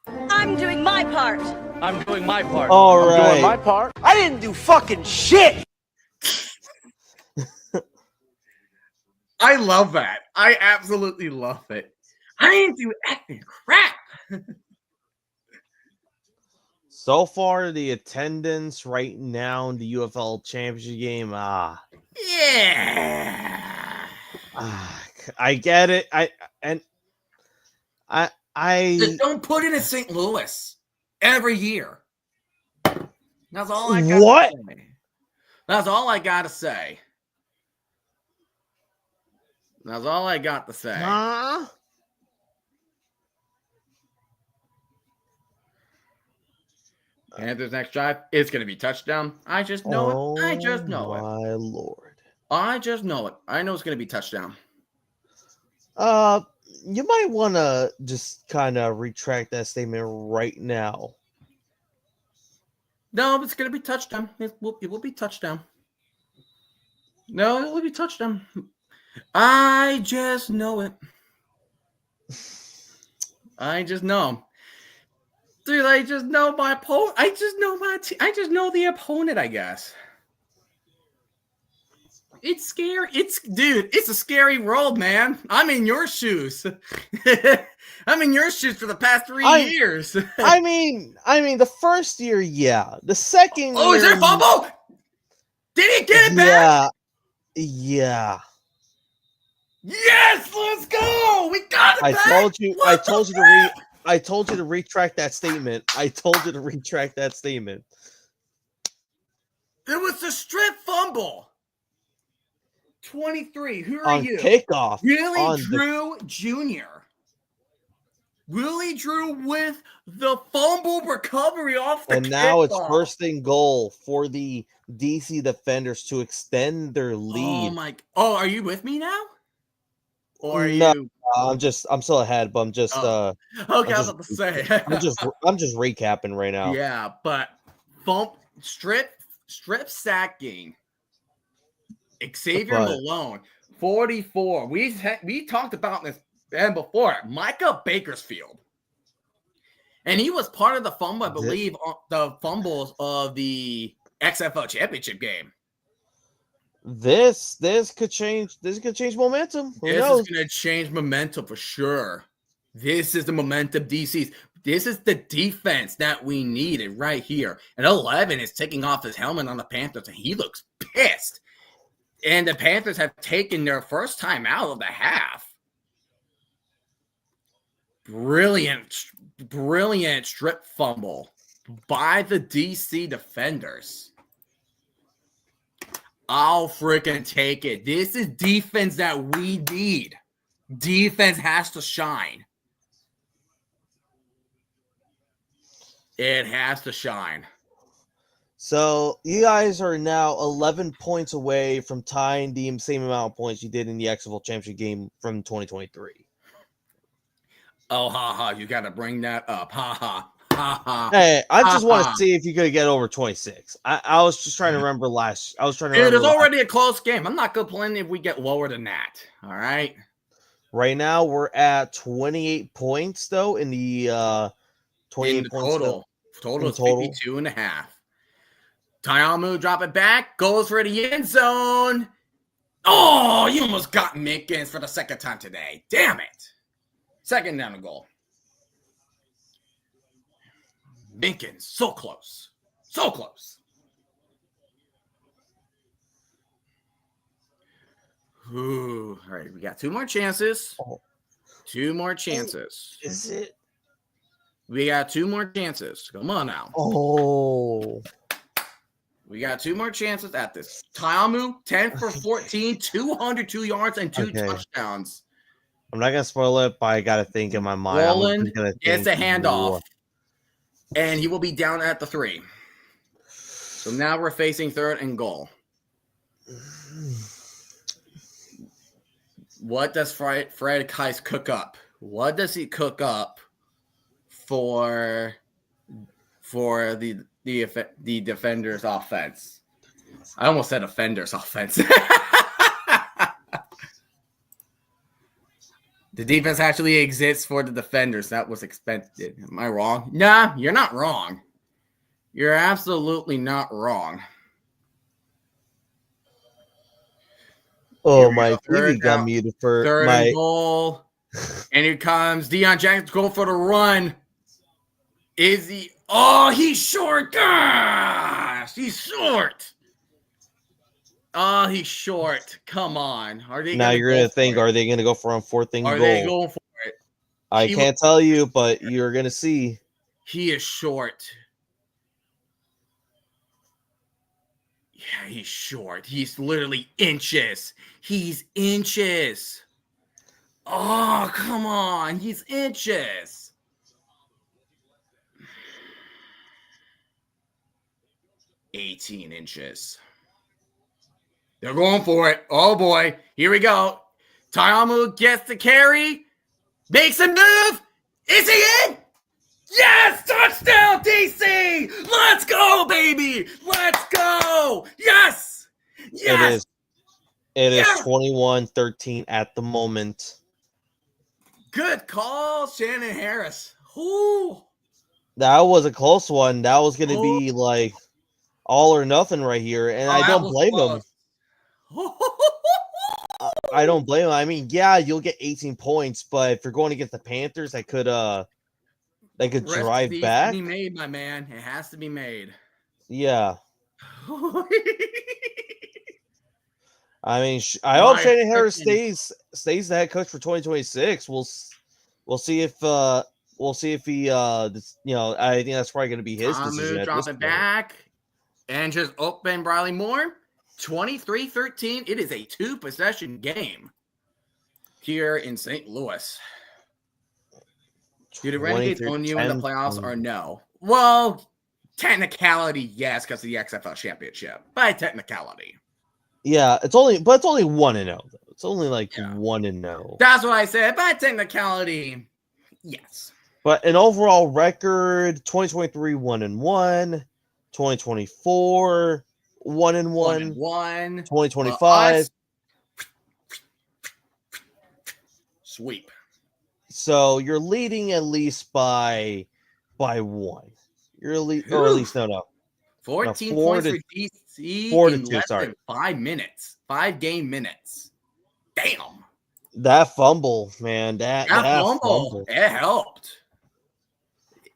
I'm doing my part. I'm doing my part. All I'm right. doing my part. I didn't do fucking shit. I love that. I absolutely love it. I didn't do acting crap. So far, the attendance right now in the UFL championship game, Yeah. I get it. I Just don't put it in St. Louis every year. That's all I got What? to say. That's all I got to say. That's all I got to say. Huh? Panthers next drive is going to be touchdown. I just know it. I just know it. My Lord. I just know it. I know it's going to be touchdown. You might want to just kind of retract that statement right now. No, it's going to be touchdown. It will be touchdown. No, it will be touchdown. I just know it. I just know. Dude, I just know my opponent. I just know my team. I just know the opponent, I guess. It's scary. It's a scary world, man. I'm in your shoes. I'm in your shoes for the past 3 years. I mean, the first year, yeah. The second year. Oh, is there a fumble? Did he get it back? Yeah. Yes, let's go. We got it back. I told you to retract that statement. It was a strip fumble. 23. Who are on you? Kickoff. Willie Drew Jr. Willie Drew with the fumble recovery off the And now it's kickoff. first and goal for the DC Defenders to extend their lead. Oh my! Oh, are you with me now? Or are No. you? I'm still ahead, but I'm just Okay, I was about to say. I'm just recapping right now. Yeah, but strip sacking. Xavier Malone, 44. We talked about this before. Micah Bakersfield. And he was part of the fumble, I believe, the fumbles of the XFL championship game. This could change momentum. Who knows? Is going to change momentum for sure. This is the momentum DC's. This is the defense that we needed right here. And 11 is taking off his helmet on the Panthers, and he looks pissed. And the Panthers have taken their first time out of the half. Brilliant strip fumble by the DC Defenders. I'll freaking take it. This is defense that we need. Defense has to shine. It has to shine. So you guys are now 11 points away from tying the same amount of points you did in the XFL Championship game from 2023. Oh, you got to bring that up. Ha. Hey, I just want to see if you could get over 26. I was just trying to remember It is already a close game. I'm not complaining if we get lower than that. All right. Right now, we're at 28 points, though, in the 28 points. Total is 52 and a half. Tayamu drop it back, goes for the end zone. Oh, you almost got Mickens for the second time today. Damn it. Second down and goal. Minkins, so close. So close. Ooh, all right, we got 2 more chances. 2 more chances. Is it? We got 2 more chances. Come on now. Oh. We got 2 more chances at this. Tayamu, 10 for 14, 202 yards and 2 touchdowns. I'm not going to spoil it, but I got to think in my mind. Roland gets a handoff. And he will be down at the 3. So now we're facing 3rd and goal. What does Fred Kais cook up? What does he cook up for the defender's offense? I almost said offender's offense. The defense actually exists for the defenders. That was expected. Am I wrong? Nah, you're not wrong. You're absolutely not wrong. Oh, my TV got muted for 3rd my and goal. And here comes Deion Jackson going for the run. Is he? Oh, he's short. Gosh, he's short. Oh, he's short. Come on. Now you're going to think, are they going to go for on 4th and goal? Are they going for it? I can't tell you, but you're going to see. He is short. Yeah, he's short. He's literally inches. He's inches. Oh, come on. He's inches. $18. They're going for it. Oh, boy. Here we go. Tayamu gets the carry. Makes a move. Is he in? Yes! Touchdown, DC! Let's go, baby! Let's go! Yes! Yes! It is 21-13 at the moment. Good call, Shannon Harris. Ooh. That was a close one. That was going to be like all or nothing right here, and I don't blame him. I don't blame him. I mean, yeah, you'll get 18 points, but if you're going against the Panthers, they could drive back. Has to be made, my man. It has to be made. Yeah. I mean, I hope Shannon Harris stays the head coach for 2026. We'll see if he I think that's probably going to be his decision. Drop it back and just open Briley Moore. 23-13. It is a 2-possession game here in St. Louis. Do the Renegades own you in the playoffs or no? Well, technicality, yes, because of the XFL championship. By technicality. Yeah, it's only 1-0. It's only 1-0. That's what I said. By technicality, yes. But an overall record, 2023 1-1, 2024 1-1, 2025 sweep. So you're leading at least by one. You're or at least no. 14 points for DC 4-2, less than 5 minutes. 5 game minutes. Damn. That fumble, man. That fumble. It helped.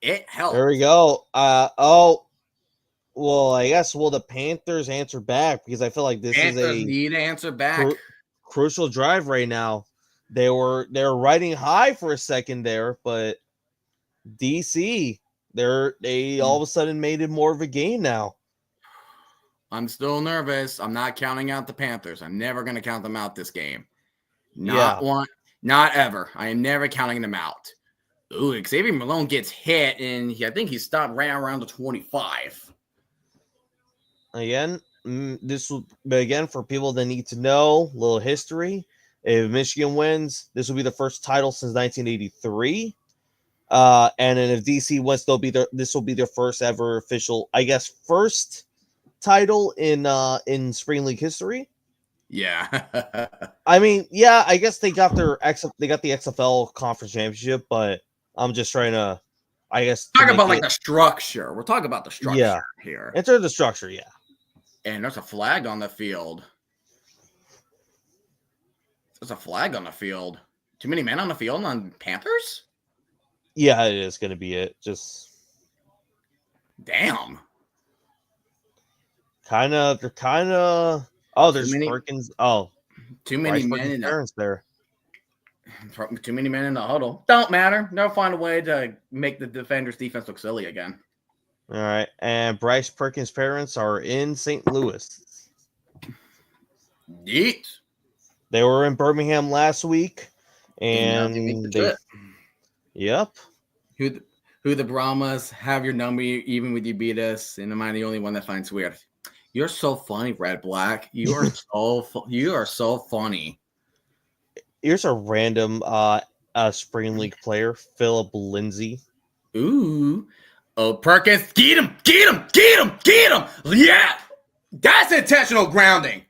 It helped. There we go. Well, I guess the Panthers answer back because I feel like this is a need to answer back. Crucial drive right now. They were riding high for a second there, but DC they all of a sudden made it more of a game now. I'm still nervous. I'm not counting out the Panthers. I'm never going to count them out this game. Not ever. I am never counting them out. Ooh, Xavier Malone gets hit, and I think he stopped right around the 25. Again, for people that need to know, a little history. If Michigan wins, this will be the first title since 1983. And then if DC wins, this will be their first ever official, I guess, first title in Spring League history. Yeah. I mean, yeah, I guess they got the XFL Conference Championship, but I'm just trying to, I guess, talk about the structure. We're talking about the structure here. In terms of the structure, yeah. And there's a flag on the field. There's a flag on the field. Too many men on the field on Panthers? Yeah, it is going to be it. Just damn. They're kind of. Oh, there's Perkins. Oh, too many men in there. Too many men in the huddle. Don't matter. They'll find a way to make the defender's defense look silly again. All right, and Bryce Perkins' parents are in St. Louis. Neat. They were in Birmingham last week, and yep. Who the Brahmas have your number even with you beat us, and am I the only one that finds weird? You're so funny, Red Black. You are so funny. Here's a random Spring League player, Philip Lindsay. Ooh. Oh, Perkins, get him! Yeah! That's intentional grounding.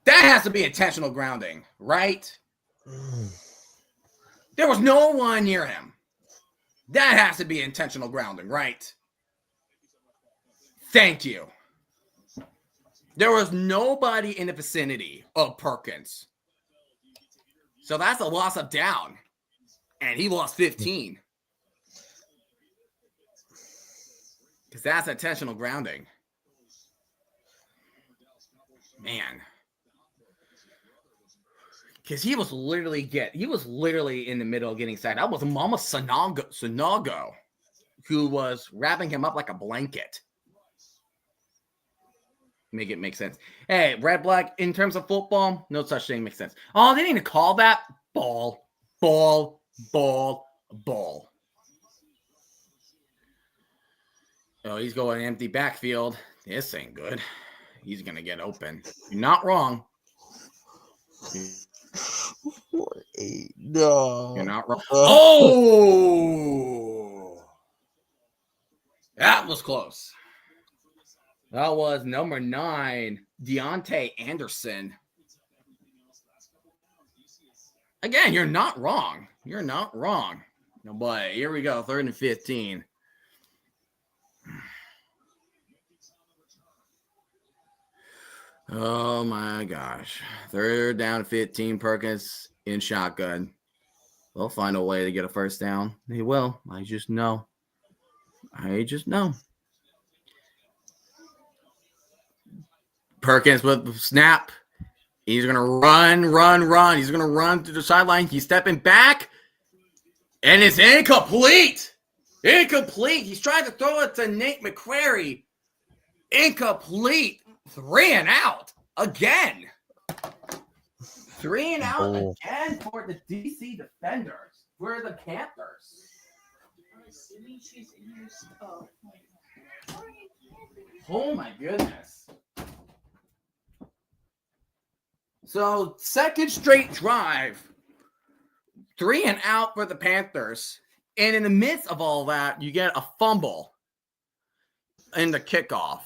That has to be intentional grounding, right? There was no one near him. That has to be intentional grounding, right? Thank you. There was nobody in the vicinity of Perkins. So that's a loss of down. And he lost 15. Because that's intentional grounding. Man. Because he was literally in the middle of getting sacked. That was Mama Sanago, who was wrapping him up like a blanket. make it make sense. Hey, red black in terms of football, no such thing makes sense. Oh, they need to call that ball. Oh, he's going empty backfield. This ain't good. He's gonna get open. You're not wrong. 4-8. No. You're not wrong. Oh, that was close. That was number 9, Deontay Anderson. Again, you're not wrong. You're not wrong. No, but here we go, 3rd and 15. Oh my gosh. 3rd down, 15. Perkins in shotgun. They'll find a way to get a first down. They will. I just know. Perkins with the snap. He's going to run. He's going to run to the sideline. He's stepping back. And it's incomplete. He's trying to throw it to Nate McCrary. Incomplete. 3 and out again. 3 and out again for the DC Defenders. For the Panthers. Oh my goodness. So, second straight drive. 3 and out for the Panthers. And in the midst of all that, you get a fumble in the kickoff.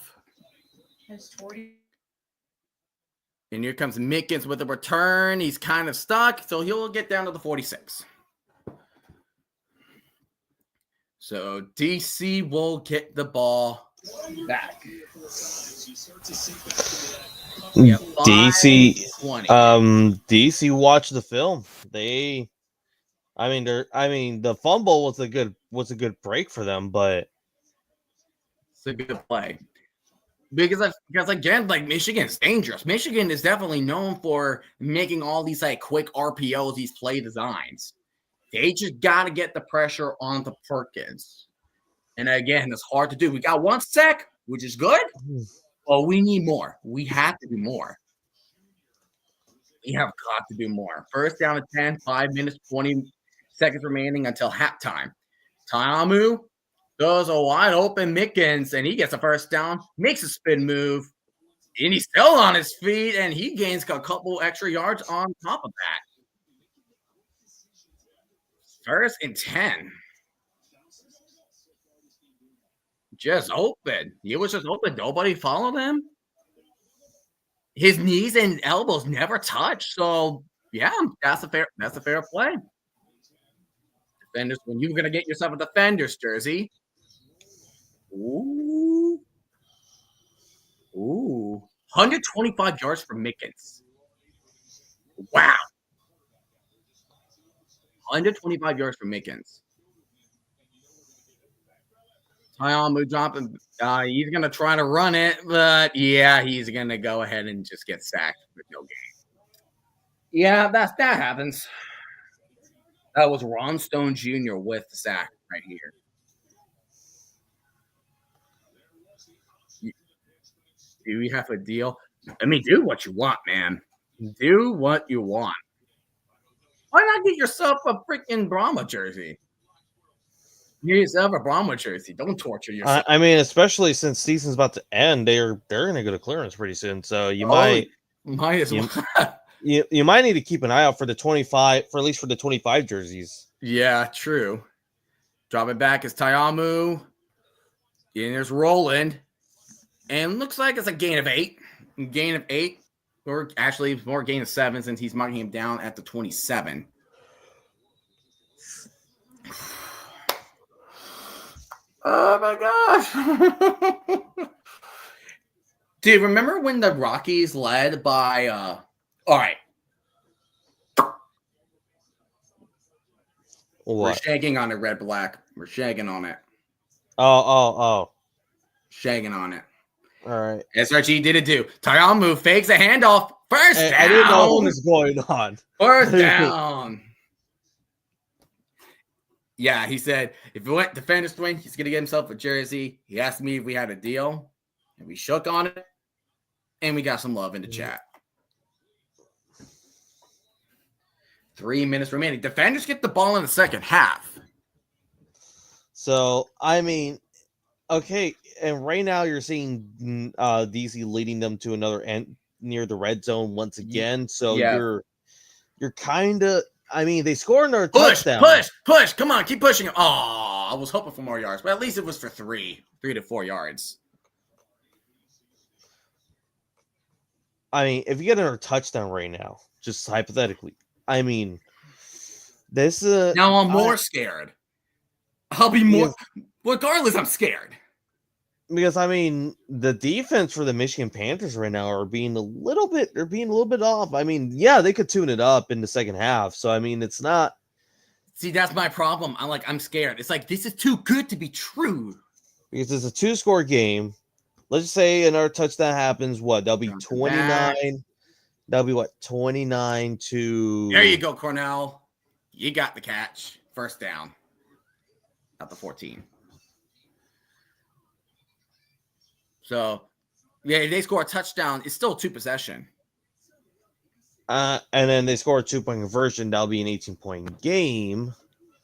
And here comes Mickens with a return. He's kind of stuck, so he'll get down to the 46. So DC will get the ball back. DC watched the film. The fumble was a good break for them, but it's a good play. Because again, like, Michigan's dangerous. Michigan is definitely known for making all these like quick RPOs, these play designs. They just got to get the pressure on the Perkins. And again, it's hard to do. We got 1 sack, which is good. But we need more. We have to do more. We have got to do more. 1st down at 10, 5 minutes, 20 seconds remaining until halftime. Tayamu goes a wide open Mickens, and he gets a 1st down, makes a spin move, and he's still on his feet, and he gains a couple extra yards on top of that. 1st and 10. Just open. He was just open. Nobody followed him. His knees and elbows never touch. So yeah, that's a fair play. Defenders, when you're gonna get yourself a Defenders jersey. Ooh. 125 yards for Mickens. Wow. 125 yards for Mickens. Tayamu dropping. He's going to try to run it, but yeah, he's going to go ahead and just get sacked with no gain. Yeah, that happens. That was Ron Stone Jr. with the sack right here. Do we have a deal? I mean, do what you want, man. Do what you want. Why not get yourself a freaking Brahma jersey? Get yourself a Brahma jersey. Don't torture yourself. I mean, especially since season's about to end, they're going to go to clearance pretty soon. So you might as well. You might need to keep an eye out for the 25, for at least for the 25 jerseys. Yeah, true. Drop it back is Tayamu. And there's Roland. And looks like it's a gain of 8. Gain of 8. Or actually, more gain of 7 since he's marking him down at the 27. Oh my gosh. Dude, remember when the Rockies led by all right. What? We're shagging on it, red black. We're shagging on it. Oh. Shagging on it. All right. SRG did it do. Tayamu fakes a handoff. First down. I didn't know what was going on. First down. Yeah, he said if we went Defenders win, he's going to get himself a jersey. He asked me if we had a deal, and we shook on it. And we got some love in the chat. 3 minutes remaining. Defenders get the ball in the second half. So, I mean, okay, and right now you're seeing DC leading them to another end near the red zone once again. So Yeah. you're kind of, I mean, they scored another Push, touchdown. push. Come on, keep pushing him. Oh, I was hoping for more yards, but at least it was for 3 to 4 yards. I mean, if you get another touchdown right now, just hypothetically, I mean, this is Now I'm more scared. I'll be more. Regardless, I'm scared. because I mean the defense for the Michigan Panthers right now are being a little bit off. I mean, yeah, they could tune it up in the second half. So I mean, it's not. See, that's my problem. I'm scared. It's like this is too good to be true. Because it's a 2-score game. Let's just say another touchdown happens. What? That'll be 29. That'll be what? 29 to. There you go, Cornell. You got the catch. First down. At the 14. So, yeah, if they score a touchdown, it's still 2 possession. And then they score a 2-point conversion. That'll be an 18-point game.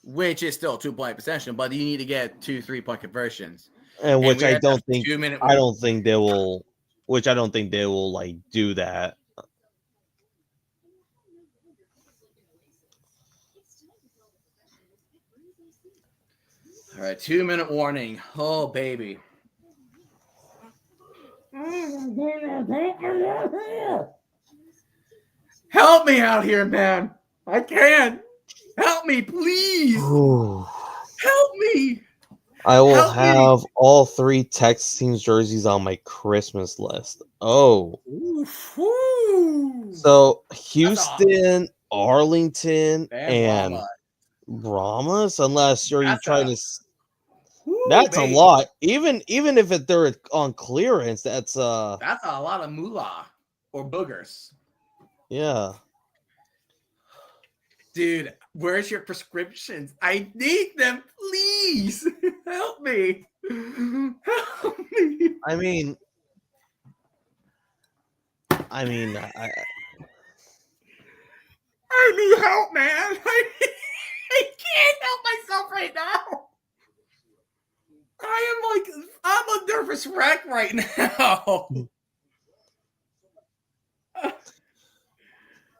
Which is still a 2-point possession, but you need to get 2 3-point conversions. And which we I had don't that think 2-minute I don't think they will. Which I don't think they will like do that. All right, 2-minute warning. Oh, baby. Help me out here, man. I can't. Help me, please. Help me. I will Help me. have all 3 Texas teams jerseys on my Christmas list. Oh. Ooh. So Houston, Arlington, And and Brahma. Brahmas, unless you're That's trying a- to. Woo, That's baby. a lot. Even if they're on clearance, that's That's a lot of moolah or boogers. yeah. Dude, where's your prescriptions? I need them, please. Help me. Help me. I mean, I need help, man. I can't help myself right now. I'm a nervous wreck right now.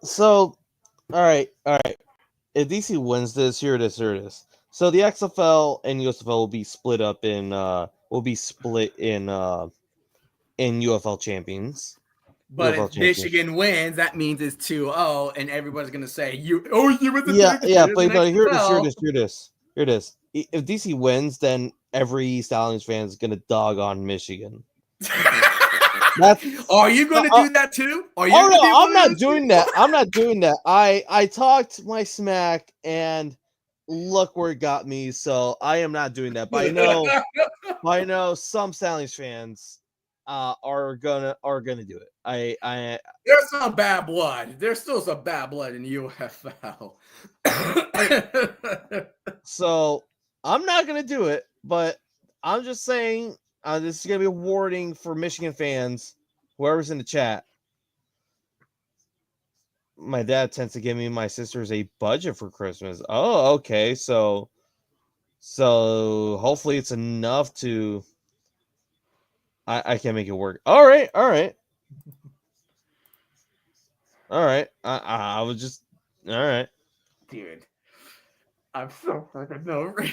so all right. If DC wins this, here it is. So the XFL and USFL will be split up in UFL champions. But UFL if Michigan wins, that means it's 2-0, and everybody's gonna say you were the Yeah. But no, here it XFL. is. If DC wins, then every Stallions fan is gonna dog on Michigan. Are you going to do that too? Are you? Oh no, I'm not doing that. I talked my smack, and look where it got me. So I am not doing that. But I know some Stallions fans are gonna do it. There's some bad blood. There's still some bad blood in UFL. So I'm not gonna do it, but I'm just saying this is gonna be a warning for Michigan fans, whoever's in the chat. My dad tends to give me and my sisters a budget for Christmas. Oh, okay. So hopefully it's enough to. I can make it work. All right. I was just all right. Dude, I'm so fucking nervous.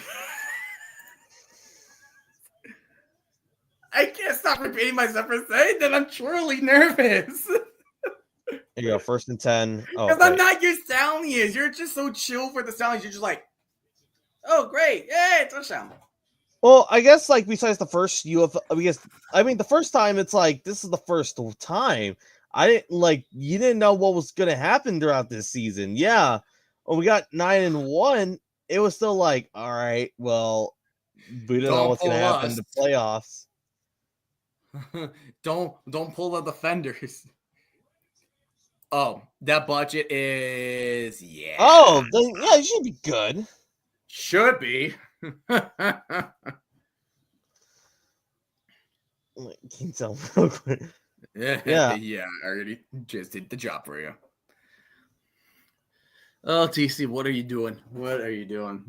I can't stop repeating myself for saying that I'm truly nervous. Here you go. 1st and 10. Oh, Because I'm not your Stallions. You're just so chill for the Stallions. You're just like, oh, great. Yay, touchdown. Well, I guess like besides the first UFL, because I mean the first time it's like this is the first time. You didn't know what was gonna happen throughout this season. Yeah. When we got 9-1, it was still like, all right, well, we don't know what's gonna happen in the playoffs. Don't pull the defenders. Oh, that budget is Oh, then, yeah, it should be good. Should be. Can you tell me real quick? Yeah. Yeah, I already just did the job for you. Oh, TC, what are you doing? What are you doing?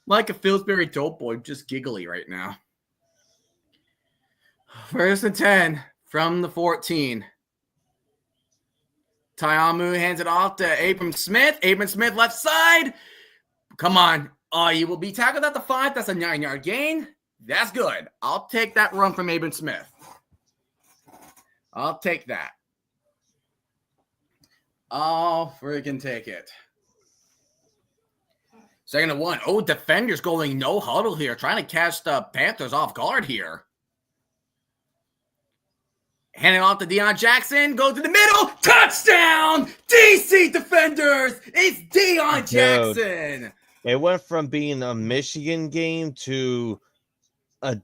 Like a Pillsbury dope boy, just giggly right now. First and 10 from the 14. Tyamu hands it off to Abram Smith. Abram Smith left side. Come on. Oh, you will be tackled at the 5. That's a 9-yard gain. That's good. I'll take that run from Abram Smith. I'll take that. I'll freaking take it. 2nd and 1. Oh, defenders going no huddle here. Trying to catch the Panthers off guard here. Handing off to Deion Jackson. Go to the middle. Touchdown! DC defenders! It's Deion Jackson! It went from being a Michigan game to a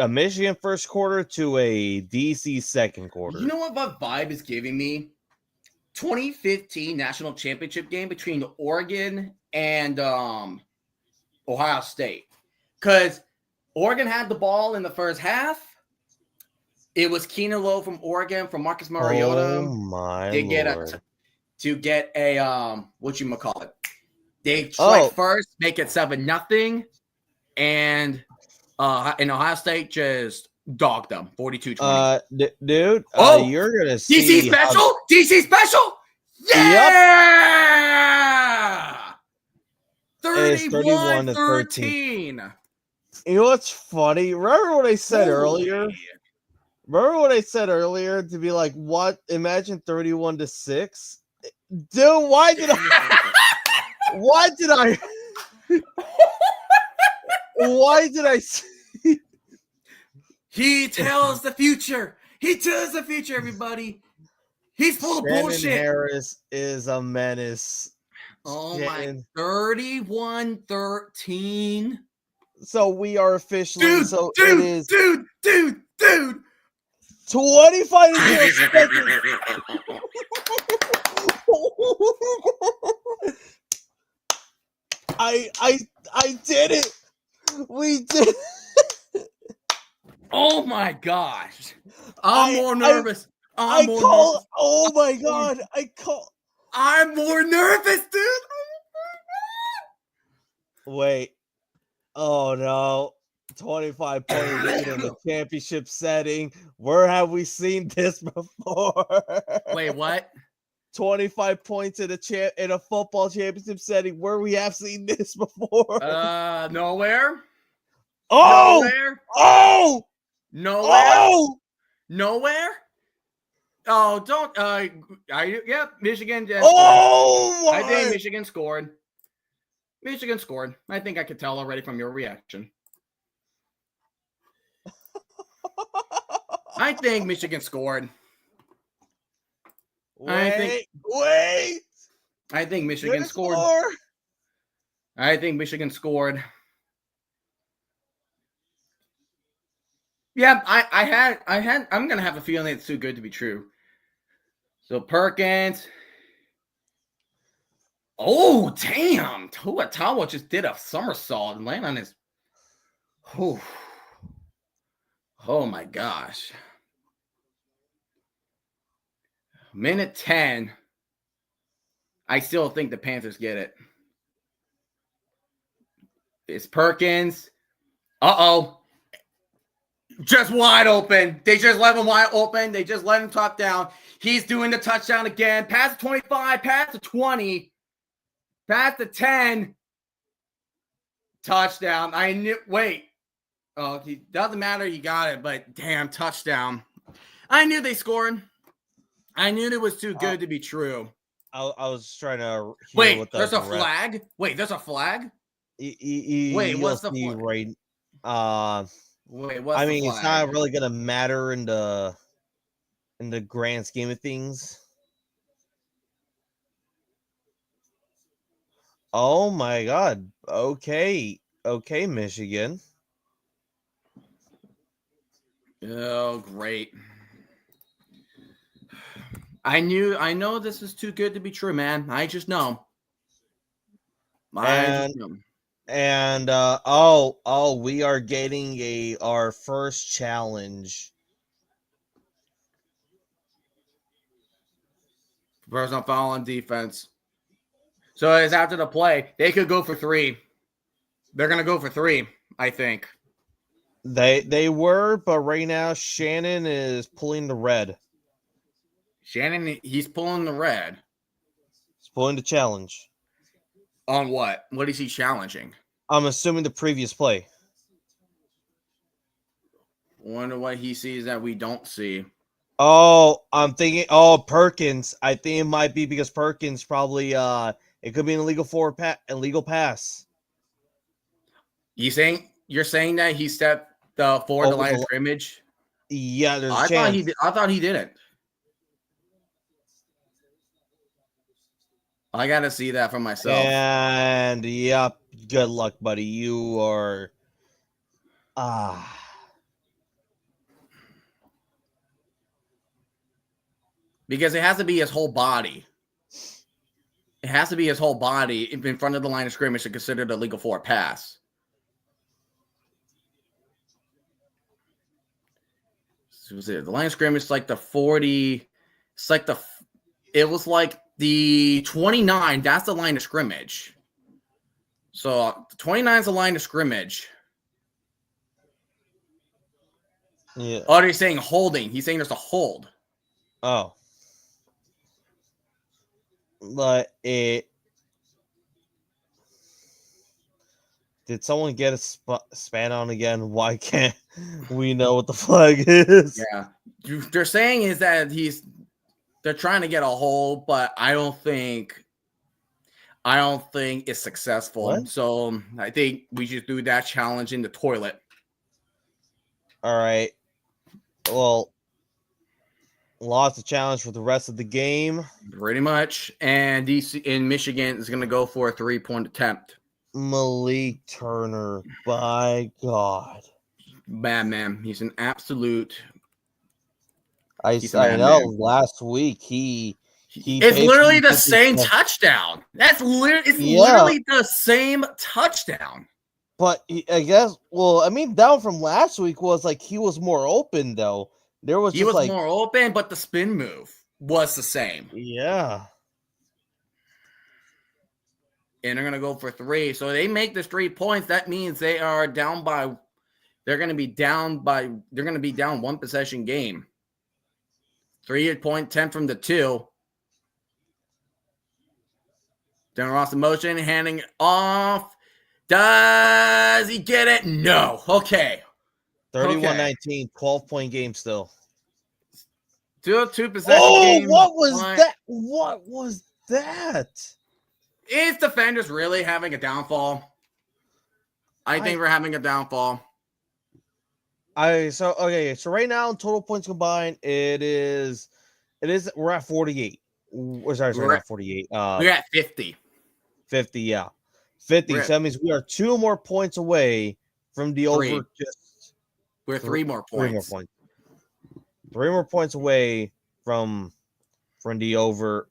Michigan first quarter to a DC second quarter. You know what vibe is giving me? 2015 national championship game between Oregon and Ohio State. Because Oregon had the ball in the first half. It was Keenan Lowe from Oregon, from Marcus Mariota. Oh my to get Lord. to get a whatchamacallit. They strike first, make it 7-0, and Ohio State just dogged them 42-20. Dude, you're gonna see DC special, DC special, yeah, 31-13. You know what's funny? Remember what I said earlier? Remember what I said earlier to be like, what? Imagine 31-6. Dude, why did I? Why did I? Why did I? He tells the future. He tells the future, everybody. He's full of bullshit. Harris is a menace. Oh my, 31-13. So we are officially. Dude, so dude, it is. Dude. 25 to I did it. We did. Oh my gosh. I'm more nervous. I'm more nervous, dude. Wait. Oh no. 25 point lead in the championship setting. Where have we seen this before? Wait, what? 25 points in a football championship setting. Where we have seen this before? Nowhere. Oh! Nowhere. Oh! Nowhere. Oh! Nowhere. Oh, don't. Michigan. Oh! I think Michigan scored. Michigan scored. I think I could tell already from your reaction. I think Michigan scored. Wait. I think Michigan scored. Score? I think Michigan scored. Yeah, I'm gonna have a feeling it's too good to be true. So Perkins. Oh, damn. Tua Tawa just did a somersault and landed on his. Oh my gosh. Minute 10. I still think the Panthers get it. It's Perkins. Uh-oh. Just wide open. They just let him wide open. They just let him top down. He's doing the touchdown again. Past the 25, past the 20, past the 10. Touchdown. I knew. Wait. Oh, it doesn't matter. You got it. But damn, touchdown. I knew they scored. I knew it was too good to be true. I was trying to. Wait, there's a flag? Wait, there's a flag? Wait, what's the flag? Right. Wait, what's I mean, the it's not really gonna matter in the grand scheme of things. Oh my God. Okay, Michigan. Oh, great. I know this is too good to be true, man. I just know. And we are getting our first challenge. Personal foul on defense. So it's after the play. They could go for 3. They're gonna go for 3, I think. They were, but right now Shannon is pulling the red. Shannon, he's pulling the red. He's pulling the challenge. On what? What is he challenging? I'm assuming the previous play. Wonder what he sees that we don't see. Oh, I'm thinking. Oh, Perkins. I think it might be because Perkins probably. It could be an illegal pass. You're saying that he stepped forward the line of scrimmage? Yeah, there's a chance. I thought he didn't. I gotta see that for myself. And yep, good luck, buddy. You are. Because it has to be his whole body. It has to be his whole body in front of the line of scrimmage to consider the legal forward pass. So was it the line of scrimmage is like the 40? It's like it was like the 29. That's the line of scrimmage. So 29 is the line of scrimmage. Yeah. Oh, they're saying holding. He's saying there's a hold. Oh. But it. Did someone get a span on again? Why can't we know what the flag is? Yeah. They're saying is that they're trying to get a hold, but I don't think it's successful. What? So I think we should do that challenge in the toilet. All right. Well, lost the challenge for the rest of the game. Pretty much. And DC in Michigan is going to go for a 3-point attempt. Malik Turner, by God. Bad man. He's an absolute. I know. Last week it's literally the same touchdown. Literally the same touchdown. But I guess, well, I mean, down from last week was like he was more open though. He was more open, but the spin move was the same. Yeah. And they're gonna go for 3. So they make this 3 points. That means they are down by. They're gonna be down 1 possession game. 3-point attempt from the 2. Then Ross in motion, handing off. Does he get it? No. Okay. 31-19, 12-point game still. 2 possession game. What was that? What was that? Is defenders really having a downfall? I think we're having a downfall. So right now total points combined, we're at 48. Sorry, not 48. We're at 50. 50, yeah. 50. So that means we are 2 more points away from the over. We're 3 more points. 3 more points away from the over.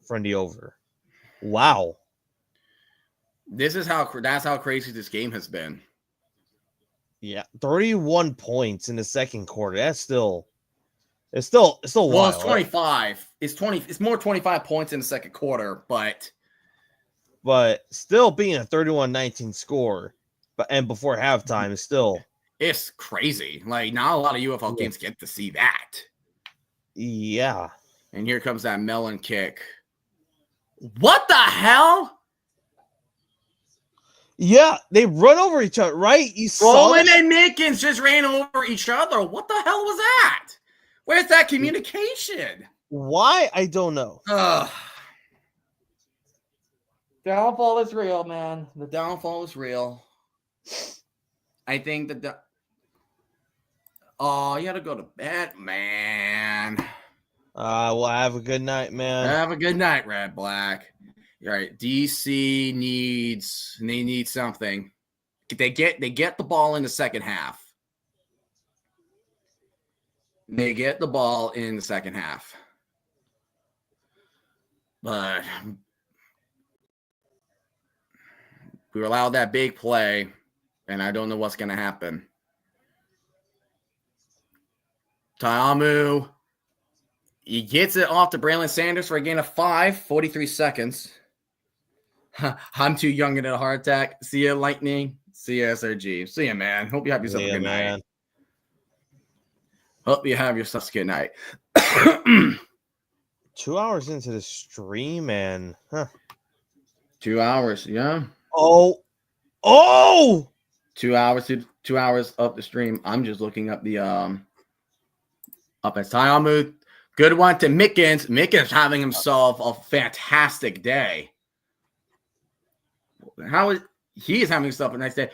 Wow. That's how crazy this game has been. Yeah, 31 points in the second quarter. That's still wild. Well, it's 25. It's more 25 points in the second quarter, but still being a 31-19 score, and before halftime is still. It's crazy. Like, not a lot of UFL games get to see that. Yeah. And here comes that melon kick. What the hell? Yeah, they run over each other, right? Roland and Mickens just ran over each other. What the hell was that? Where's that communication? Why? I don't know. Downfall is real, man. The downfall is real. I think that you gotta go to bed, man. Well, have a good night, man. Have a good night, Red Black. All right, DC needs something. They get the ball in the second half. They get the ball in the second half. But We allowed that big play, and I don't know what's going to happen. Ta'amu, he gets it off to Braylon Sanders for a gain of 5, 43 seconds. I'm too young to get a heart attack. See ya, Lightning. See ya, SRG. See ya, man. Hope you have yourself a good night. Hope you have yourself a good night. 2 hours into the stream, and 2 hours, yeah. Oh, 2 hours to 2 hours up the stream. I'm just looking up the up at Ta'amu. Good one to Mickens. Mickens having himself a fantastic day. He is having himself a nice day.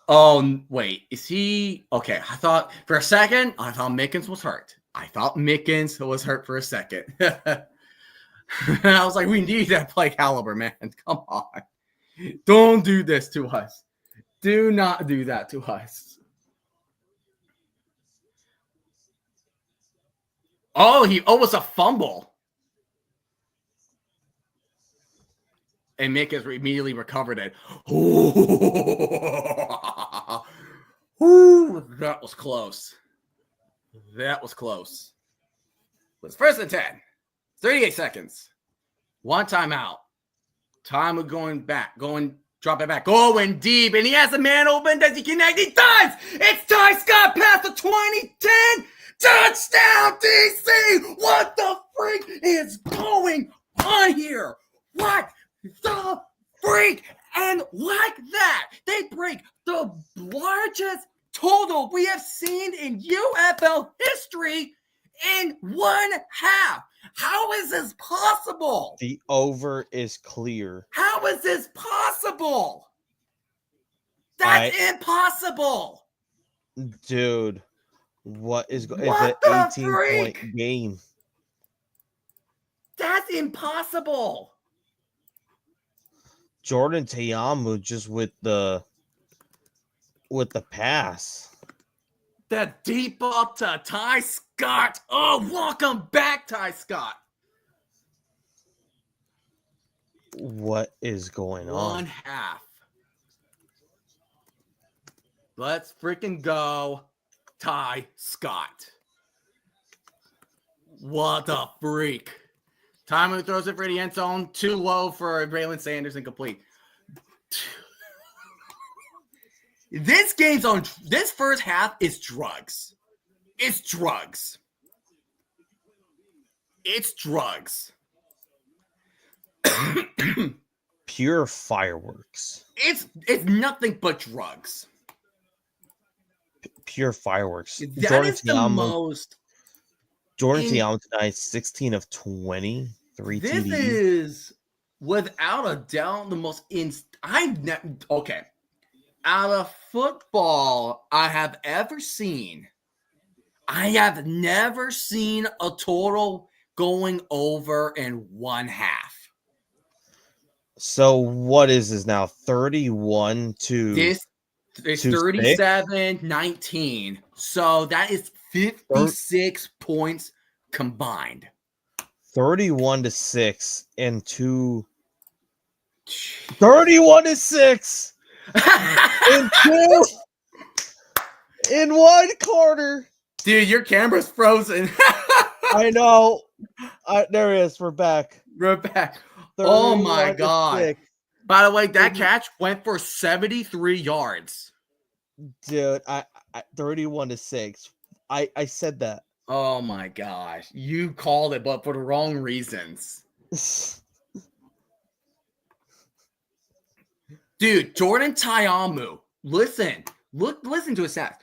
Oh, wait. Is he okay? I thought for a second, I thought Mickens was hurt. I thought Mickens was hurt for a second. I was like, we need that play caliber, man. Come on. Don't do this to us. Do not do that to us. Oh, it was a fumble. And Mickens immediately recovered it. Ooh, that was close. That was close. It was first and 10. 38 seconds. One timeout. Time of going back. Drop it back. Going deep. And he has a man open. Does he connect? He does! It's Ty Scott past the 2010. Touchdown, DC! What the freak is going on here? What the freak? And like that, they break the largest total we have seen in UFL history in one half. How is this possible? the over is clear. How is this possible? That's impossible. Dude, what is going What it's the an 18-point freak? game. That's impossible. Jordan Ta'amu just with the pass. That deep up to Ty Scott. Oh, welcome back, Ty Scott. What is going on? One half. Let's freaking go, Ty Scott. What the freak. Time throws it for the end zone. Too low for Braylon Sanders, incomplete. This first half is drugs. It's drugs. It's drugs. Pure fireworks. It's nothing but drugs. Pure fireworks. That is the most. Jordan Ta'amu tonight, 16 of 20, 3 This TDs. is without a doubt the most okay. Out of football I have ever seen, I have never seen a total going over in one half. So what is this now? 31 to This is 37-19. So that is 56 points combined. 31 to 6 and 31 to 6 and 2 in one quarter. Dude, your camera's frozen. I know. There it is. We're back. We're back. Oh my 31 to God. 6. By the way, that catch went for 73 yards. Dude, I 31 to 6. I said that. Oh my gosh. You called it, but for the wrong reasons. Dude, Jordan Ta'amu. Listen to his stats.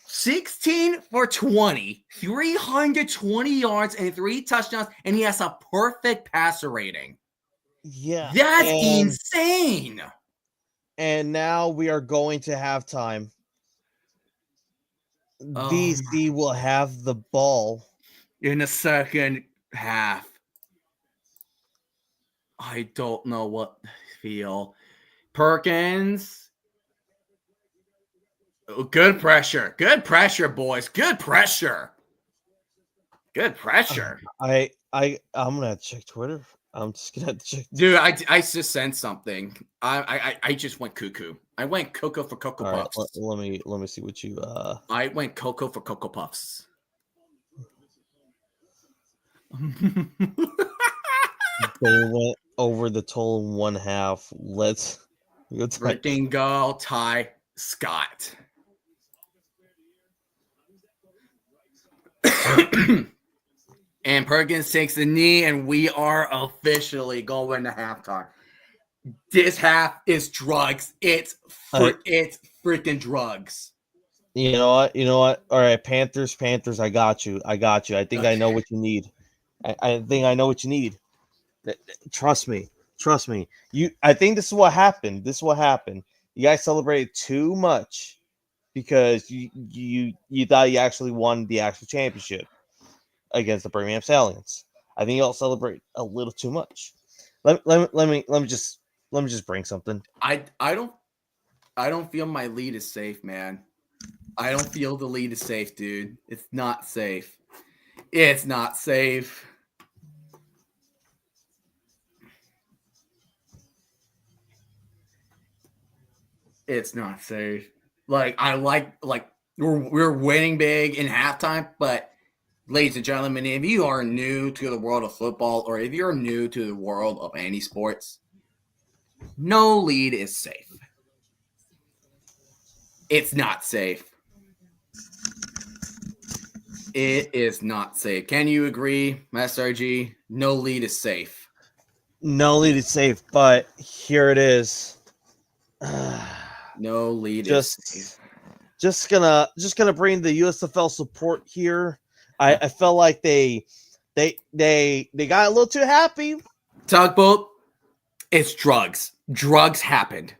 16 for 20, 320 yards and 3 touchdowns, and he has a perfect passer rating. Yeah. That's insane. And now we are going to halftime. DC will have the ball in the second half. I don't know what to feel. Perkins. Oh, good pressure. Good pressure, boys. Good pressure. Good pressure. I'm gonna check Twitter. I'm just gonna have to check. Dude, I just sent something. I just went cuckoo. I went Cocoa for Cocoa All right, Puffs. let me see what you I went Cocoa for Cocoa Puffs. They went over the total in 1/2. Let's go. Freaking go, Ty Scott. And Perkins takes the knee, and we are officially going to halftime. This half is drugs. It's freaking drugs. You know what? All right, Panthers. I got you. I think I know what you need. I think I know what you need. Trust me. I think this is what happened. You guys celebrated too much because you thought you actually won the actual championship against the Birmingham Stallions. I think y'all celebrate a little too much. Let me just bring something. I don't feel my lead is safe, man. I don't feel the lead is safe, dude. It's not safe. It's not safe. It's not safe. Like we're winning big in halftime, but ladies and gentlemen, if you are new to the world of football or if you're new to the world of any sports, no lead is safe. It's not safe. It is not safe. Can you agree, SRG? No lead is safe. No lead is safe, but here it is. No lead is safe. Just gonna bring the USFL support here. I felt like they got a little too happy. Tugboat, it's drugs. Drugs happened.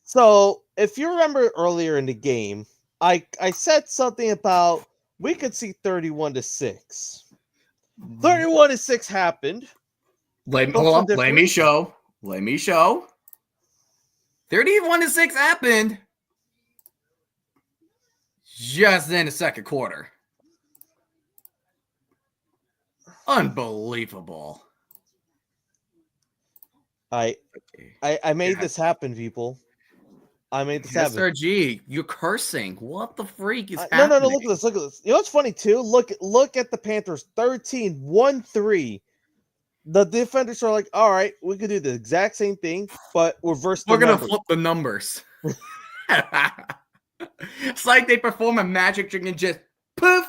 So if you remember earlier in the game, I said something about we could see 31-6. 31-6 happened. Let me show. 31-6 happened just in the second quarter. Unbelievable. I made this happen, people. I made this happen. SRG, you're cursing. What the freak is happening? No, look at this. You know what's funny too? Look at the Panthers 13-1-3. The defenders are like, all right, we could do the exact same thing, but reverse the We're gonna numbers. flip the numbers. It's like they perform a magic trick and just poof.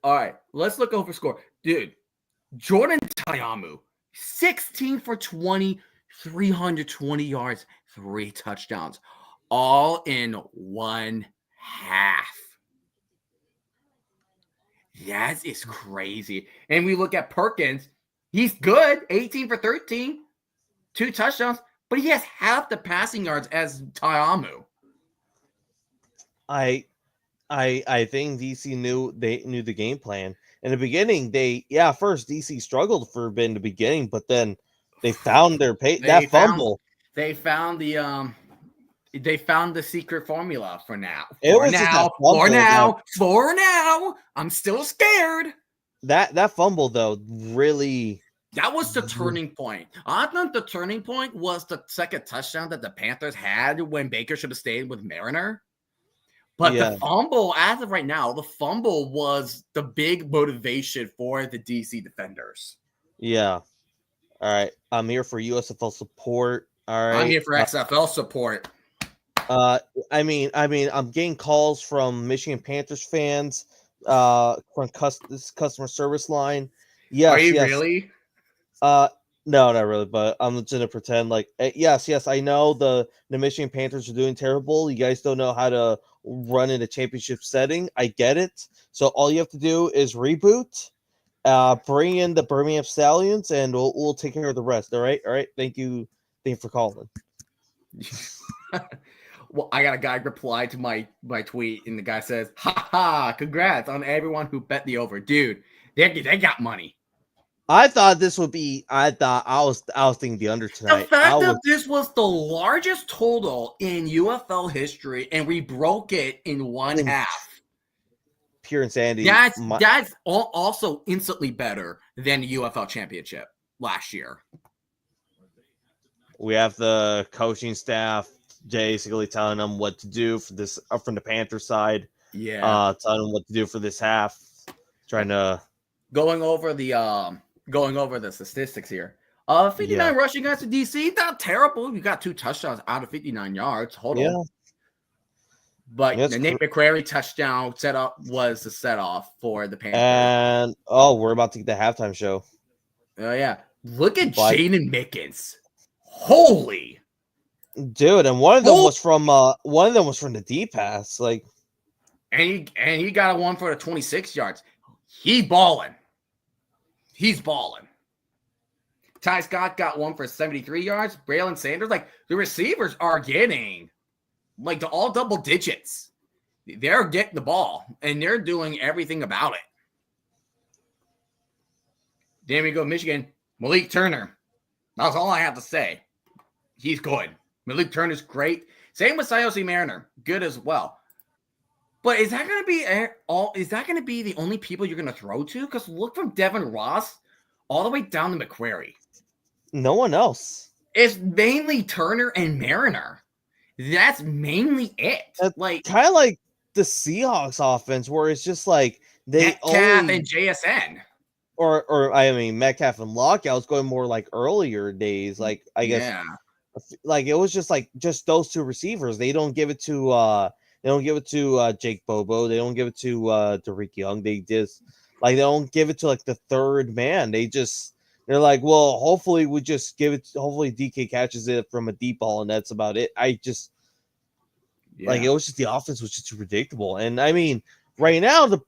All right, let's look over score. Dude, Jordan Tayamu, 16 for 20, 320 yards, 3 touchdowns, all in one half. That is crazy. And we look at Perkins. He's good, 18 for 13, 2 touchdowns, but he has half the passing yards as Tayamu. I think DC knew the game plan. In the beginning, first DC struggled for a bit in the beginning, but then they found their fumble. They found the secret formula for now. For now, I'm still scared. That fumble though, really. That was the turning point. I think the turning point was the second touchdown that the Panthers had when Baker should have stayed with Mariner. But the fumble, as of right now, the fumble was the big motivation for the DC defenders. Yeah. All right. I'm here for USFL support. All right. I'm here for XFL support. I mean, I'm getting calls from Michigan Panthers fans, from this customer service line. Yes. Are you really? No, not really, but I'm just gonna pretend like yes, I know the Michigan Panthers are doing terrible. You guys don't know how to run in a championship setting. I get it. So all you have to do is reboot, bring in the Birmingham Stallions, and we'll take care of the rest. All right. Thank you for calling. Well, I got a guy reply to my tweet, and the guy says, "Ha ha! Congrats on everyone who bet the over, dude. They got money." I thought this would be. I was thinking the under tonight. The fact that this was the largest total in UFL history, and we broke it in one half. pure insanity. That's also instantly better than the UFL championship last year. We have the coaching staff basically telling them what to do for this from the Panther side. Yeah. Telling them what to do for this half. Trying to going over the statistics here. 59 rushing yards to DC, not terrible. You got 2 touchdowns out of 59 yards total. Yeah. But the Nate McCrary touchdown was the set off for the Panthers. And we're about to get the halftime show. Oh yeah. Look at Jaden Mickens. Holy dude, and one of them was from the deep pass. Like, and he got a one for the 26 yards. He's balling. Ty Scott got one for 73 yards. Braylon Sanders, like the receivers are getting like all double digits. They're getting the ball and they're doing everything about it. Then we go Michigan. Malik Turner. That's all I have to say. He's good. Malik Turner's great. Same with Siossi Mariner. Good as well. But is that going to be Is that going to be the only people you're going to throw to? Because look from Devin Ross all the way down to McQuarrie. No one else. It's mainly Turner and Mariner. That's mainly it. That's like kind of like the Seahawks offense, where it's just like they Metcalf and JSN, or I mean Metcalf and Lockouts going more like earlier days. Like I guess, like it was just those two receivers. They don't give it to Jake Bobo. They don't give it to Derek Young. They don't give it to like the third man. They're like, well, hopefully we just give it. Hopefully DK catches it from a deep ball, and that's about it. Like it was just the offense was just too predictable. And I mean, right now, don't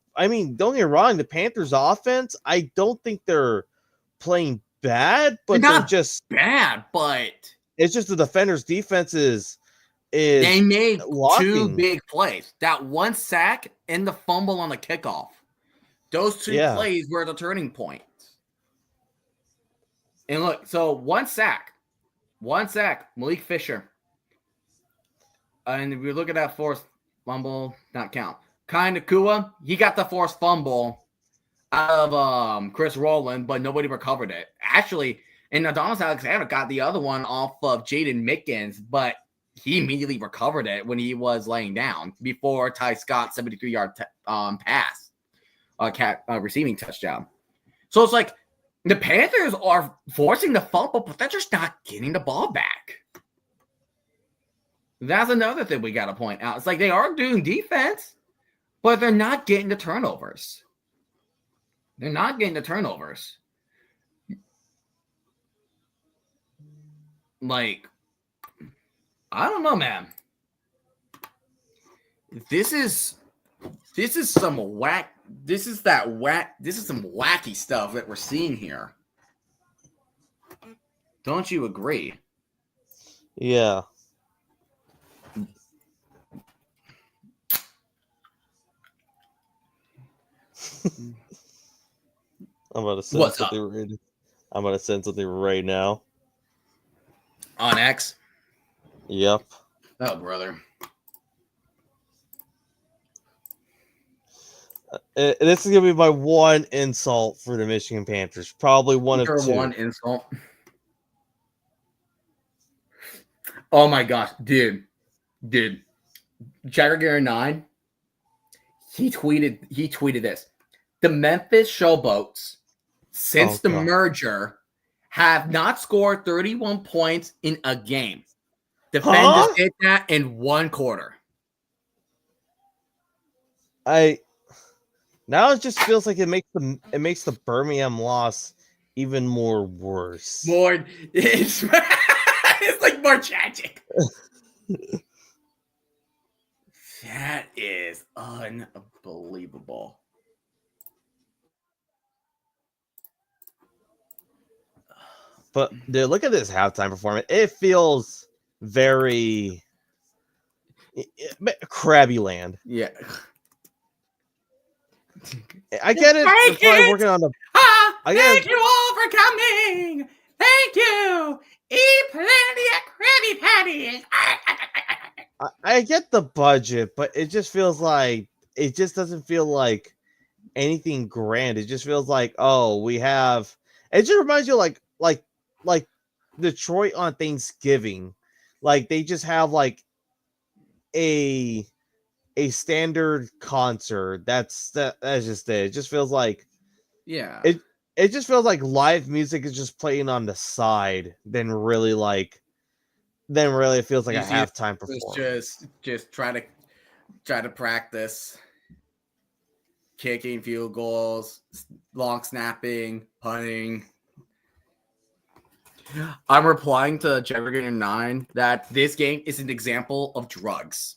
get me wrong, the Panthers offense, I don't think they're playing bad, but they're just bad. But it's just the defenders' defense is they made locking. 2 big plays. That one sack and the fumble on the kickoff. Those 2 plays were the turning point. And look, so one sack, Malik Fisher. And if we look at that forced fumble, not count. Kai Nakua, he got the forced fumble out of Chris Rowland, but nobody recovered it. Actually, and Adonis Alexander got the other one off of Jaden Mickens, but he immediately recovered it when he was laying down before Ty Scott's 73-yard pass, receiving touchdown. So it's like the Panthers are forcing the fumble, but they're just not getting the ball back. That's another thing we got to point out. It's like they are doing defense, but they're not getting the turnovers. Like, I don't know, man. This is some whack. This is some wacky stuff that we're seeing here. Don't you agree? Yeah. I'm about to send something. I'm about to send something right now. On X? Yep. Oh, brother. This is going to be my one insult for the Michigan Panthers. Probably one of 2. One insult. Oh, my gosh. Dude. Jagger 9. He tweeted this. The Memphis Showboats, since the merger, have not scored 31 points in a game. Defenders did that in 1 quarter. Now it just feels like it makes the Birmingham loss even more worse. It's like more tragic. That is unbelievable. But dude, look at this halftime performance. It feels very Krabby Land. Yeah. I get it. They're probably working on the. Thank you all for coming. Thank you. Eat plenty of Krabby Patties. I get the budget, but it just feels like it just doesn't feel like anything grand. It just feels like, oh, we have. It just reminds you of like Detroit on Thanksgiving. Like they just have like a standard concert. That's just it. It just feels like Yeah. it just feels like live music is just playing on the side than really it feels like a Easier halftime was performance. just try to practice kicking field goals, long snapping, punting. I'm replying to Jagger9 that this game is an example of drugs.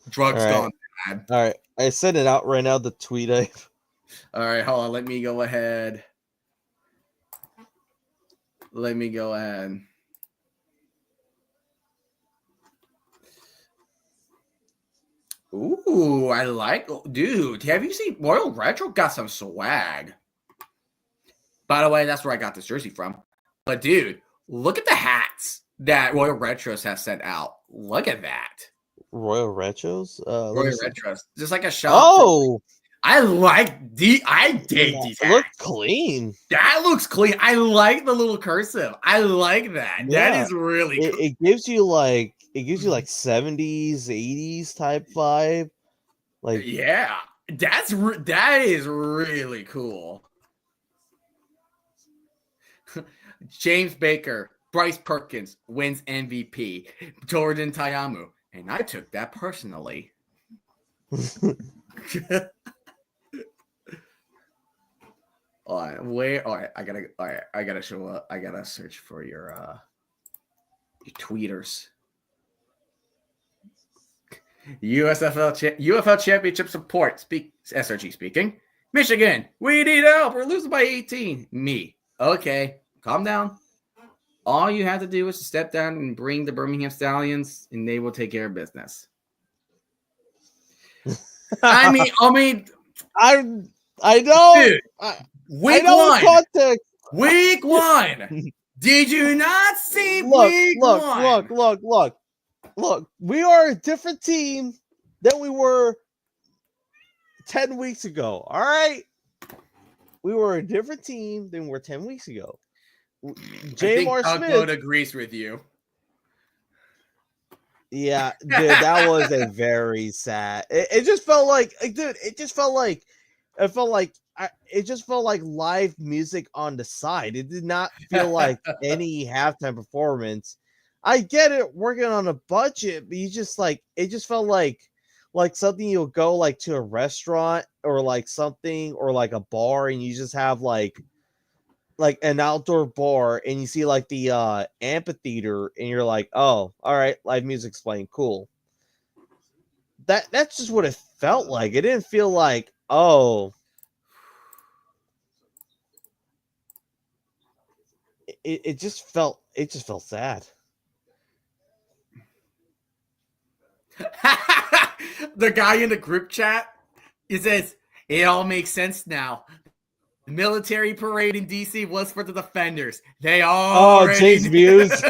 Drugs All right. gone bad. All right, I sent it out right now. The tweet I. All right, hold on. Let me go ahead. Ooh, I like. Dude, have you seen Royal Retro got some swag? By the way, that's where I got this jersey from. But dude, look at the hats that Royal Retros have sent out. Look at that. Royal Retros? Royal Retros. Just like a shop. Oh! I dig these hats. Look clean. That looks clean. I like the little cursive. I like that. Yeah. That is really cool. It gives you like 70s, 80s type vibe. Like yeah. That is really cool. James Baker, Bryce Perkins wins MVP. Jordan Tayamu. And I took that personally. All right, I gotta show up. I gotta search for your tweeters. UFL Championship support. SRG speaking. Michigan, we need help. We're losing by 18. Me. Okay, calm down. All you have to do is step down and bring the Birmingham Stallions, and they will take care of business. I mean, I know. Dude, week one. Context. Week one. Did you not see week one? Look. We are a different team than we were 10 weeks ago. All right. We were a different team than we were 10 weeks ago. J.M.R. Smith agrees with you. Yeah, dude, that was a very sad. It just felt like, dude, it just felt like live music on the side. It did not feel like any halftime performance. I get it, working on a budget, but you just it just felt like something you'll go like to a restaurant or like something or like a bar, and you just have like an outdoor bar, and you see like the amphitheater, and you're like, oh, all right, live music's playing, cool. That's just what it felt like. It didn't feel like, oh, it just felt sad. The guy in the group chat, he says, it all makes sense now. The military parade in DC was for the defenders. They all James Muse.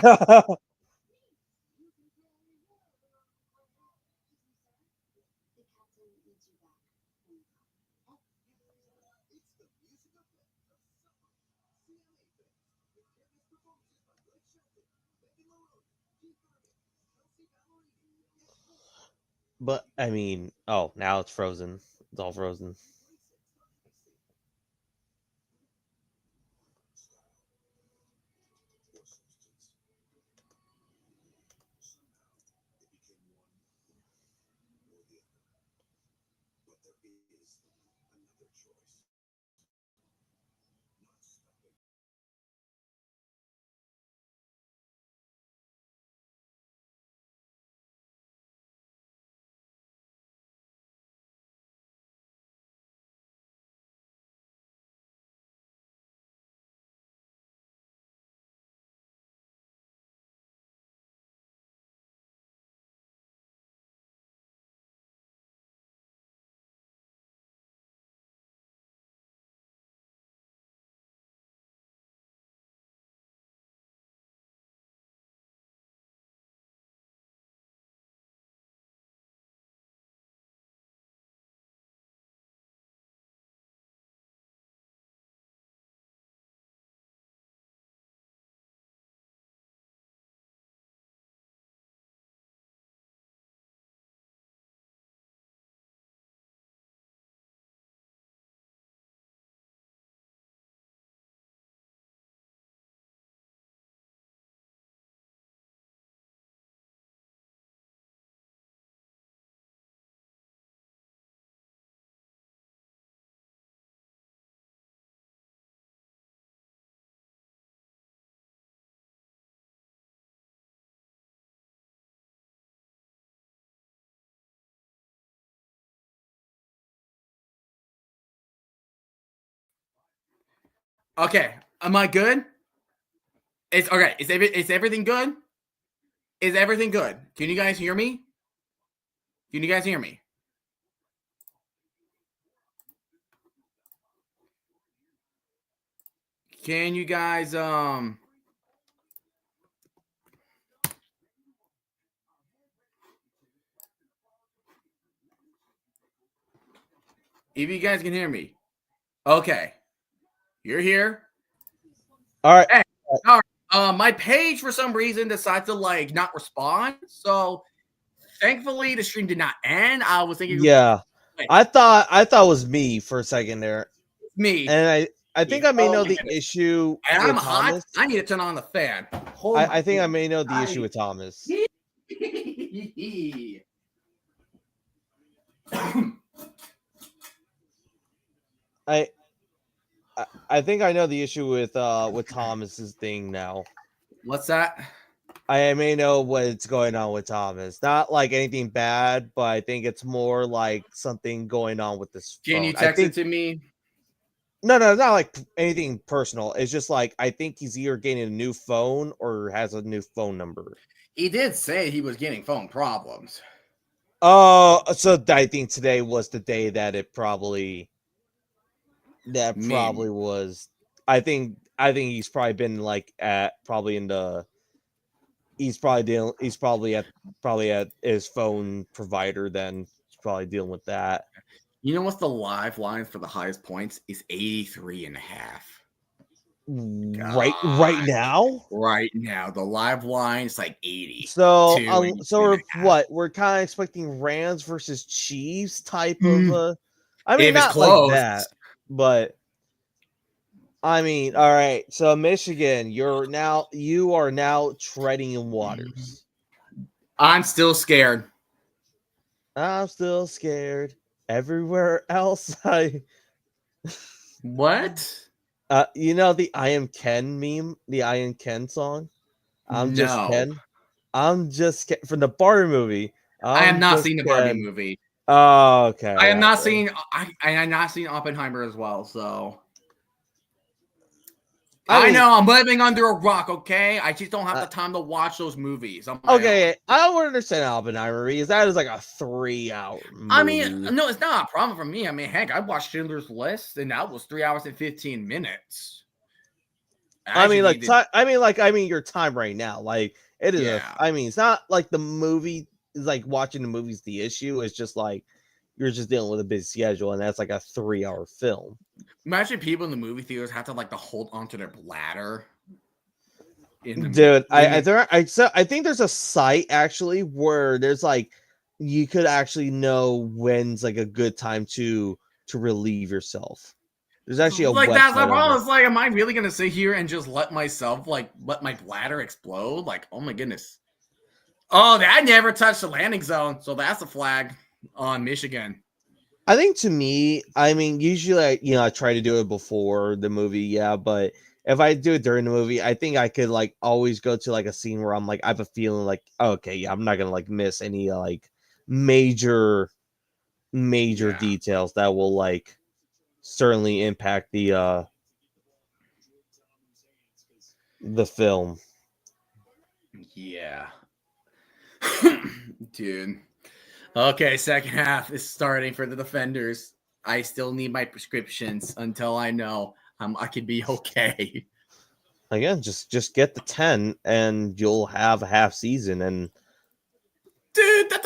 But I mean, oh, now it's frozen. It's all frozen. Okay, am I good? It's okay. Is everything good? Is everything good? Can you guys hear me? Can you guys hear me? Can you guys if you guys can hear me? Okay, you're here. All right. Hey, all right. My page for some reason decided to like not respond. So thankfully the stream did not end. I was thinking Yeah. I thought it was me for a second there. me. And I think I may Oh know my the goodness. issue And I'm with hot. Thomas. I need to turn on the fan. I think I may know the issue with Thomas. I think I know the issue with Thomas's thing now. What's that? I may know what's going on with Thomas. Not like anything bad, but I think it's more like something going on with this Can phone. you text it to me? No, not like anything personal. It's just like I think he's either getting a new phone or has a new phone number. He did say he was getting phone problems. Oh, so I think today was the day that it probably was. I think he's probably been like he's probably at his phone provider. Then he's probably dealing with that. You know what's the live line for the highest points is 83 and a half. Right God. now. Right now, the live line is like 80. So, 82 so and we're kind of expecting Rams versus Chiefs type Mm. of. I mean, If it's not close. like that, but I mean, all right. So, Michigan, you are now treading in waters. I'm still scared. I'm still scared. Everywhere else, What? you know the I Am Ken meme, the I Am Ken song. I'm just No. Ken. I'm just Ken from the Barbie movie. I have I'm not just seen the Barbie Ken. movie. Oh, okay. I have not okay. seen. I have not seen Oppenheimer as well. So I I mean- know I'm living under a rock. Okay, I just don't have the time to watch those movies. On my Okay, own. I would understand Oppenheimer because that is like a 3-hour movie. I mean, no, it's not a problem for me. I mean, heck, I watched Schindler's List, and that was 3 hours and 15 minutes. I mean, your time right now, like it is. Yeah. I mean, it's not like the movie is like watching the movie's the issue. It's just like you're just dealing with a busy schedule, and that's like a 3-hour film. Imagine people in the movie theaters have to like to hold onto their bladder. Dude, I think there's a site actually where there's like you could actually know when's like a good time to relieve yourself. There's actually a like that's the website on problem. there. It's like, am I really gonna sit here and just let my bladder explode? Like, oh my goodness. Oh, that never touched the landing zone, so that's a flag on Michigan. I think to me, I mean, usually I try to do it before the movie, yeah, but if I do it during the movie, I think I could like always go to like a scene where I'm like, I have a feeling like, okay, yeah, I'm not gonna like miss any like major details that will like certainly impact the film. Yeah. Dude. Okay, second half is starting for the defenders. I still need my prescriptions until I know I could be okay. Again, just get the 10 and you'll have a half season. And dude, that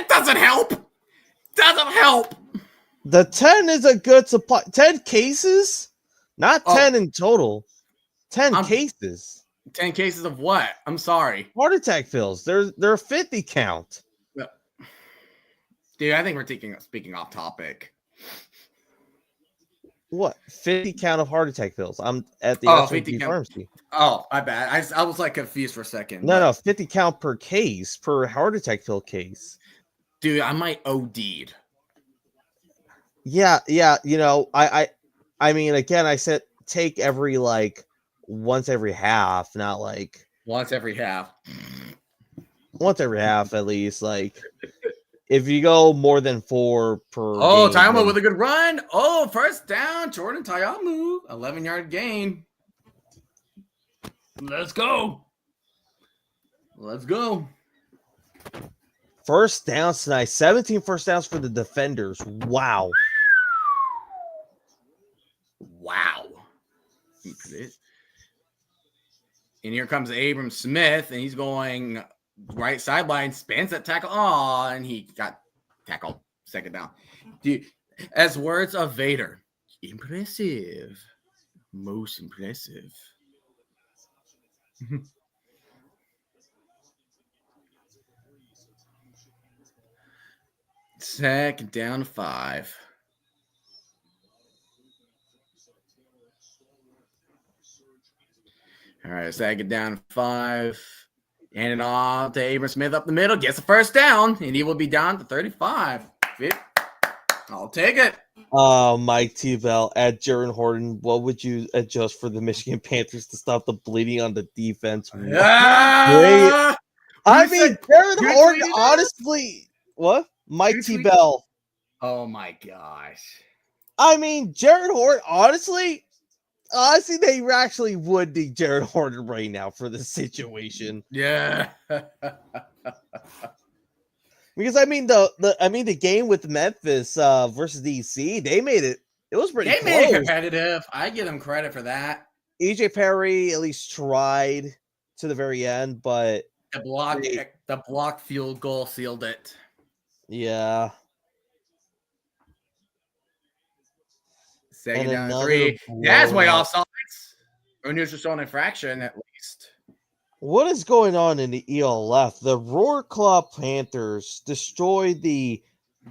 doesn't help. Doesn't help. The 10 is a good supply. 10 cases, not 10 in total. 10 cases. 10 cases of what? I'm sorry. Heart attack pills. They're 50 count. Dude, I think we're speaking off topic. What? 50 count of heart attack pills. I'm at the 50 count. pharmacy. Oh, my bad. I was like confused for a second. No, 50 count per case, per heart attack pill case. Dude, I might OD'd. Yeah. You know, I mean, again, I said take every like once every half, not like once every half. Once every half, at least. Like, if you go more than 4 per Oh, game, Tayamu then- with a good run. Oh, first down. Jordan Tayamu, 11-yard gain. Let's go. Let's go. first downs tonight. 17 first downs for the defenders. Wow. Wow. And here comes Abram Smith, and he's going right sideline, spins that tackle. Oh, and he got tackled. Second down. Dude, as words of Vader, impressive. Most impressive. Second down to 5. All right, second down to 5. Hand it off to Abram Smith up the middle. Gets the first down, and he will be down to 35. I'll take it. Mike Tevell at Jaron Horton. What would you adjust for the Michigan Panthers to stop the bleeding on the defense? Ah! I Who mean, said- Jaron you Horton, tweeted that? honestly, what? Mike You tweeted- Tevell. Oh my gosh. I mean, Jaron Horton, honestly, they actually would need Jaron Horton right now for this situation. Yeah. Because I mean the game with Memphis versus DC, they made it. It was pretty They close. made it competitive. I give them credit for that. EJ Perry at least tried to the very end, but The block field goal sealed it. yeah. Second And down to another 3. That's way blowout. offsides. Or neutral zone infraction at least. What is going on in the ELF? The Roar Club Panthers destroyed the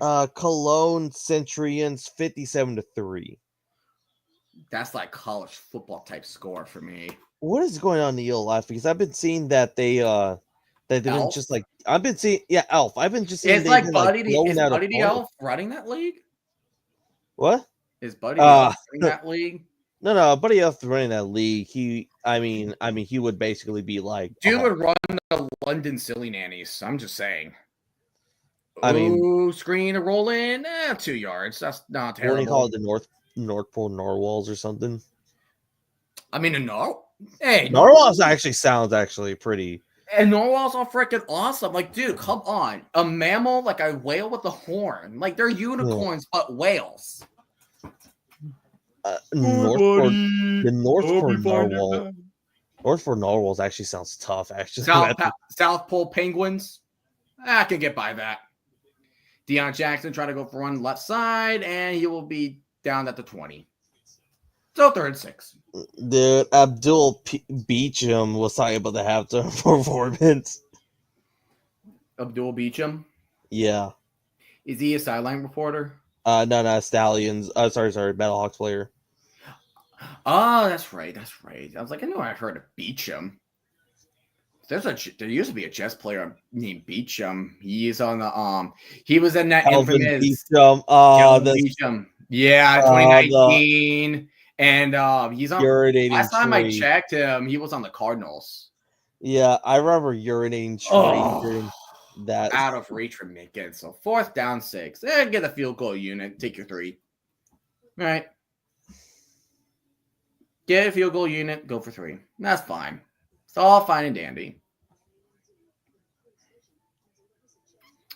Cologne Centurions 57-3. That's like college football type score for me. What is going on in the ELF? Because I've been seeing that they've been Elf? just like I've been seeing Elf. I've been just seeing It's they've like been, Buddy blowing is out Buddy the opponents. Elf running that league? What? Is Buddy the Elf running that league? No, Buddy Elf running that league. He would basically be like Dude would run the London Silly Nannies. I'm just saying. I mean- Ooh, screen to roll in. 2 yards. That's not what do terrible. you call it, the North Pole Narwhals or something? I mean, hey, Narwhals sounds pretty. And narwhals are freaking awesome. Like, dude, come on. A mammal, like a whale with a horn. Like, they're unicorns, but whales. The North Pole Narwhal. North Pole Narwhals actually sounds tough, actually. South Pole penguins. I can get by that. Deion Jackson trying to go for one left side, and he will be down at the 20. So 3rd and 6. Dude, Abdul Beecham was talking about the halftime performance. Abdul Beecham. Yeah. Is he a sideline reporter? No, Stallions. Sorry, Battlehawks player. Oh, that's right. I was like, I know I heard of Beecham. There used to be a chess player named Beecham. He's on the he was in that Calvin infamous Beecham. Beecham. Yeah, 2019. And he's on Urinating last time I tree. checked him, he was on the Cardinals. Yeah, I remember urinating tree during that. Out of reach for Michigan. So 4th down 6. Get a field goal unit. Take your 3. All right. Get a field goal unit. Go for 3. That's fine. It's all fine and dandy.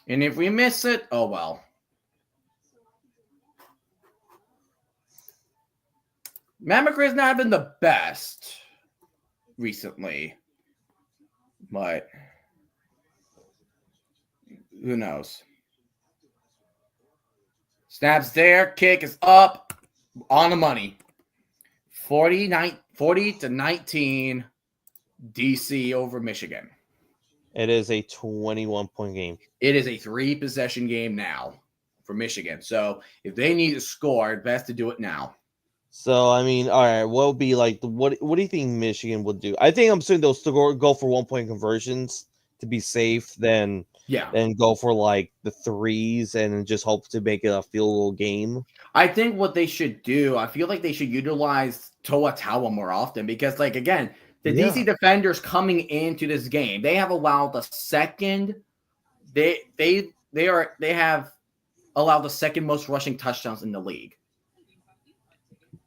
And if we miss it, oh well. Mammogra's not been the best recently, but who knows? Snaps there, kick is up, on the money. 40 to 19, DC over Michigan. It is a 21-point game. It is a 3-possession game now for Michigan. So if they need to score, it's best to do it now. So I mean, all right, what would be like? What do you think Michigan would do? I think I'm assuming they'll still go for 1-point conversions to be safe. Then go for like the 3s and just hope to make it a field goal game. I think what they should do, I feel like they should utilize Toa Tawa more often because, like, again, the DC defenders coming into this game, they have allowed the second. They they have allowed the second most rushing touchdowns in the league.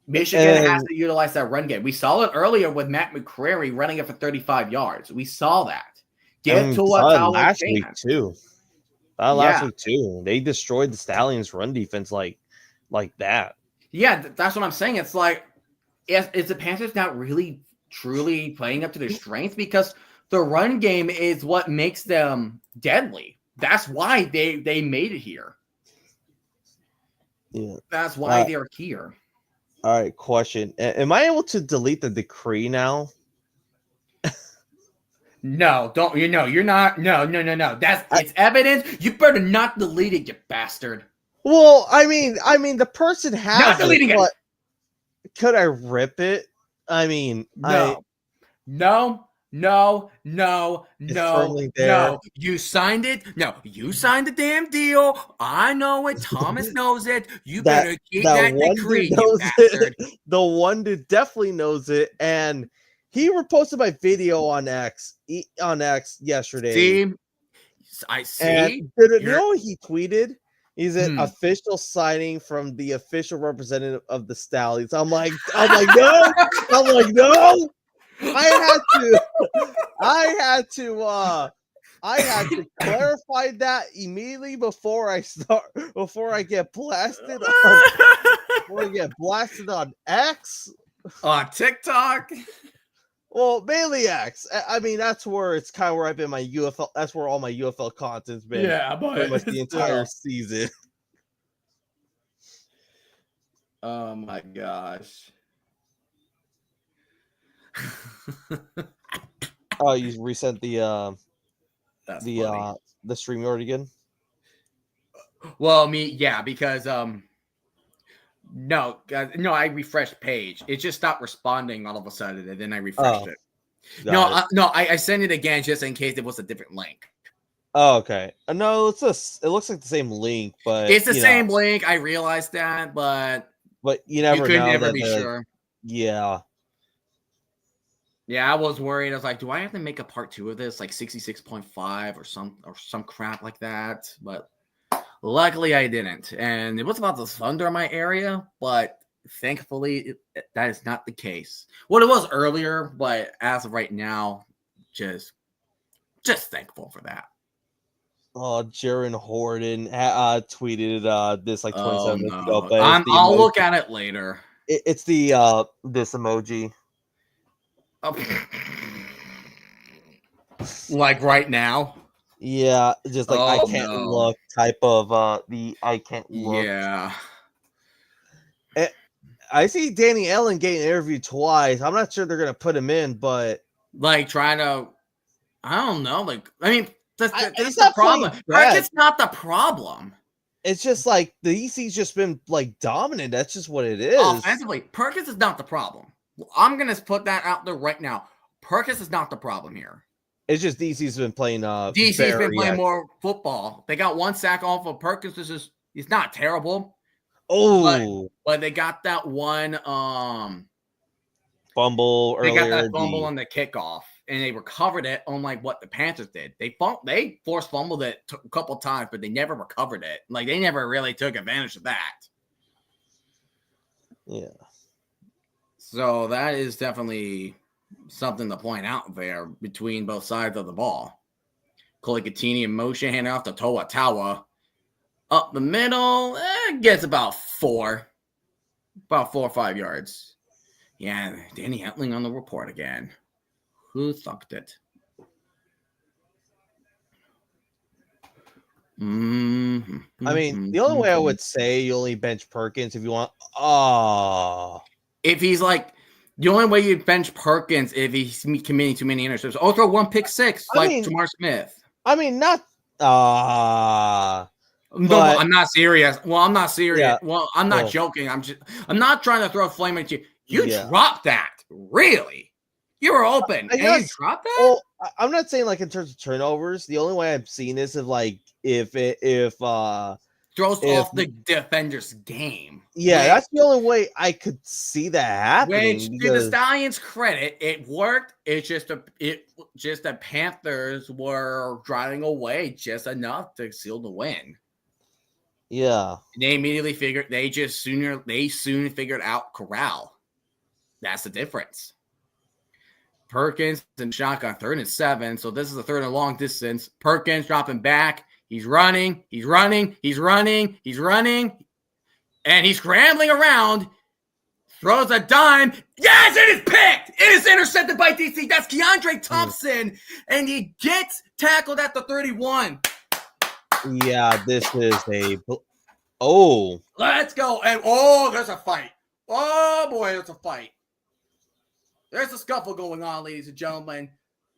Michigan has to utilize that run game. We saw it earlier with Matt McCreary running it for 35 yards. We saw that. Get to what last week too. Last week too. They destroyed the Stallions' run defense like that. Yeah, that's what I'm saying. It's like, is the Panthers not really truly playing up to their strength? Because the run game is what makes them deadly. That's why they made it here. Yeah, that's why they're here. All right, question: am I able to delete the decree now? No, don't. You're not. No. It's evidence. You better not delete it, you bastard. Well, I mean, the person has not deleting it. Could I rip it? I mean, no. You signed it. No, you signed the damn deal. I know it. Thomas knows it. You better keep that decree, you bastard. The one dude definitely knows it, and he reposted my video on X yesterday. See, I see. And you know what he tweeted? He's an official signing from the official representative of the Stallions. I'm like, no. I had to clarify that immediately before I get blasted on X, on TikTok. Well, mainly X. I mean, that's where it's kind of where I've been my UFL. That's where all my UFL content's been. Yeah, but pretty much the entire season. Oh my gosh. Oh, you resent the StreamYard again? Well, because no, I refreshed page. It just stopped responding all of a sudden, and then I refreshed it. I sent it again just in case it was a different link. Oh, okay. No, it looks like the same link, but it's the same link. I realized that, but you never could know. Never be sure. Yeah. Yeah, I was worried. I was like, do I have to make a part 2 of this, like 66.5 or some crap like that? But luckily I didn't. And it was about the thunder in my area, but thankfully that is not the case. Well, it was earlier, but as of right now, just thankful for that. Oh, Jaron Horton tweeted this like 27 minutes ago. But I'll look at it later. It's the this emoji. Like right now? Yeah, just like I can't look type of the I can't look. Yeah. I see Danny Allen getting interviewed twice. I'm not sure they're gonna put him in, but like trying to, I don't know. Like, I mean, that's the problem. It's not the problem. It's just like the EC's just been like dominant. That's just what it is. Offensively, Perkins is not the problem. I'm gonna put that out there right now. Perkins is not the problem here. It's just DC's been playing. DC's been playing more football. They got 1 sack off of Perkins. He's not terrible. Oh, but they got that one fumble. They got that fumble on the kickoff, and they recovered it. Unlike what the Panthers did, they forced fumbled it a couple times, but they never recovered it. Like they never really took advantage of that. Yeah. So that is definitely something to point out there between both sides of the ball. Kolikatini in motion, handing off to Toa Tawa. Up the middle, gets about 4 or 5 yards. Yeah, Danny Hetling on the report again. Who thunked it? Mm-hmm. I mean, the only way I would say you only bench Perkins if you want. If he's like, the only way you bench Perkins if he's committing too many interceptions. Or throw 1 pick 6 Jamar Smith. I mean, not. No, I'm not serious. Well, I'm not serious. Yeah. Well, I'm not joking. I'm not trying to throw a flame at you. You dropped that. Really? You were open and you dropped that? Well, I'm not saying like in terms of turnovers. The only way I'm seeing this is like if throws If- off the defender's game. Yeah, that's the only way I could see that happening. Which, to the because Stallions' credit, it worked. It's just the Panthers were driving away just enough to seal the win. yeah, They immediately figured they soon figured out corral. That's the difference. Perkins and shotgun 3rd and 7. So this is a 3rd and long distance. Perkins dropping back. He's running. He's running. He's running. He's running. And he's scrambling around. Throws a dime. Yes, it is picked. It is intercepted by DC. That's Keandre Thompson. And he gets tackled at the 31. yeah. This is a oh. Let's go. And there's a fight. Oh boy, there's a fight. There's a scuffle going on, ladies and gentlemen.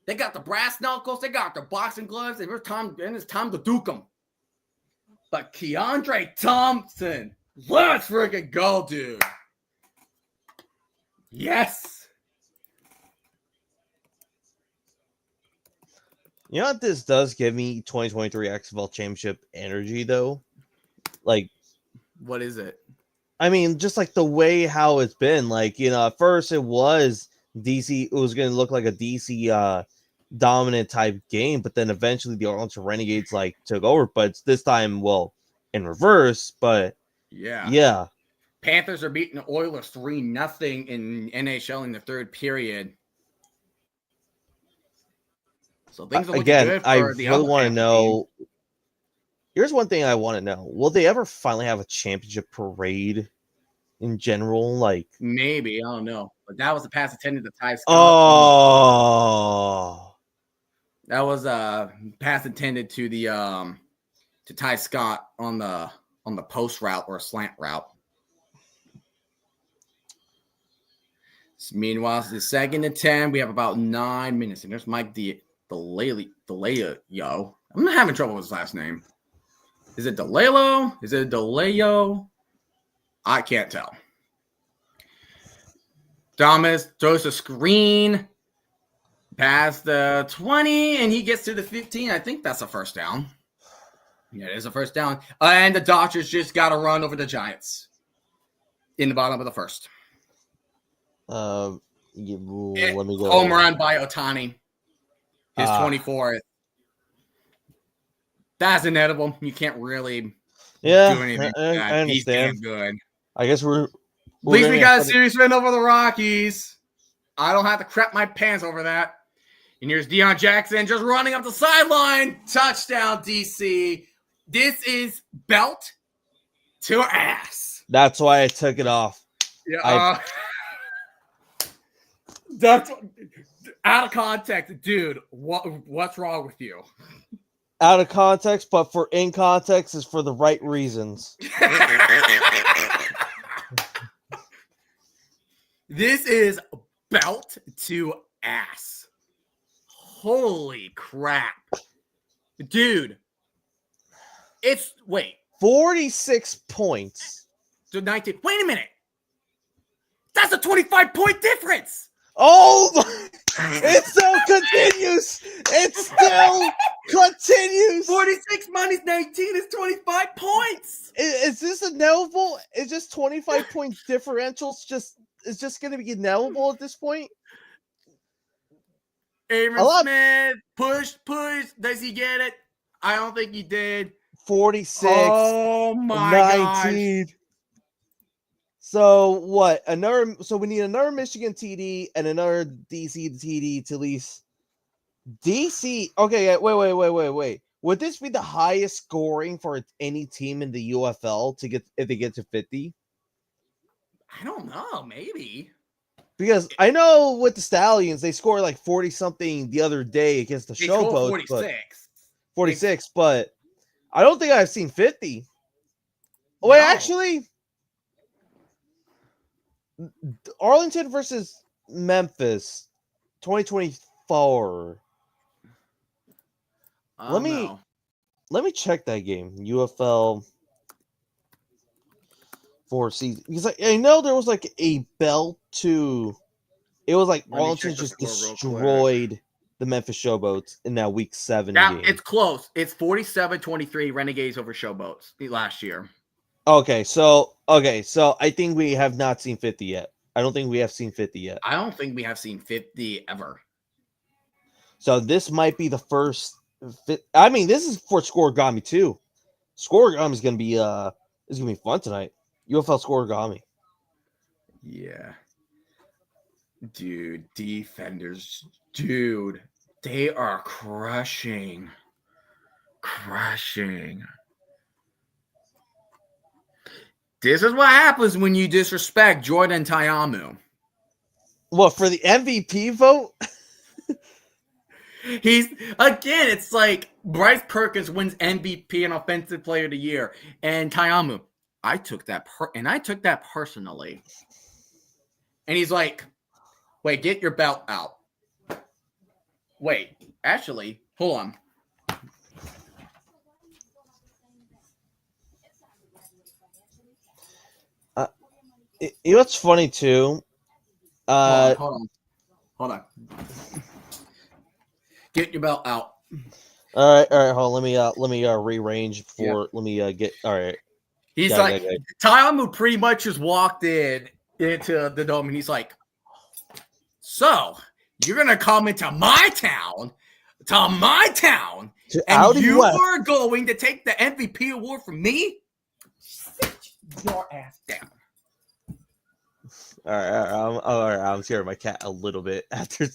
They got the brass knuckles, they got their boxing gloves, and it's time to duke them. But Keandre Thompson, let's freaking go, dude. Yes. You know what this does give me 2023 XFL Championship energy though? Like, What is it? I mean, just like the way how it's been. Like, at first it was DC. It was going to look like a DC dominant type game, but then eventually the Arlington Renegades took over. But it's this time, well, in reverse. But yeah. Panthers are beating the Oilers 3-0 in NHL in the 3rd period. So things are looking good for I the really want to Panthers know. Here's one thing I want to know: will they ever finally have a championship parade in general? Like, maybe, I don't know, but that was the pass intended to Ty Scott. oh, That was a pass intended to the to Ty Scott on the post route or slant route. Meanwhile, it's the 2nd and 10. We have about 9 minutes, and there's Mike DeLeo. I'm not having trouble with his last name. Is it DeLeo? Is it DeLeo? I can't tell. Thomas throws a screen past the 20, and he gets to the 15. I think that's a first down. Yeah, it is a first down. And the Dodgers just got to run over the Giants in the bottom of the first. let me go. Home run by Ohtani. His 24th. That's inedible. You can't really do anything. I understand. He's damn good. I guess we're At least we got a series win over the Rockies. I don't have to crap my pants over that. And here's Deion Jackson just running up the sideline. Touchdown, DC. This is belt to ass. That's why I took it off. Yeah. That's out of context, dude. What's wrong with you? Out of context, but for in context is for the right reasons. This is belt to ass. Holy crap. Dude. 46 points. So 19. Wait a minute. That's a 25-point difference. Oh, it still continues. It still continues. 46 minus 19 is 25 points. Is this inevitable? Is just 25 point differentials is just going to be inevitable at this point? Aaron Smith, push. Does he get it? I don't think he did. 46. Oh my 19. Gosh. So what? So we need another Michigan TD and another DC TD to at least DC. Okay, wait. Would this be the highest scoring for any team in the UFL if they get to 50? I don't know, maybe. Because I know with the Stallions, they scored like 40 something the other day against the Showboats. 46, but I don't think I've seen 50. No. Wait, actually, Arlington versus Memphis, 2024. Let me check that game. UFL 4 season, because I know there was a belt to. It was Arlington just destroyed the Memphis Showboats in that Week 7 Now, game. it's close. It's 47-23 Renegades over Showboats last year. Okay, so I think we have not seen 50 yet. I don't think we have seen 50 yet. I don't think we have seen 50 ever. So this might be the first. I mean, this is for Scoregami too. Scoregami is gonna be fun tonight. UFL Scoregami. Yeah. Dude, defenders. Dude, they are crushing. This is what happens when you disrespect Jordan Tayamu. What, for the MVP vote? It's like Bryce Perkins wins MVP and Offensive Player of the Year, and Tayamu, I took that personally. And he's like, wait, get your belt out. Wait, actually, hold on. You know what's funny too? Hold on. Get your belt out. All right, hold on. Let me rearrange for. Yeah. Let me get. All right. He's Tayamu pretty much just walked into the dome, and he's like, "So you're gonna come into my town, and you are going to take the MVP award from me? Sit your ass down." All right. I'm scaring my cat a little bit after.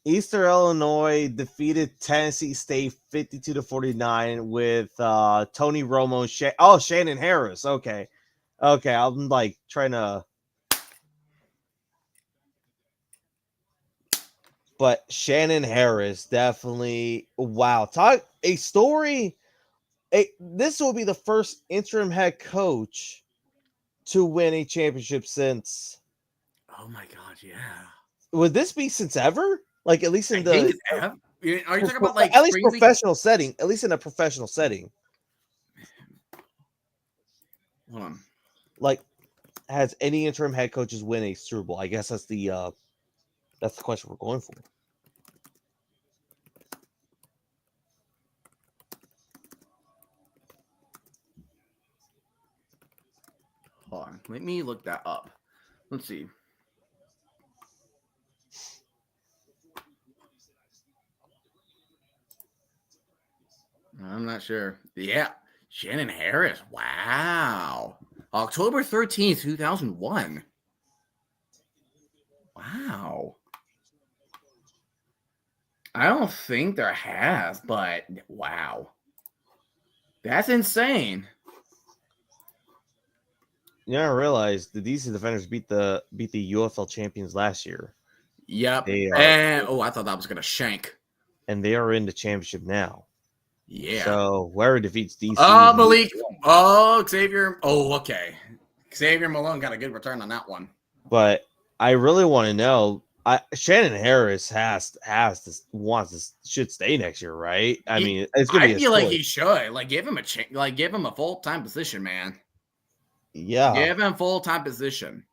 Eastern Illinois defeated Tennessee State 52-49 with Tony Romo. Shannon Harris. Okay. I'm like trying to. But Shannon Harris definitely. Wow. Talk a story. This will be the first interim head coach to win a championship since. Oh my God! Yeah. Would this be since ever? Like at least in Are you talking about like at least professional setting? At least in a professional setting. Hold on. Like, has any interim head coaches win a Super Bowl? I guess that's the question we're going for. Hold on. Let me look that up. Let's see. I'm not sure. Yeah. Shannon Harris. Wow. October 13th, 2001. Wow. I don't think there has, but wow. That's insane. Yeah, I realized the DC Defenders beat the UFL champions last year. Yep. I thought that was gonna shank. And they are in the championship now. Yeah. So whoever defeats DC. Malik. Xavier. Okay. Xavier Malone got a good return on that one. But I really want to know. Shannon Harris should stay next year, right? I mean, it's gonna be. I feel like he should. Like, give him a full-time position, man. Yeah, give him full-time position.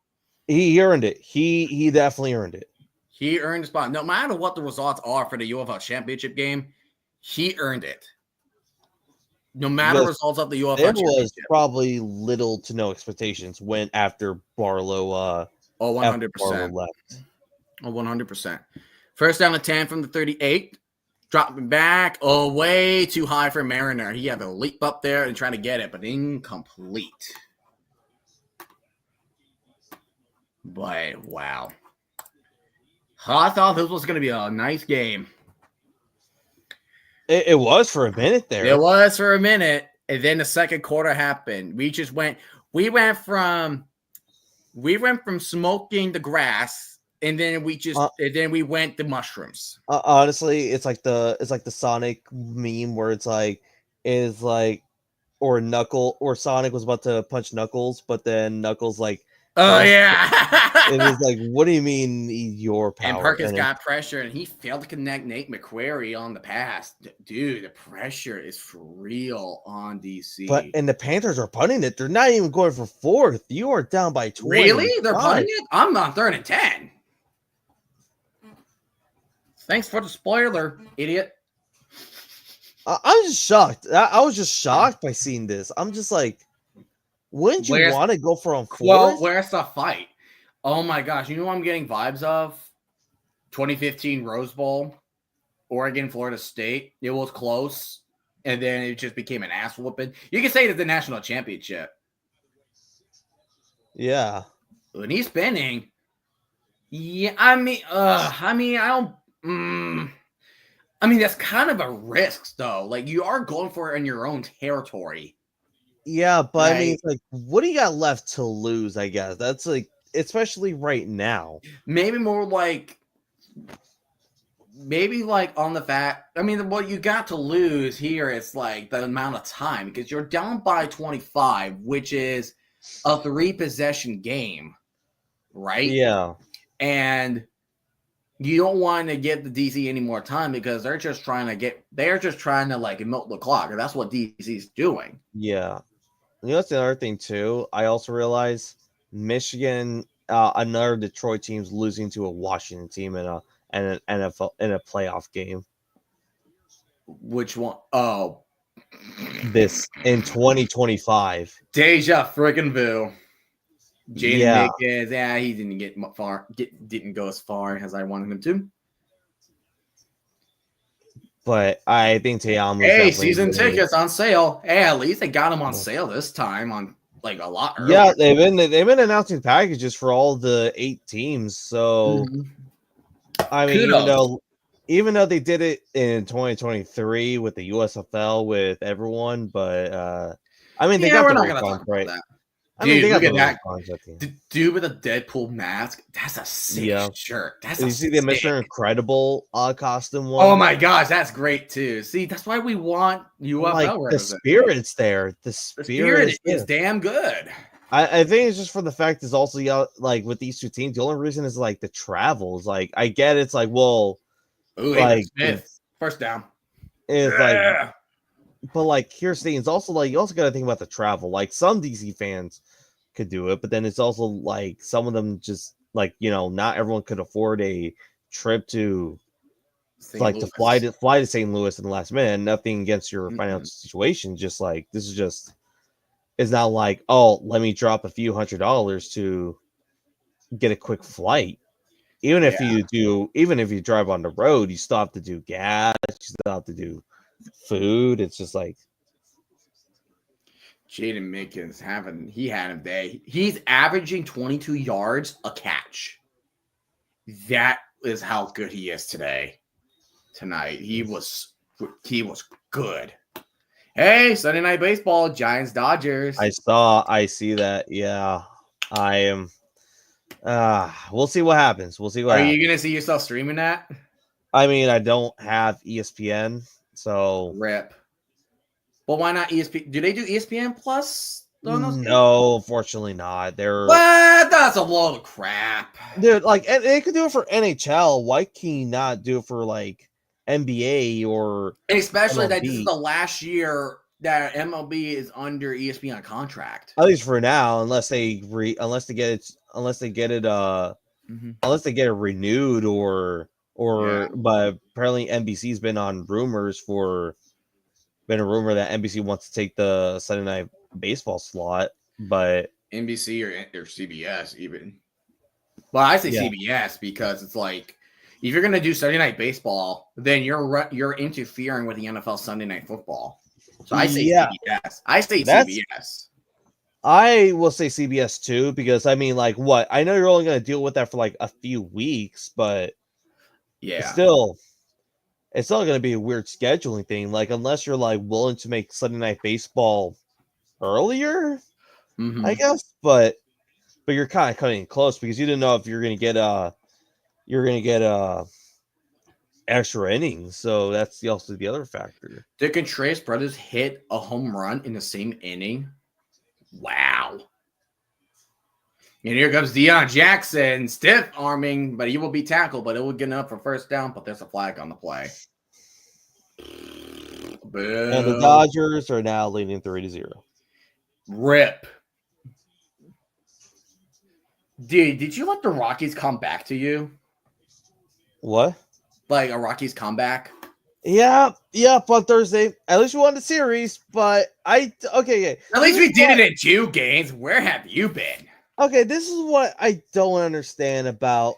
He earned it. He definitely earned it. He earned a spot. No matter what the results are for the UFL championship game, he earned it. No matter results of the UFL there championship. was probably little to no expectations when after Barlow. 100%. Left. 100%. First down to 10 from the 38. Dropping back. Way too high for Mariner. He had to leap up there and try to get it, but incomplete. But wow. I thought this was going to be a nice game. It was for a minute there. It was for a minute, and then the second quarter happened. We went from smoking the grass, and then we went the mushrooms. Honestly, it's like the Sonic meme where Sonic was about to punch Knuckles, but then Knuckles like Oh Yes. yeah. It was like, what do you mean your power? And Perkins And got pressure, and he failed to connect Nate McQuarrie on the pass. Dude, the pressure is for real on DC. and the Panthers are punting it. They're not even going for fourth. You are down by 20. Really? They're punting it? I'm on 3rd and 10. Thanks for the spoiler, idiot. I'm just shocked. I was just shocked by seeing this. I'm just like, wouldn't you want to go for on fourth? Well, where's the fight? Oh my gosh, you know what I'm getting vibes of? 2015 Rose Bowl, Oregon, Florida State. It was close, and then it just became an ass whooping. You can say it's the national championship. Yeah. When he's spinning, yeah, I mean, I don't. I mean, that's kind of a risk, though. Like, you are going for it in your own territory. Yeah, but I mean, Right. it's like, what do you got left to lose? I guess that's like, especially right now. Maybe more like, on the fact. I mean, what you got to lose here is like the amount of time, because you're down by 25, which is a 3-possession game, right? Yeah. And you don't want to give the DC any more time, because they're just trying to like milk the clock, and that's what DC's doing. Yeah. You know, that's the other thing too. I also realize Michigan, another Detroit team's losing to a Washington team in an NFL in a playoff game. Which one? Oh, This in 2025. Deja friggin' vu. Jaden Yeah. Nick he didn't get far. Didn't go as far as I wanted him to. But I think Te'amu. Hey, season tickets on sale. Hey, at least they got them on sale this time on like a lot earlier. Yeah, they've been announcing packages for all the 8 teams. So I mean, even though they did it in 2023 with the USFL with everyone, but I mean, they got we're the not gonna refunds, talk right? about that. I mean, they Dude, got look at the that. refunds, I think. Dude with a Deadpool mask. That's a sick shirt. That's Did you see the Mr. Incredible costume one? Oh my gosh, that's great too. See, that's why we want UFL. Like the spirit's there. The spirit is damn good. I think it's just for the fact is also like with these 2 teams, the only reason is like the travels. Like I get it's like, well, like Smith, first down. It's like, but like here's the thing, it's also like you also got to think about the travel. Like some DC fans could do it, but then it's also like some of them just like, you know, not everyone could afford a trip to to fly to St. Louis in the last minute. Nothing against your financial situation, just like this is just. It's not like, oh, let me drop a few $100s to get a quick flight. Even if you drive on the road, you still have to do gas, you still have to do food. It's just like Jaden Mickens he had a day. He's averaging 22 yards a catch. That is how good he is tonight. He was good. Hey, Sunday Night Baseball, Giants, Dodgers. I see that. Yeah, I am. We'll see what happens. Are you going to see yourself streaming that? I mean, I don't have ESPN, so rip. But why not ESPN? Do they do ESPN Plus? No, unfortunately not. What? That's a load of crap. Dude, like, they could do it for NHL. Why can you not do it for, like, NBA or especially MLB. That this is the last year that MLB is under ESPN contract. At least for now, unless they get it renewed but apparently NBC's been on rumors been a rumor that NBC wants to take the Sunday Night Baseball slot, but NBC or CBS even. Well, I say CBS because it's like if you're going to do Sunday Night Baseball, then you're interfering with the NFL Sunday Night Football. So I say CBS. CBS. I will say CBS too, because I mean, like, what? I know you're only going to deal with that for like a few weeks, but it's still going to be a weird scheduling thing. Like, unless you're like willing to make Sunday Night Baseball earlier, I guess. But you're kind of cutting it close because you didn't know if you're going to get extra innings, so that's also the other factor. Did Contreras brothers hit a home run in the same inning? Wow. And here comes Deion Jackson, stiff arming, but he will be tackled, but it will get up for first down, but there's a flag on the play. Boo. And the Dodgers are now leading 3-0. Rip. Dude, did you let the Rockies come back to you? What? Like a Rockies comeback? Yeah, on Thursday. At least we won the series, but okay. At least we did it in 2 games. Where have you been? Okay, this is what I don't understand about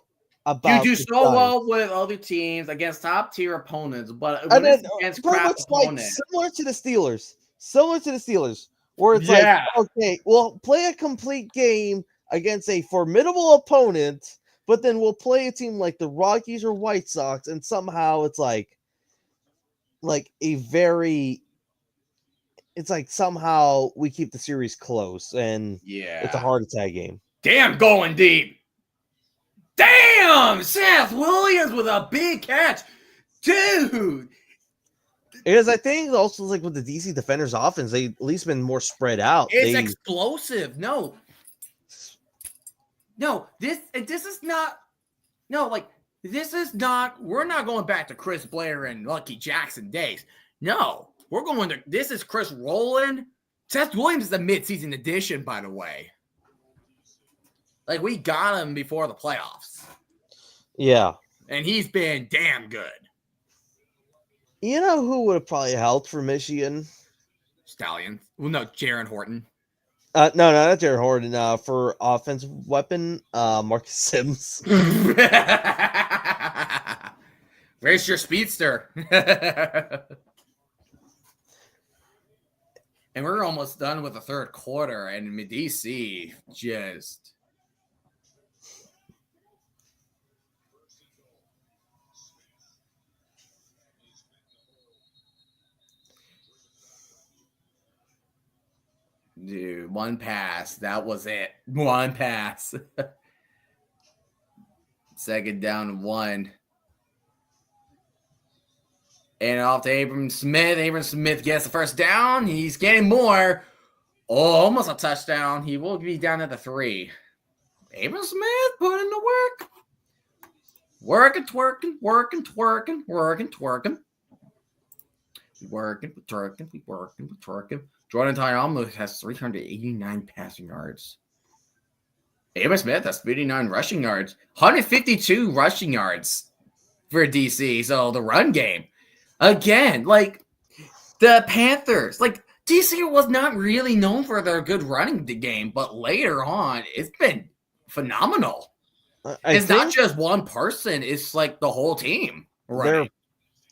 You do the so Giants. well with other teams against top tier opponents, but And when then, it's against pretty crap much like opponents, similar to the Steelers, where it's like, okay, we'll play a complete game against a formidable opponent, but then we'll play a team like the Rockies or White Sox, and somehow it's like somehow we keep the series close, and it's a heart attack game. Damn, going deep. Damn, Seth Williams with a big catch. Dude. Because I think also like with the DC Defenders offense, they at least been more spread out. It's explosive. No, this is not. This is not. We're not going back to Chris Blair and Lucky Jackson days. No, we're going to. This is Chris Rowland. Seth Williams is a midseason addition, by the way. Like, we got him before the playoffs. Yeah. And he's been damn good. You know who would have probably helped for Michigan? Stallions. Well, no, Jaron Horton. No, not Jaron Horton. For offensive weapon, Marcus Sims. Where's your speedster? And we're almost done with the third quarter, and DC just... Dude, one pass. That was it. One pass. Second down, 1. And off to Abram Smith. Abram Smith gets the first down. He's getting more. Oh, almost a touchdown. He will be down at the 3. Abram Smith put in the work. Working, twerking. Jordan Tyron has 389 passing yards. Abram Smith has 59 rushing yards. 152 rushing yards for DC. So the run game. Again, like the Panthers, like DC was not really known for their good running game, but later on, it's been phenomenal. It's not just one person; it's like the whole team running.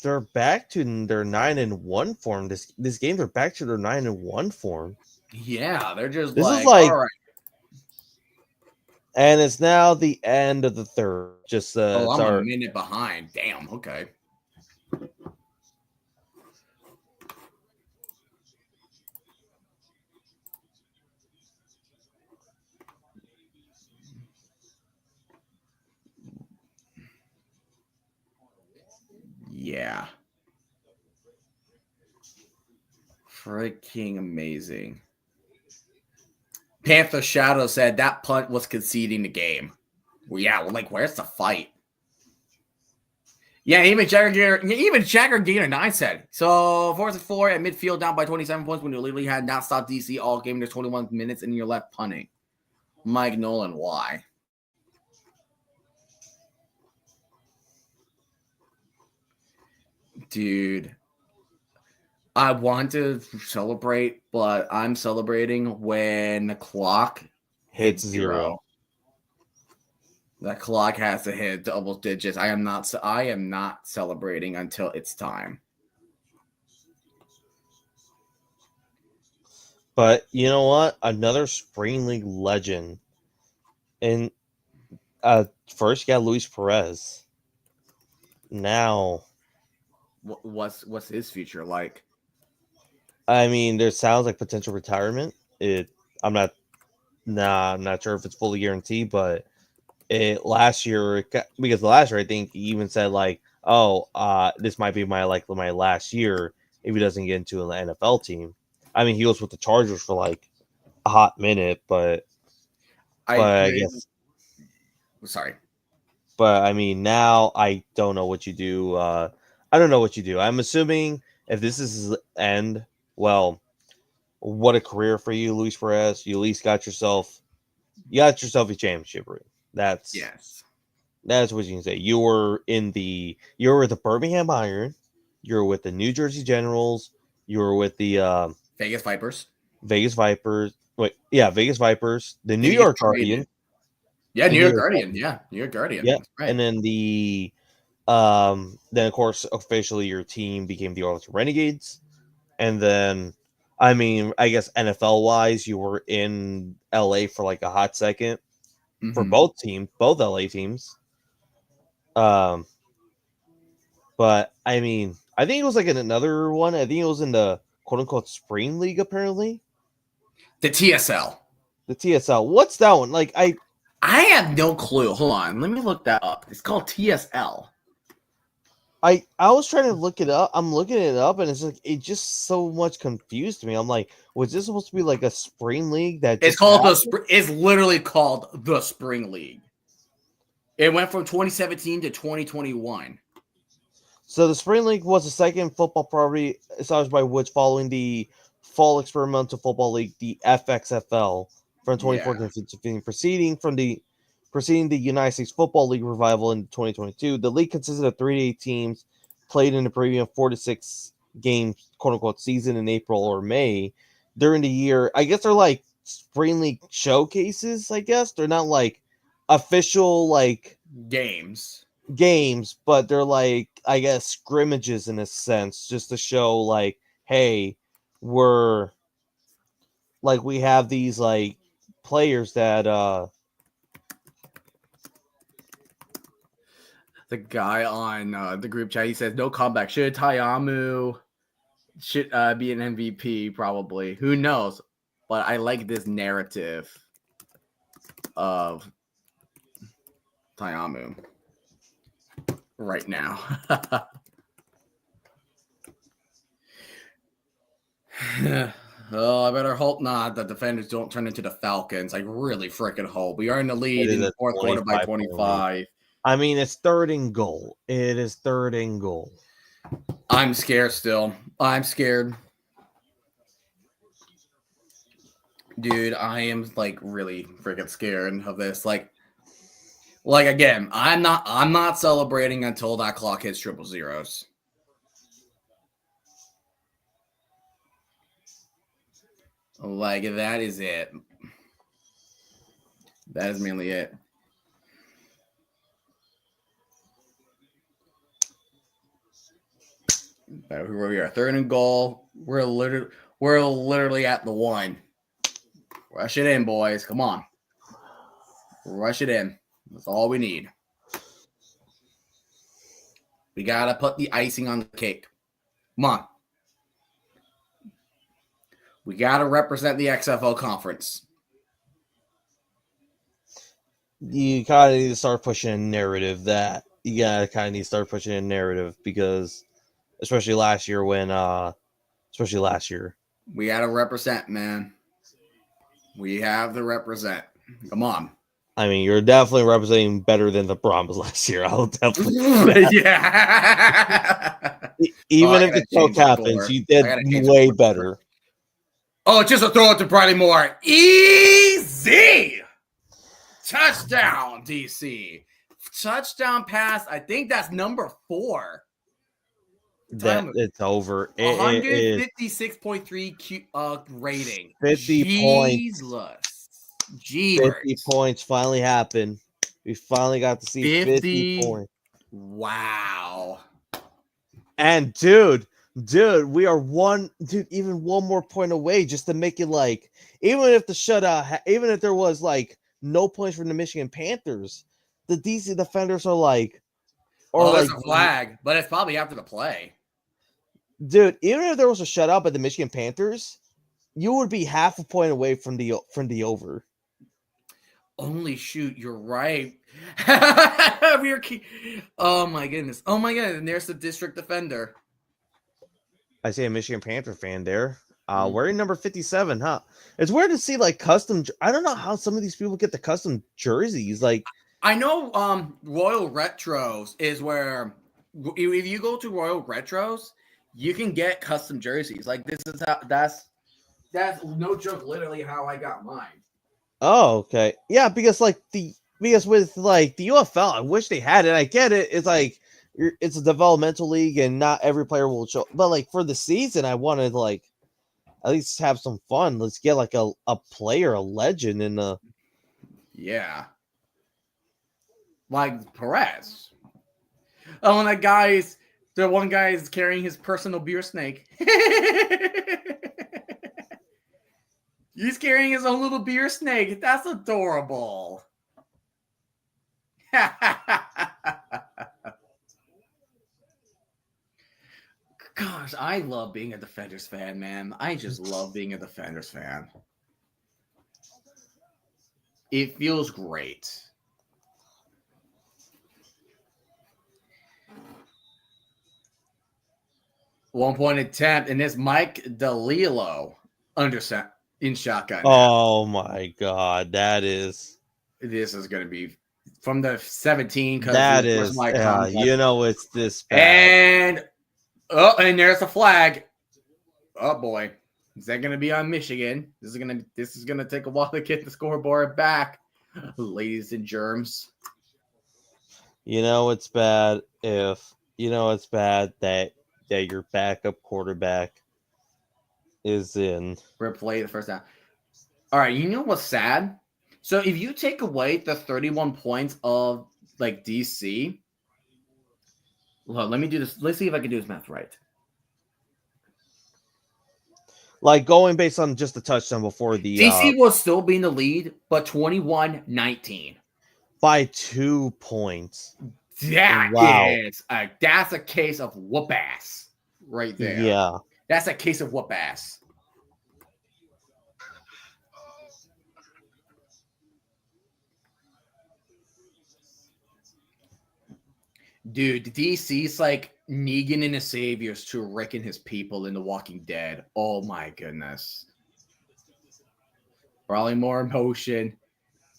They're back to their 9-1 form. This game, they're back to their 9-1 form. Yeah, they're just this like, is like, all right. And it's now the end of the third. Just I'm a minute behind. Damn. Okay. Yeah. Freaking amazing. Panther Shadow said that punt was conceding the game. Well, yeah, like, where's the fight? Yeah, even Jagger Gainer 9 said. So 4-4 at midfield, down by 27 points when you literally had not stopped DC all game. There's 21 minutes and you're left punting. Mike Nolan, why? Dude, I want to celebrate, but I'm celebrating when the clock hits 0. That clock has to hit double digits. I am not celebrating until it's time. But you know what? Another Spring League legend. And first you got Luis Perez. Now, what's his future like? I mean, there sounds like potential retirement. I'm not sure if it's fully guaranteed, but last year I think he even said like, this might be my last year if he doesn't get into an NFL team. I mean, he was with the Chargers for like a hot minute, but I guess. Sorry. But I mean, now I don't know what you do. I don't know what you do. I'm assuming if this is his end, well, what a career for you, Luis Perez. You at least got yourself a championship ring. That's what you can say. You were with the Birmingham Iron. You were with the New Jersey Generals. You were with the Vegas Vipers. Vegas Vipers. Vegas Vipers. The New Vegas York Guardian. Yeah, New York Guardian. Yeah, New York Guardian. Yeah, right. And then then of course officially your team became the Arlington Renegades, and then I mean I guess NFL wise you were in LA for like a hot second for both LA teams. But I mean I think it was like in another one. I think it was in the quote unquote spring league apparently. The TSL. The TSL. What's that one? Like I have no clue. Hold on, let me look that up. It's called TSL. I was trying to look it up. I'm looking it up, and it's like it just so much confused me. I'm like, was this supposed to be like a spring league that it's called it's literally called the Spring League. It went from 2017 to 2021. So the Spring League was the second football property established by Woods following the Fall Experimental Football League, the FXFL, from 2014-15, preceding the United States Football League revival in 2022. The league consisted of 3-8 teams played in a premium 4 to 6 game quote unquote season in April or May during the year. I guess they're like spring league showcases. I guess they're not like official like games, but they're like I guess scrimmages in a sense, just to show like, hey, we have these like players that the guy on the group chat, he says no comeback. Should Tayamu be an MVP? Probably. Who knows? But I like this narrative of Tayamu right now. Oh, I better hope not that defenders don't turn into the Falcons. I really freaking hope. We are in the lead in the fourth quarter by 25. I mean, it's third and goal. It is third and goal. I'm scared still. I'm scared. Dude, I am like really freaking scared of this. Like again, I'm not celebrating until that clock hits triple zeros. Like that is it. That is mainly it. Here we are, third and goal. We're literally at the 1. Rush it in, boys. Come on. Rush it in. That's all we need. We got to put the icing on the cake. Come on. We got to represent the XFL conference. You kind of need to start pushing a narrative because especially last year. We got to represent, man. We have to represent. Come on. I mean, you're definitely representing better than the Brahmas last year. I'll definitely. Yeah. Even if the choke happens, you did way better. Oh, just a throw it to Bradley Moore. Easy. Touchdown, DC. Touchdown pass. I think that's number 4. It's over. 156.3 rating. 50 points. Jeebers. 50 points finally happened. We finally got to see 50 points. Wow. And dude, we are even one more point away just to make it like, even if the shutout, even if there was like no points from the Michigan Panthers, the DC defenders are like, there's a flag, but it's probably after the play. Dude, even if there was a shutout by the Michigan Panthers, you would be half a point away from the over. Holy shoot, you're right. Oh my goodness. Oh my god, and there's the district defender. I say a Michigan Panther fan there. Wearing number 57, huh? It's weird to see like custom. I don't know how some of these people get the custom jerseys. Like, I know Royal Retros is where if you go to Royal Retros, you can get custom jerseys. Like this is how that's no joke, literally how I got mine. oh, okay, yeah, because with like the UFL, I wish they had it. I get it. It's like it's a developmental league, and not every player will show. But like for the season, I wanted like at least have some fun. Let's get like a player, a legend in the. Yeah. Like Perez. Oh, and the one guy is carrying his personal beer snake. He's carrying his own little beer snake. That's adorable. Gosh, I love being a Defenders fan, man. I just love being a Defenders fan. It feels great. One-point attempt, and this Mike DeLillo in shotgun. Oh my god, This is going to be from the 17. That is, it's this bad. And there's a flag. Oh boy, is that going to be on Michigan? This is gonna take a while to get the scoreboard back, ladies and germs. It's bad it's bad that your backup quarterback is in. Replay the first down. All right, you know what's sad? So if you take away the 31 points of like DC, well, let me do this. Let's see if I can do this math right. Like going based on just the touchdown before the DC will still be in the lead, but 21-19 by 2 points. That's a case of whoop ass right there. Yeah, that's a case of whoop ass. Dude, DC's like Negan and his saviors to Rick and his people in The Walking Dead. Oh my goodness. Probably more emotion.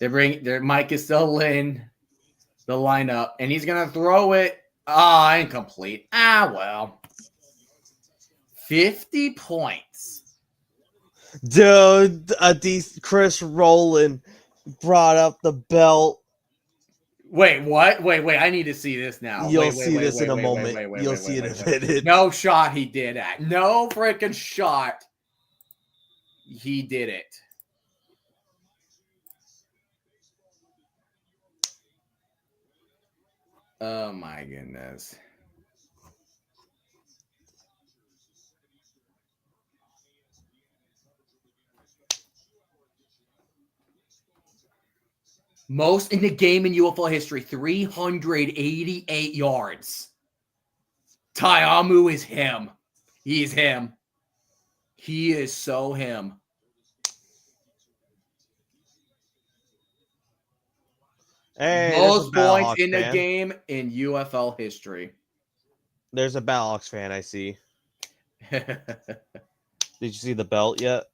Their Mike is still in the lineup, and he's gonna throw it. Incomplete. Well. 50 points. Dude, Chris Rowland brought up the belt. Wait, what? Wait. I need to see this now. You'll see this in a moment. You'll see it in a minute. No shot he did that. No freaking shot. He did it. Oh my goodness. Most in the game in UFL history, 388 yards. Tyamu is him. He's him. He is so him. Hey, most points in the game in UFL history. There's a Battlehawks fan I see. Did you see the belt yet?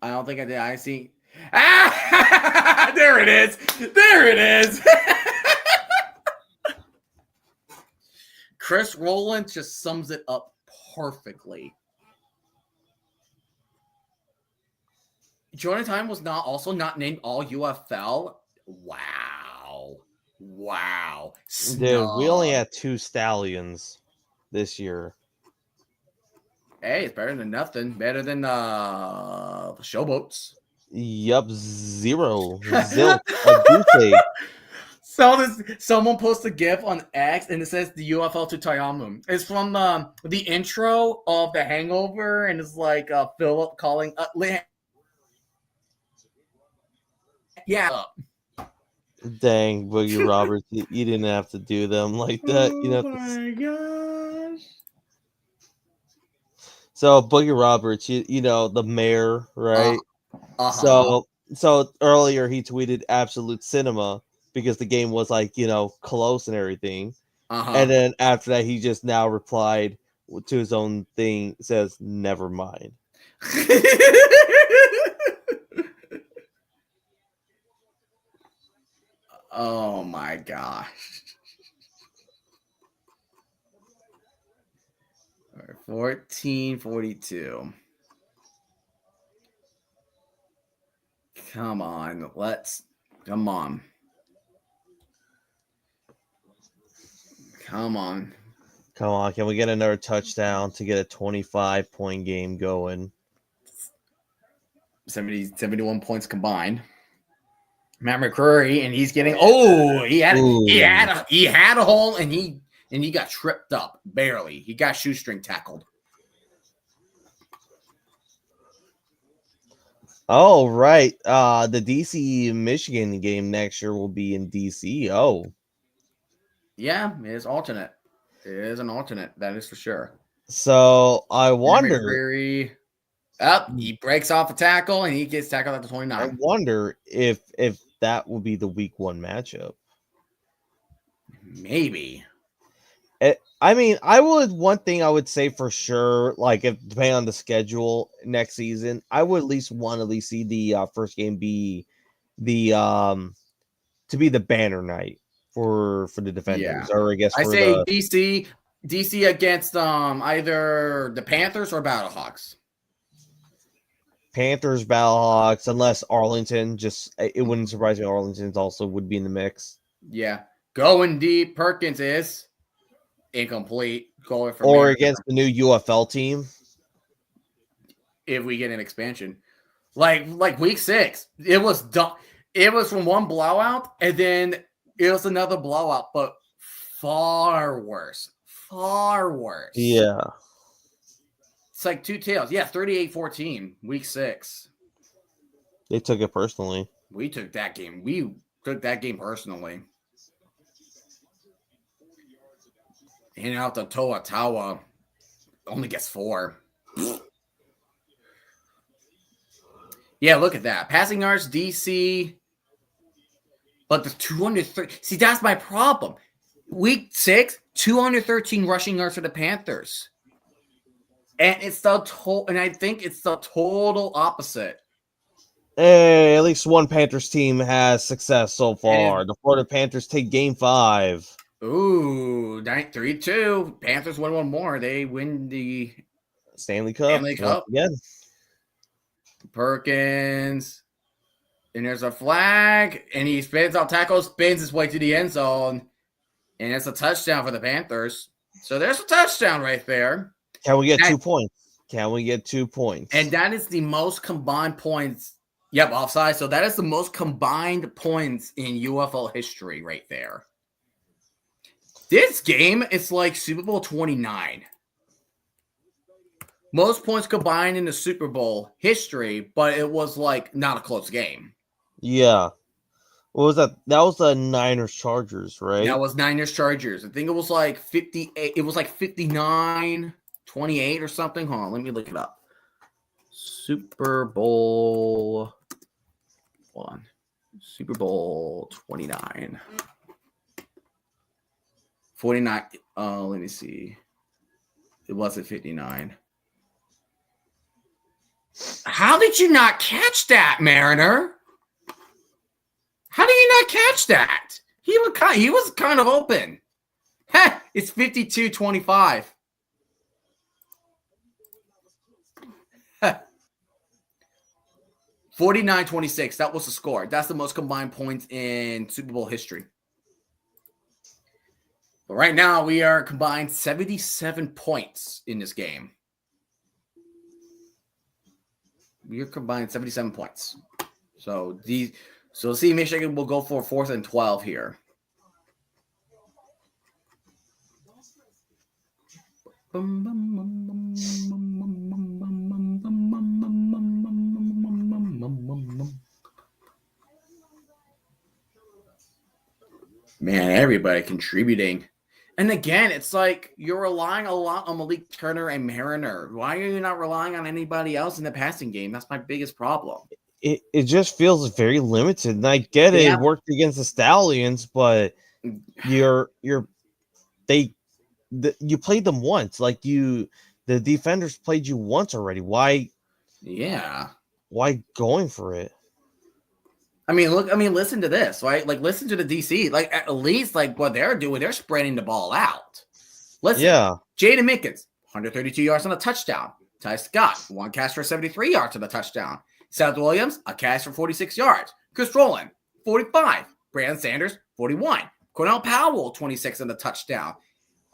I don't think I did. I see. There it is. There it is. Chris Rowland just sums it up perfectly. Jordan Time was not named all UFL. Wow. Dude, we only had 2 Stallions this year. Hey, it's better than nothing. Better than the Showboats. Yup, 0. Zilch. A goose egg. So someone posted a GIF on X and it says the UFL to Tyamu. It's from the intro of The Hangover, and it's like Philip calling yeah. Dang, Boogie Roberts, you didn't have to do them like that. Oh my gosh. So Boogie Roberts, you know the mayor, right? Uh-huh. So earlier he tweeted absolute cinema because the game was like, close and everything. And then after that he just now replied to his own thing, says never mind. Oh my gosh. All right, 1442. Come on. Come on. Come on. Come on, can we get another touchdown to get a 25-point game going? 71 points combined. Matt McCrory, and he's getting he had a hole, and he got tripped up barely. He got shoestring tackled. Oh, right. The DC Michigan game next year will be in DC. Oh. Yeah, it is alternate. It is an alternate, that is for sure. So I wonder. McCreary, he breaks off a tackle and he gets tackled at the 29. I wonder if that will be the week 1 matchup. Maybe. I mean, one thing I would say for sure, like if depending on the schedule next season, I would at least see the first game be the to be the banner night for the Defenders, or I guess I say DC against either the Panthers or Battlehawks. Panthers, Battlehawks, unless Arlington. It wouldn't surprise me. Arlington also would be in the mix. Yeah, going deep. Perkins is incomplete. Going for or against the new UFL team. If we get an expansion, like week 6, it was done. It was from one blowout, and then it was another blowout, but far worse. Far worse. Yeah. It's like two tails. Yeah, 38-14, week 6. They took it personally. We took that game. We took that game personally. And out the Toa Tawa only gets 4. Yeah, look at that. Passing yards, DC. But the 230. See, that's my problem. Week 6, 213 rushing yards for the Panthers. And it's and I think it's the total opposite. Hey, at least one Panthers team has success so far. The Florida Panthers take game 5. Ooh, 3-2. Panthers win one more. They win the Stanley Cup. Again. Perkins. And there's a flag. And he spins out tackles, spins his way to the end zone. And it's a touchdown for the Panthers. So there's a touchdown right there. Can we get 2 points? Can we get 2 points? And that is the most combined points. Yep, offside. So that is the most combined points in UFL history right there. This game is like Super Bowl 29. Most points combined in the Super Bowl history, but it was like not a close game. Yeah. What was that? That was the Niners Chargers, right? That was Niners Chargers. I think it was like 58. It was like 59-28 or something. Hold on, let me look it up. Super Bowl. Hold on. Super Bowl 29. 49. Let me see. It wasn't 59. How did you not catch that, Mariner? How did you not catch that? He was kind of open. It's 52-25. 49-26. That was the score. That's the most combined points in Super Bowl history. But right now, we are combined 77 points in this game. We are combined 77 points. So see, Michigan will go for 4th and 12 here. Man, everybody contributing. And again, it's like you're relying a lot on Malik Turner and Mariner. Why are you not relying on anybody else in the passing game? That's my biggest problem. It just feels very limited. And I get it. It worked against the Stallions, but you played them once. Like the defenders played you once already. Why Yeah. Why going for it? I mean, listen to this, right? Like, listen to the DC. Like, at least, like, what they're doing, they're spreading the ball out. Listen, Yeah. Jaden Mickens, 132 yards on a touchdown. Ty Scott, 1 catch for 73 yards on a touchdown. Seth Williams, a catch for 46 yards. Chris Rowland, 45. Brandon Sanders, 41. Cornell Powell, 26 on the touchdown.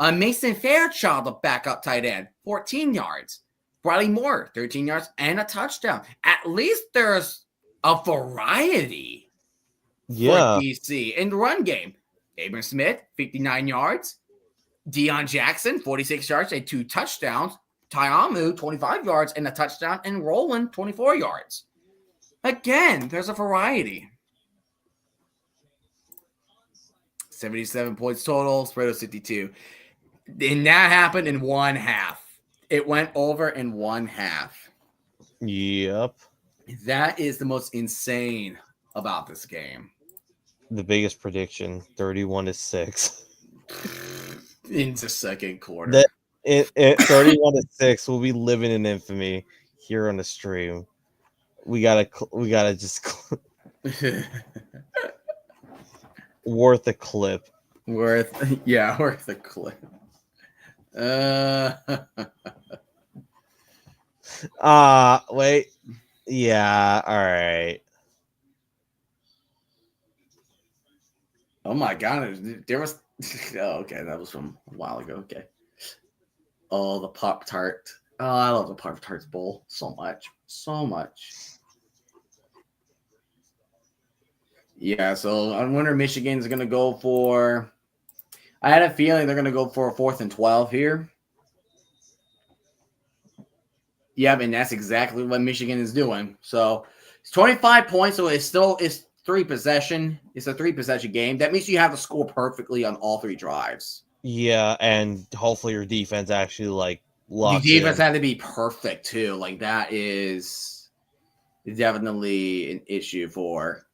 Mason Fairchild, the backup tight end, 14 yards. Bradley Moore, 13 yards and a touchdown. At least there's a variety for DC in the run game. Abram Smith, 59 yards. Deion Jackson, 46 yards and 2 touchdowns. Tyamu, 25 yards and a touchdown. And Roland, 24 yards. Again, there's a variety. 77 points total, spread of 62. And that happened in one half. It went over in one half. Yep. That is the most insane about this game. The biggest prediction, 31-6. Into second quarter. That 31-6. We'll be living in infamy here on the stream. We gotta just worth a clip. Worth a clip. Wait. Yeah, all right. Oh my god, there was oh, okay, that was from a while ago. Okay. Oh, the Pop-Tart. Oh, I love the Pop-Tarts bowl so much. So much. Yeah, so I wonder Michigan's gonna go for. I had a feeling they're gonna go for a 4th and 12 here. Yeah, and that's exactly what Michigan is doing. So it's 25 points, so it's 3 possession. It's a 3 possession game. That means you have to score perfectly on all 3 drives. Yeah, and hopefully your defense actually like locks The defense in. had to be perfect too. Like that is definitely an issue for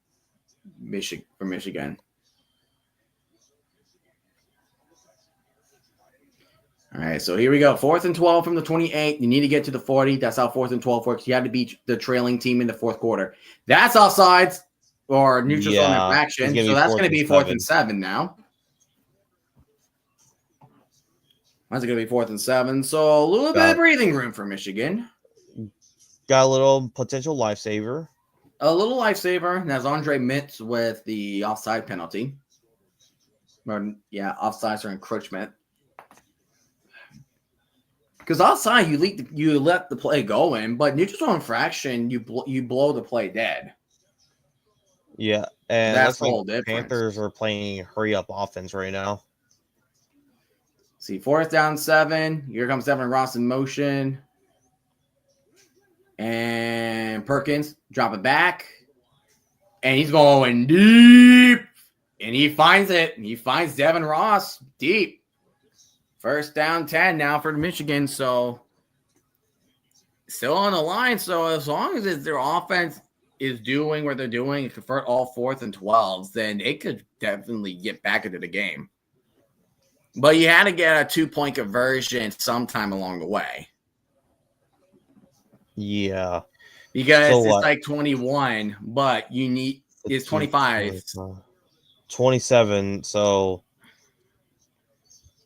Michigan. All right, so here we go. 4th and 12 from the 28. You need to get to the 40. That's how 4th and 12 works. You have to beat the trailing team in the 4th quarter. That's offsides or neutral zone infraction. So that's going to be 4th and 7 now. That's going to be 4th and 7. So a little bit of breathing room for Michigan. Got a little potential lifesaver. A little lifesaver. And that's Andre Mitz with the offside penalty. Or, yeah, offsides or encroachment. Because outside, you let the play go in, but neutral zone infraction, you blow the play dead. Yeah, and that's the whole difference. Panthers are playing hurry up offense right now. See, 4th down 7. Here comes Devin Ross in motion. And Perkins drop it back. And he's going deep. And he finds it. He finds Devin Ross deep. 1st down 10 now for Michigan. So still on the line. So as long as their offense is doing what they're doing and convert all 4th and 12s, then it could definitely get back into the game. But you had to get a 2-point conversion sometime along the way. Yeah. Because it's like 21, but it's 25. 27, so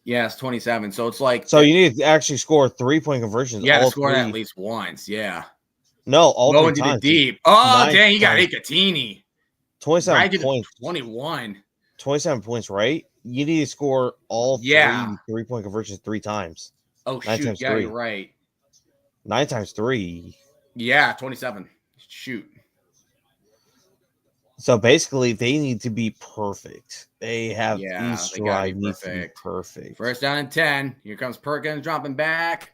yeah, it's 27. So it's like you need to actually score 3-point conversions. Yeah, score at least once. Yeah. No, all going 3 to times. The deep. Oh, 9 dang, you got Icatini. 27 points. 21. 27 points, right? You need to score all 3-point conversions 3 times. Oh, shoot. Yeah, you're right. 9 times 3. Yeah, 27. Shoot. So basically, they need to be perfect. They have each drive needs to be perfect. 1st down and 10. Here comes Perkins dropping back.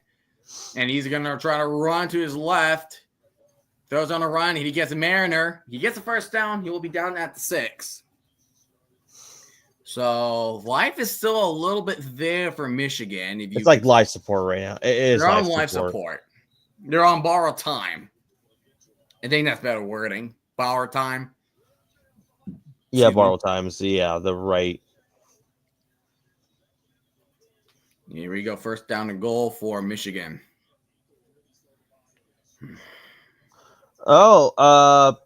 And he's going to try to run to his left. Throws on a run. He gets a Mariner. He gets a 1st down. He will be down at the 6. So life is still a little bit there for Michigan. It's like life support right now. It is. They're on life support. They're on borrowed time. I think that's better wording. Borrowed time. Yeah, borrowed times. Yeah, the right. Here we go. 1st down and goal for Michigan. Oh,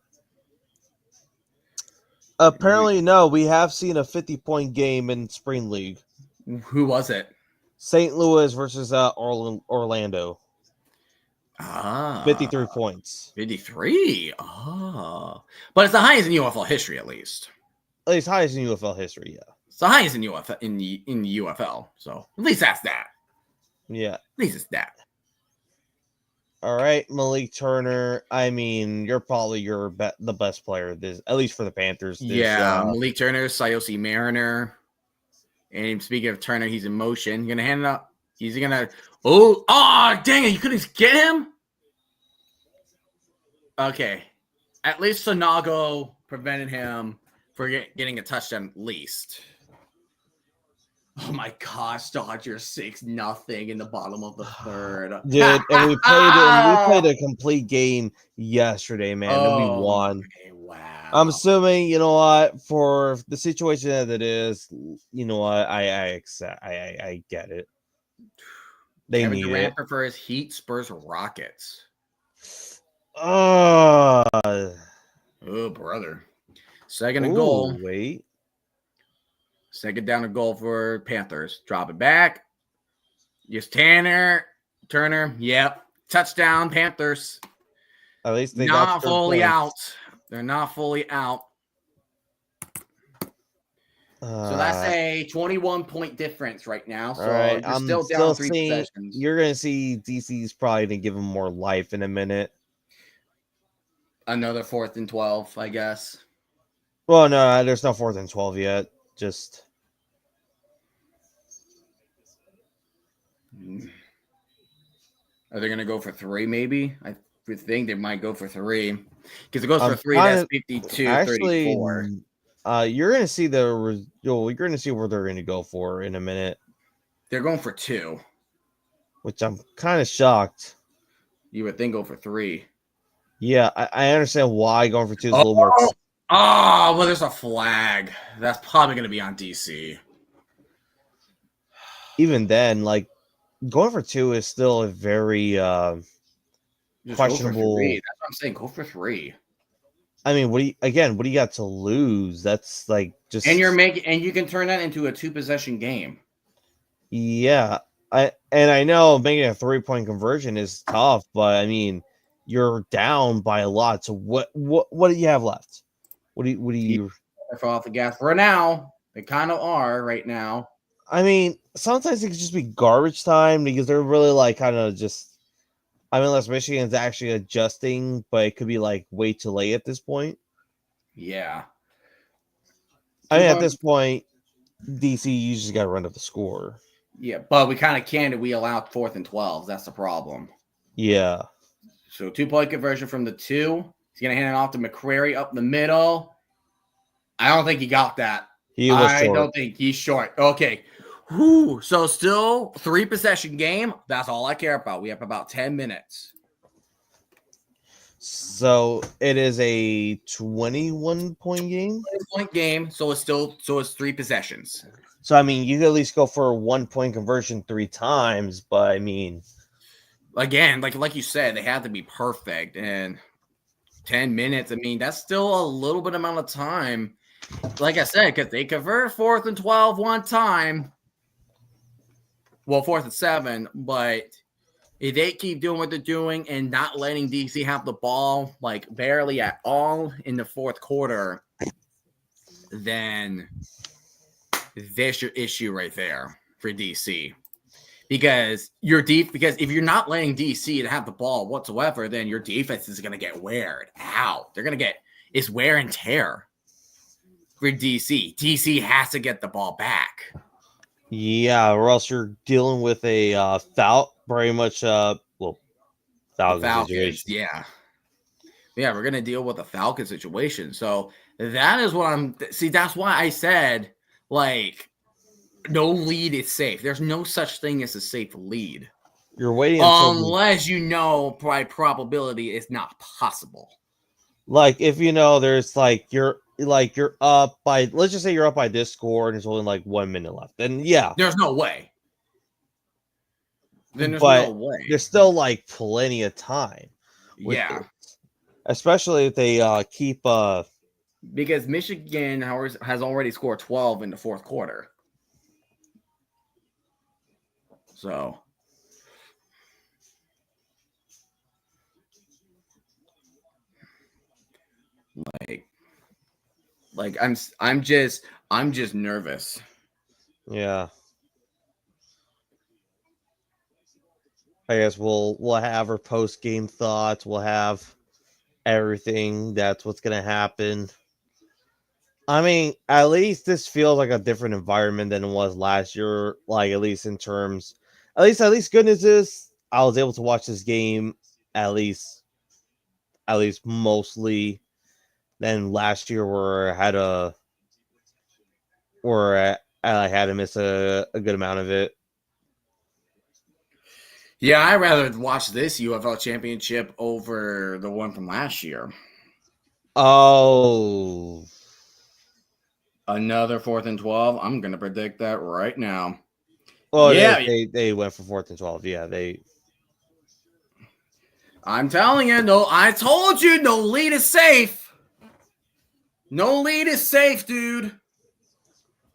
apparently no. We have seen a 50-point game in Spring League. Who was it? St. Louis versus Orlando. 53 points. 53. Oh. But it's the highest in UFL history, at least. At least highest in UFL history, yeah. It's the highest in UFL in the UFL. So at least that's that. Yeah. At least it's that. All right, Malik Turner. I mean, you're probably the best player this, at least for the Panthers. Malik Turner, Sayosi Mariner. And speaking of Turner, he's in motion. Gonna hand it up. He's gonna. Oh, dang it! You couldn't get him. Okay, at least Sonago prevented him from getting a touchdown. At least. Oh my gosh, Dodgers 6-0 in the bottom of the third. Dude, and we played a complete game yesterday, man, and we won. Okay, wow. I'm assuming, you know what, for the situation that it is, you know what, I get it. They Kevin need Durant it. prefers Heat, Spurs, Rockets. Oh, brother. Second and goal. Wait. Second down and goal for Panthers. Drop it back. Just Turner. Yep. Touchdown, Panthers. At least they not got fully points. out. They're not fully out. So that's a 21-point difference right now. So right, you're still down 3 possessions. You're going to see DC's probably going to give him more life in a minute. Another 4th and 12, I guess. Well, no, there's no 4th and 12 yet. Just are they going to go for 3? Maybe I think they might go for 3 because it goes for 3. That's 52. Actually, 34. you're going to see you're going to see where they're going to go for in a minute. They're going for 2, which I'm kind of shocked. You would think go for 3. Yeah, I understand why going for 2 is a little more. Oh, well, there's a flag. That's probably going to be on DC. Even then, like, going for 2 is still a very questionable. That's what I'm saying. Go for 3. I mean, what do you got to lose? That's like just. And you can turn that into a 2-possession game. Yeah, I know making a 3-point conversion is tough, but I mean, you're down by a lot. So what do you have left? What do you fall off the gas for now? They kind of are right now. I mean, sometimes it could just be garbage time because they're really like kind of just. I mean, unless Michigan's actually adjusting, but it could be like way too late at this point. Yeah. I mean, at this point, DC, you just got to run up the score. Yeah, but we kind of can. We allow 4th and 12. That's the problem. Yeah. So 2-point conversion from the 2. He's going to hand it off to McCrary up the middle. I don't think he got that. I don't think he's short. Okay. Whew. So still 3-possession game. That's all I care about. We have about 10 minutes. So it is a 21-point game? 20-point game. So it's 3 possessions. So, I mean, you could at least go for a 1-point conversion 3 times, but I mean. Again, like you said, they have to be perfect. And 10 minutes, I mean, that's still a little bit amount of time. Like I said, because they convert 4th and 12 one time. Well, 4th and 7, but if they keep doing what they're doing and not letting DC have the ball, like barely at all in the 4th quarter, then there's your issue right there for DC. Because if you're not letting DC to have the ball whatsoever, then your defense is going to get weared out. They're going to it's wear and tear for DC. DC has to get the ball back. Yeah, or else you're dealing with a very much Falcons situation. Yeah, we're gonna deal with a Falcon situation. So that is what that's why I said like no lead is safe. There's no such thing as a safe lead. You're waiting unless by probability it's not possible. Like if there's you're up by, let's just say you're up by this score and there's only like 1 minute left. Then yeah. There's no way. Then there's no way. There's still like plenty of time. Yeah. especially if they keep. Because Michigan has already scored 12 in the fourth quarter. So, I'm just nervous. Yeah. I guess we'll have our post game thoughts. We'll have everything. That's what's gonna happen. I mean, at least this feels like a different environment than it was last year. Like at least in terms, at least good news is I was able to watch this game at least mostly than last year where I had to miss a good amount of it. Yeah, I'd rather watch this UFL championship over the one from last year. Oh, Another 4th and 12. I'm going to predict that right now. well, Yeah. they went for 4th and 12. Yeah, I'm telling you, no, I told you, no lead is safe. No lead is safe, dude.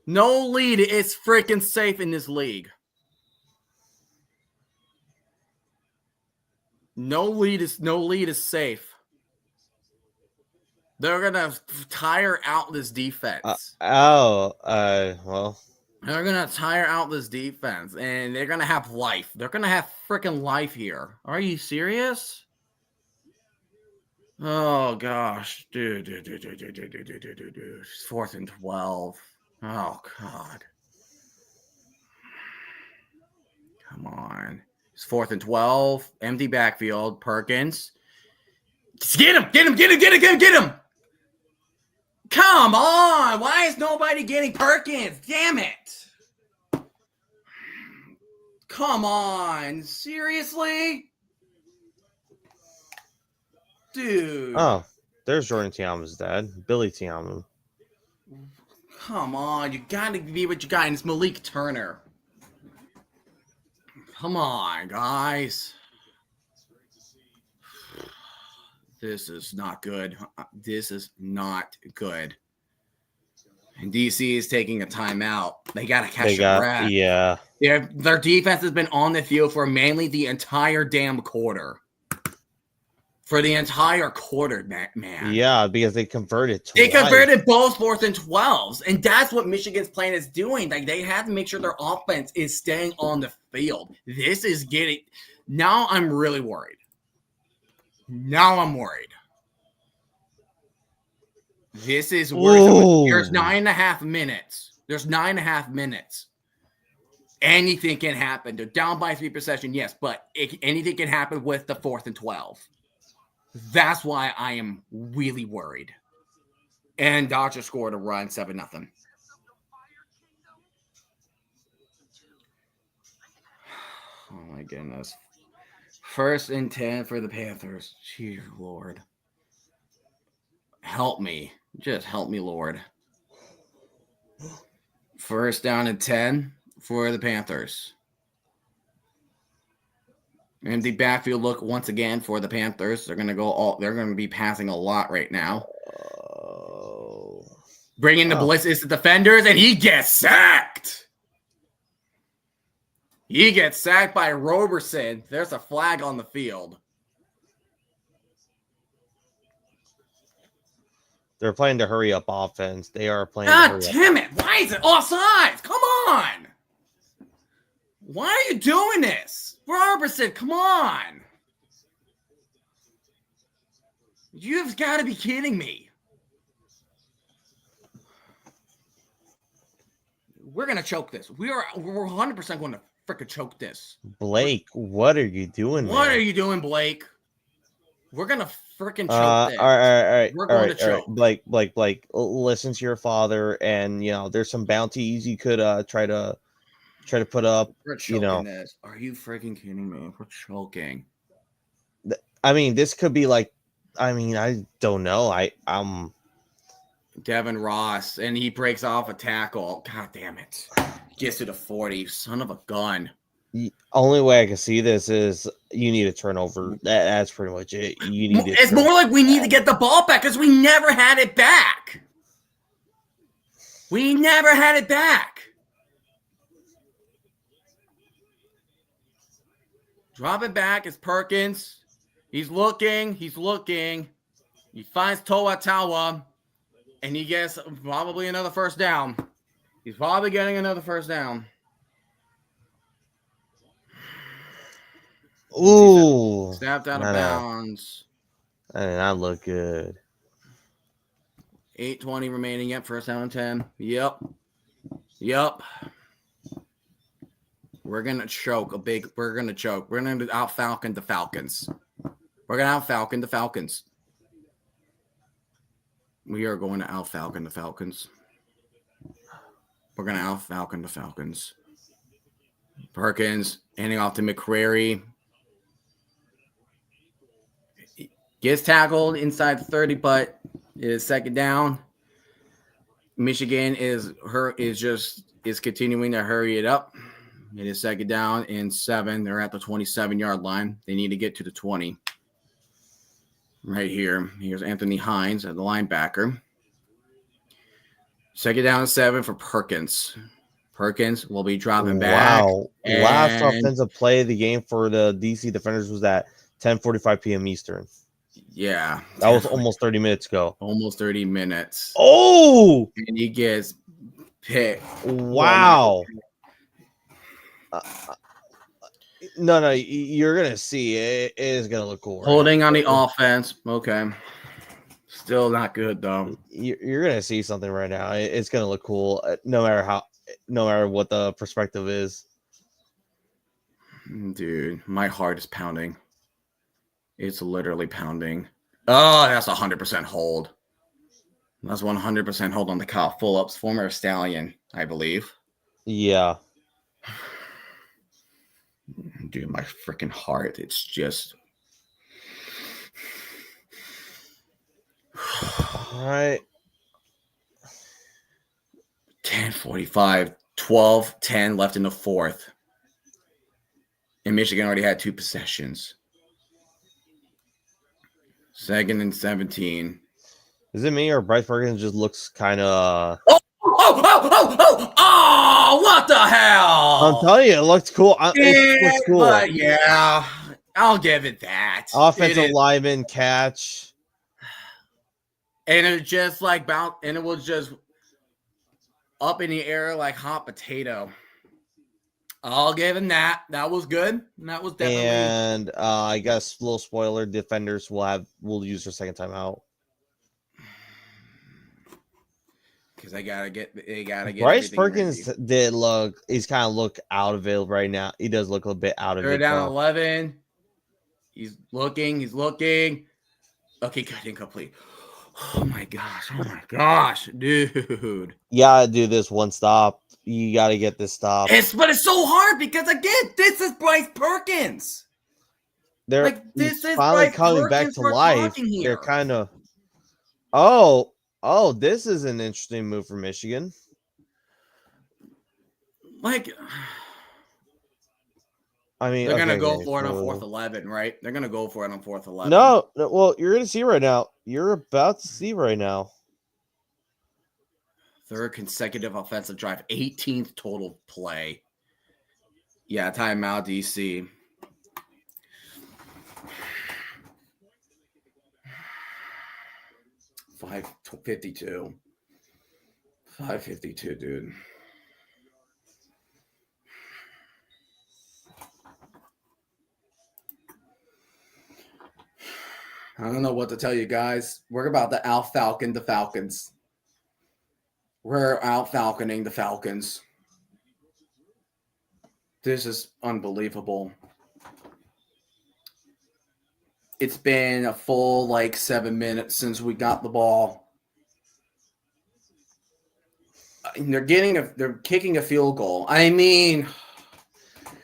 No lead is freaking safe in this league. No lead is safe. They're gonna tire out this defense. Well. They're gonna tire out this defense, and they're gonna have life. They're gonna have freaking life here. Are you serious? Oh gosh, dude. 4th and 12. Oh god. Come on. It's 4th and 12. Empty backfield. Perkins. Get him! Get him! Get him! Get him! Get him! Get him! Come on! Why is nobody getting Perkins? Damn it! Come on! Seriously? Dude. Oh, there's Jordan Tiama's dad, Billy Tiama. Come on, you gotta be what you got, and it's Malik Turner. Come on, guys. This is not good. This is not good. And DC is taking a timeout. They gotta catch their breath. Yeah. Their defense has been on the field for mainly the entire damn quarter. For the entire quarter, man. Yeah, because they converted twice. They converted both 4th and 12s, and that's what Michigan's plan is doing. Like, they have to make sure their offense is staying on the field. This is getting – now I'm really worried. Now I'm worried. This is worse. There's 9.5 minutes. There's 9.5 minutes. Anything can happen. They're down by 3 possession, yes, but anything can happen with the 4th and 12. That's why I am really worried. And Dodgers scored a run, 7-0. Oh my goodness. 1st and 10 for the Panthers. Dear Lord. Help me. Just help me, Lord. 1st down and 10 for the Panthers. And the backfield look once again for the Panthers. They're gonna be passing a lot right now. Bringing the blitz is the defenders, and he gets sacked. He gets sacked by Roberson. There's a flag on the field. They're playing to hurry up offense. They are playing. God damn it! Why is it offsides? Come on! Why are you doing this? Roberson, come on. You've got to be kidding me. We're going to choke this. We're 100% going to freaking choke this. Blake, what are you doing? What are you doing, Blake? We're going to freaking choke this. All right. We're going to choke. Blake, listen to your father, and there's some bounties you could try to put up. We're choking this. Are you freaking kidding me? We're choking. I mean, this could be like, I don't know. I'm Devin Ross, and he breaks off a tackle. God damn it. Gets to the 40. Son of a gun. The only way I can see this is you need a turnover. That's pretty much it. You need It's more like we need to get the ball back because we never had it back. We never had it back. Drop it back. It's Perkins. He's looking. He finds Toa Tawa, and he gets probably another first down. He's probably getting another first down. Ooh. Snapped out of bounds. That did not look good. 8:20 remaining. Yep, first down and 10. Yep. We're gonna choke. We're gonna choke. We're gonna out Falcon the Falcons. We are going to out Falcon the Falcons. We're gonna out Falcon the Falcons. Perkins handing off to McCrary. Gets tackled inside the 30, but it is second down. Michigan is continuing to hurry it up. It is second down and 7. They're at the 27-yard line. They need to get to the 20. Right here. Here's Anthony Hines at the linebacker. Second down and 7 for Perkins. Perkins will be dropping back. Wow. Last offensive play of the game for the DC Defenders was at 10:45 p.m. Eastern. Yeah. That was almost 30 minutes ago. Almost 30 minutes. Oh! And he gets picked. Wow. No, you're going to see. It is going to look cool. Holding on the offense. Okay. Still not good, though. You're going to see something right now. It's going to look cool, no matter what the perspective is. Dude, my heart is pounding. It's literally pounding. Oh, that's 100% hold. That's 100% hold on the Kyle Phillips, former Stallion, I believe. Yeah. Dude, my freaking heart. It's just. All right. 10:45, 12-10 left in the fourth. And Michigan already had 2 possessions. Second and 17. Is it me or Bryce Perkins just looks kind of... Oh, what the hell? I'm telling you, it looks cool. It looks cool. Yeah, I'll give it that. Offensive lineman catch. And it just like bounced, and it was just up in the air like hot potato. I'll give him that. That was good. That was definitely. And I guess little spoiler: defenders will use their second time out. Because they gotta get. Bryce Perkins he's kind of look out of it right now. He does look a bit out of it. They're down 11. He's looking. Okay, good, incomplete. Oh my gosh, dude. You gotta do this one stop. You gotta get this stop. But it's so hard because again, this is Bryce Perkins. They're finally coming back to life. They're kind of. Oh, this is an interesting move for Michigan. Like, I mean, they're gonna go for it on 4th 11, right? They're gonna go for it on 4th 11. No, well, you're gonna see right now. You're about to see right now. Third consecutive offensive drive, 18th total play. Yeah, timeout, DC. $5.52. $5.52, dude. I don't know what to tell you guys. We're about to out-Falcon the Falcons. We're out-Falconing the Falcons. This is unbelievable. It's been a full 7 minutes since we got the ball. They're kicking a field goal. I mean,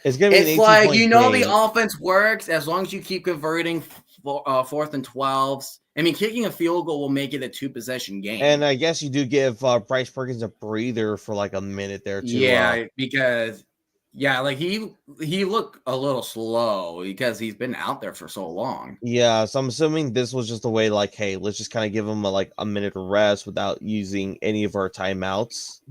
it's gonna be. It's like the offense works as long as you keep converting 4th and 12s. I mean, kicking a field goal will make it a 2-possession game. And I guess you do give Bryce Perkins a breather for a minute there too. Yeah, because Yeah, like he looked a little slow because he's been out there for so long. Yeah, so I'm assuming this was just a way like, hey, let's just kind of give him a minute of rest without using any of our timeouts.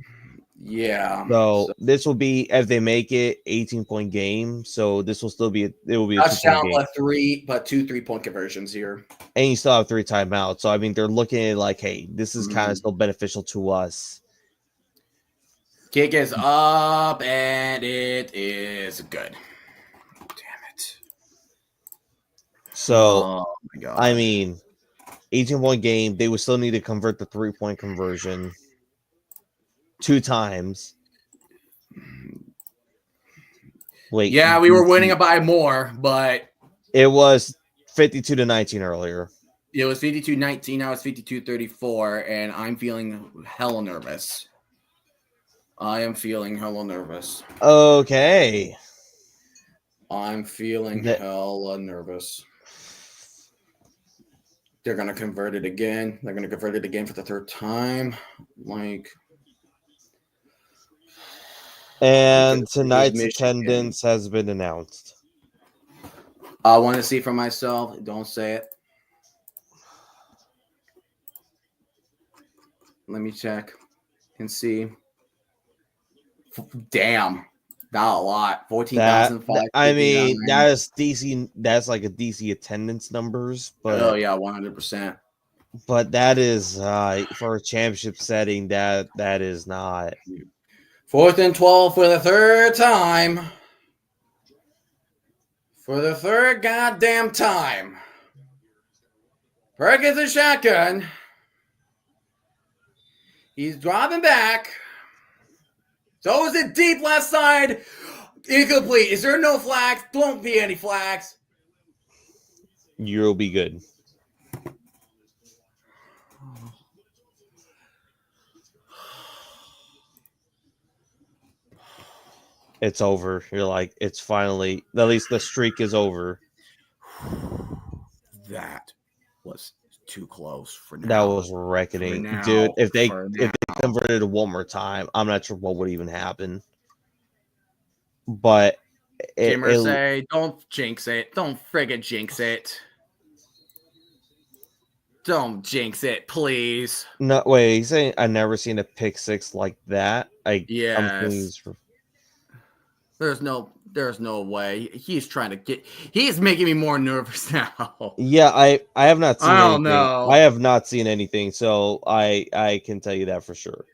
Yeah. So this will be, if they make it, 18-point game. So this will still be it will be a 2-point Touchdown, game. but two 3-point conversions here. And you still have 3 timeouts. So I mean, they're looking at it like, hey, this is kind Mhm. of still beneficial to us. Kick is up, and it is good. Damn it. So Oh my god. I mean, 18-point game, they would still need to convert the 3-point conversion 2 times. Wait, Yeah, we were winning it by more, but it was 52-19 earlier. it was 52-19. Now it's 52-34, and I'm feeling hella nervous. I am feeling hella nervous. Okay. I'm feeling hella nervous. They're going to convert it again. They're going to convert it again for the 3rd time. And tonight's attendance has been announced. I want to see for myself. Don't say it. Let me check and see. Damn. Not a lot. 14,500. I mean, that is DC. That's like a DC attendance numbers, but oh yeah, 100%. But that is for a championship setting. That is not. 4th and 12 for the 3rd time. For the 3rd goddamn time. Perkins a shotgun. He's dropping back. So is it deep left side? Incomplete. Is there no flags? Don't be any flags. You'll be good. It's over. You're like, it's finally, at least the streak is over. That was too close for now. That was reckoning, dude. If they converted it one more time, I'm not sure what would even happen. But Gamers say, don't jinx it. Don't friggin' jinx it. Don't jinx it, please. No, wait. He's saying I've never seen a pick six like that. Yes. There's no way. He's making me more nervous now. Yeah, I have not seen anything. Know. I have not seen anything, so I can tell you that for sure.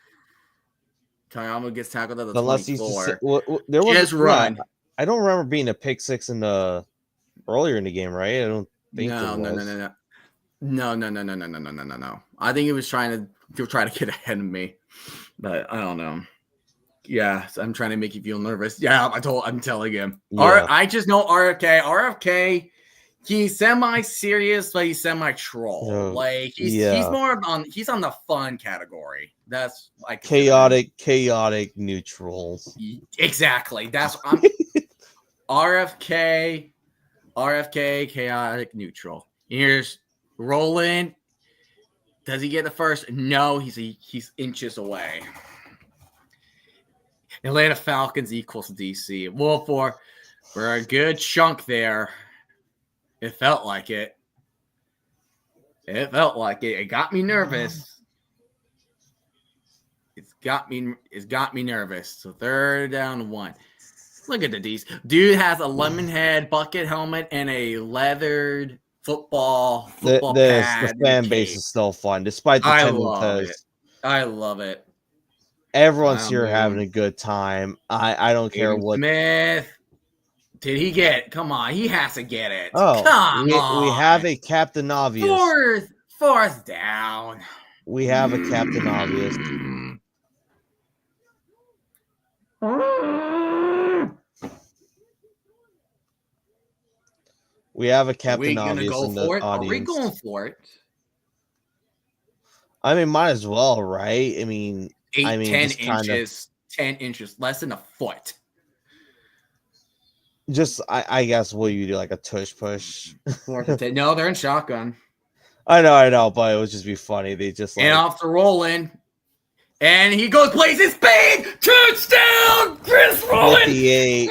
Kayama gets tackled at the Unless 24. There was just run. I don't remember being a pick six in the earlier in the game, right? I don't think No. I think he was trying to get ahead of me, but I don't know. Yeah, so I'm trying to make you feel nervous. Yeah, I'm telling him. Yeah. I just know RFK. RFK, he's semi-serious, but he's semi-troll. He's more he's on the fun category. That's like chaotic neutral. Exactly. That's RFK, chaotic neutral. Here's Roland. Does he get the first? No, he's inches away. Atlanta Falcons equals DC. Well, for a good chunk there, it felt like it. It felt like it. It got me nervous. It's got me nervous. So 3rd down and 1. Look at the DC. Dude has a lemon head bucket helmet and a leathered football pad. The fan base is still fun, despite the attendance. I love it. Everyone's here having a good time. I don't care what. Smith, did he get it? Come on, he has to get it. Oh, come on. We have a captain obvious. 4th down. We have a captain obvious. We have a captain obvious in the audience. Are we going for it? I mean, might as well, right? I mean, 10 inches, 10 inches, less than a foot. Just, I guess, will you do like a tush push? No, they're in shotgun. I know, but it would just be funny. They just and off the rolling, And he goes, plays his speed. Touchdown, Chris Rollins. 58.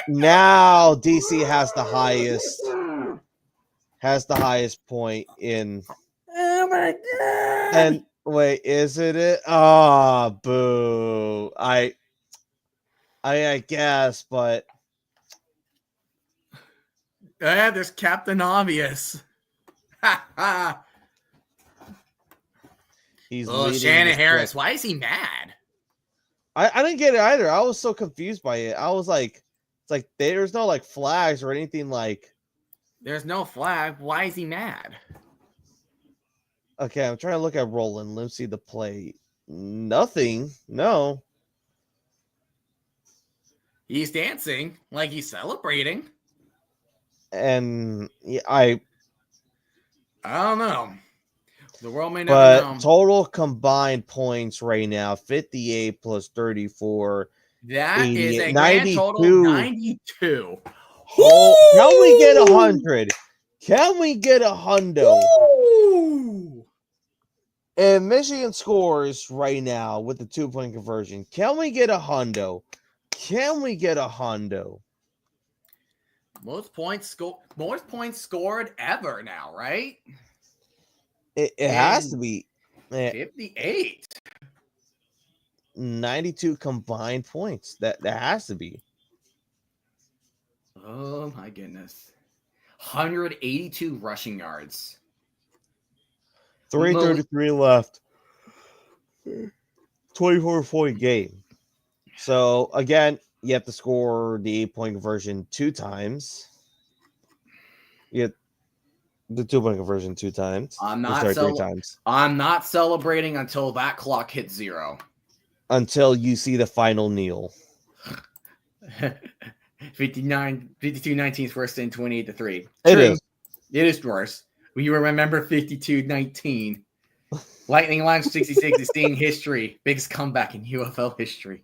Now DC has the highest point in. Oh my god! And wait, is it? Oh, boo! I guess, but yeah, there's Captain Obvious. Ha ha! he's Oh, leading Shannon this Harris. clip. Why is he mad? I didn't get it either. I was so confused by it. I was like, it's like there's no like flags or anything like. There's no flag. Why is he mad? Okay, I'm trying to look at Roland. Let's see the play. Nothing. No. He's dancing like he's celebrating. And yeah, I don't know. The world may never but know. total combined points right now 58 plus 34. That is 88, a grand total 92. Oh, can we get 100? Can we get a hundo? Ooh. And Michigan scores right now with the 2-point conversion. Can we get a hundo? Can we get a hundo? Most points scored ever now, right? It has to be 58. 92 combined points. That has to be. Oh my goodness. 182 rushing yards. 3:33 left. 24-point game. So again, you have to score the 8-point conversion 2 times. You get the 2-point conversion 2 times. I'm Or 3 times. I'm not celebrating until that clock hits 0. Until you see the final kneel. 52-19 first and 28-3. It is. It is worse. We remember 52-19. Lightning Line 66 is seeing history. Biggest comeback in UFL history.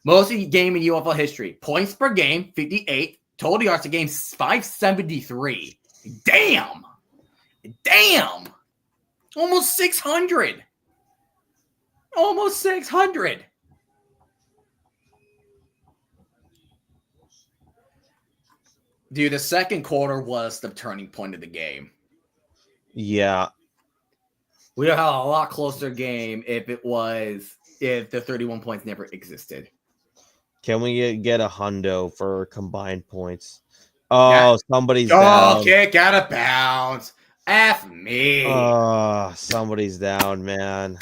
Most game in UFL history. Points per game, 58. Total yards a game, 573. Damn. Almost 600. Almost 600. Dude, the second quarter was the turning point of the game. Yeah. We would have had a lot closer game if the 31 points never existed. Can we get a hundo for combined points? Oh, somebody's down. Kick out of bounds. F me. Oh, somebody's down, man.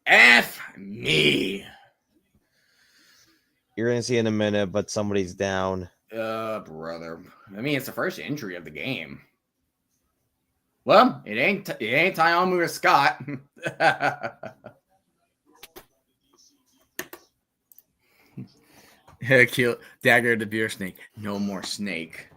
F me. You're gonna see in a minute, but somebody's down. Brother. I mean, it's the first injury of the game. Well, it ain't Tyomu or Scott. Kill Dagger the beer snake. No more snake.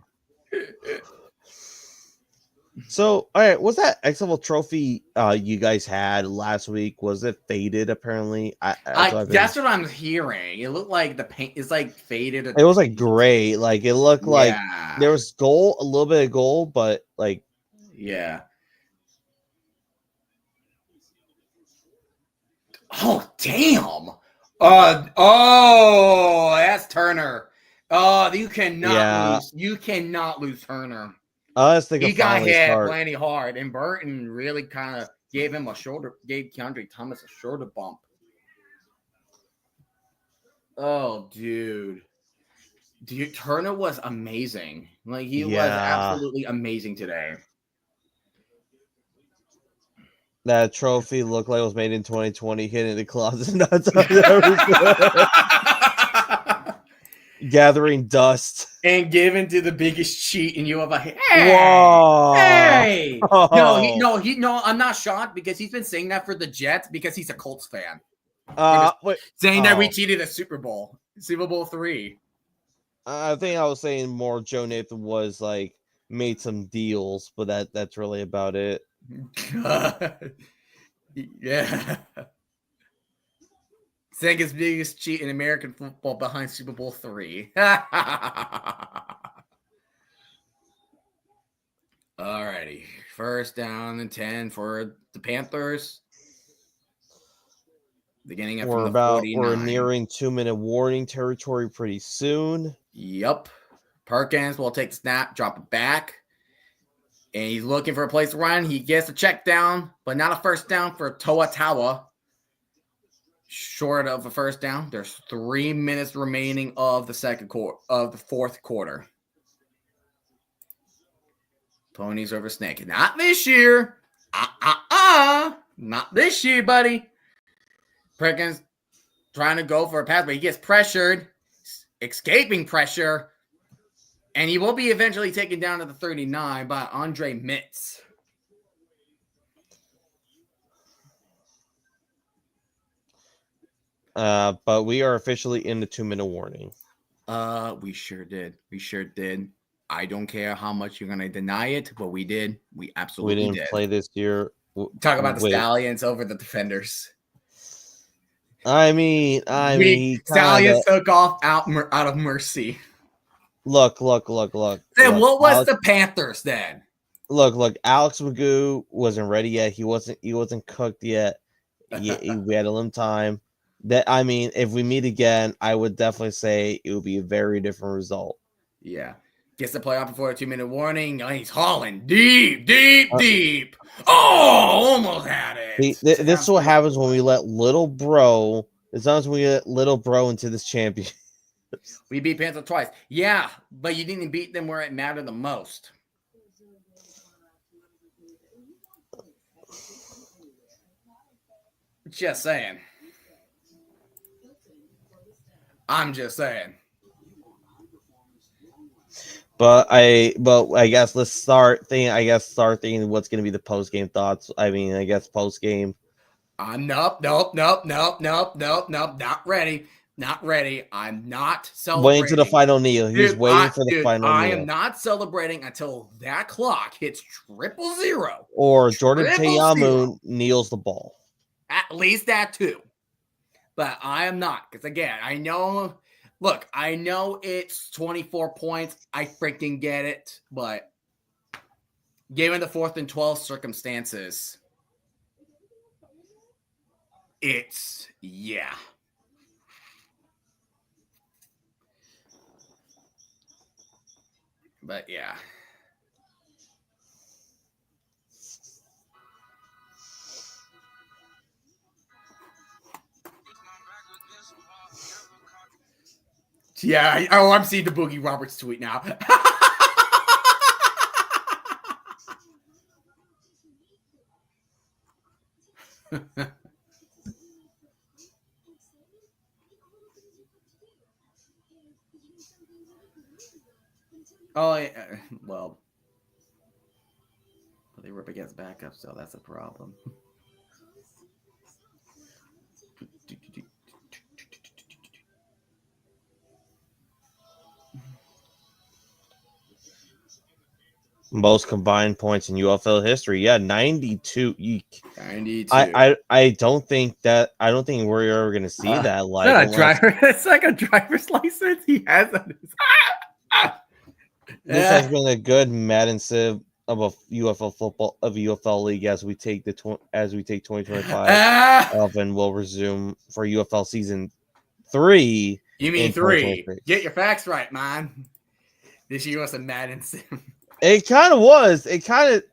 So, all right, was that XFL trophy you guys had last week? Was it faded? Apparently, that's what I'm hearing. It looked like the paint is like faded. It was like gray. Like it looked like there was gold, a little bit of gold, but like yeah. Oh damn! That's Turner. You cannot lose. You cannot lose Turner. He got hit plenty hard, and Burton really kind of gave Keandre Thomas a shoulder bump. Oh, dude, Turner was amazing. Like he was absolutely amazing today. That trophy looked like it was made in 2020, hidden in the closet. Gathering dust and given to the biggest cheat in UFL. Hey, whoa. Hey, oh. No, I'm not shocked because he's been saying that for the Jets because he's a Colts fan. Saying that we cheated at Super Bowl 3. I think I was saying more Joe Nathan was like made some deals, but that's really about it. Yeah. Saying his biggest cheat in American football behind Super Bowl 3. All right. righty. First down and 10 for the Panthers. Beginning it from the 49. We're nearing 2-minute warning territory pretty soon. Yep. Perkins will take the snap, drop it back. And he's looking for a place to run. He gets a check down, but not a first down for Toa Tawa. Short of a first down. There's 3 minutes remaining of the fourth quarter. Ponies over snake. Not this year. Not this year, buddy. Perkins trying to go for a pass, but he gets pressured, escaping pressure, and he will be eventually taken down to the 39 by Andre Mitz. But we are officially in the 2-minute warning. We sure did. We sure did. I don't care how much you're gonna deny it, but we did. We absolutely did. Play this year. Talk about the Stallions over the Defenders. I mean, Stallions took off out of mercy. Look. Then what was the Panthers then? Look. Alex Magoo wasn't ready yet. He wasn't cooked yet. We had a little time. If we meet again, I would definitely say it would be a very different result. Yeah. Gets the playoff before a 2-minute warning. Oh, he's hauling deep. Oh, almost had it. This is what happens when we let little bro. As long as we let little bro into this championship. We beat Panthers twice. Yeah, but you didn't beat them where it mattered the most. Just saying. I'm just saying. But I guess let's start thinking what's going to be the post game thoughts. I guess post game. Nope. Not ready. I'm not celebrating. Waiting to the final kneel. He's waiting for the final kneel. I am not celebrating until that clock hits 000. Or Jordan Teyamu kneels the ball. At least that too. But I am not. Because again, I know it's 24 points. I freaking get it. But given the 4th and 12 circumstances, yeah. But yeah. Yeah. Oh, I'm seeing the Boogie Roberts tweet now. Oh, yeah. Well, they were up against backup, so that's a problem. Most combined points in UFL history. Yeah, 92. 92. I don't think we're ever going to see that. It's like a driver's license he has on his. This has been a good Madden Civ of a UFL league as we take 2025 off, and we'll resume for UFL season 3. You mean 3? Get your facts right, man. This year was a Madden Sim. It kind of was. It kind of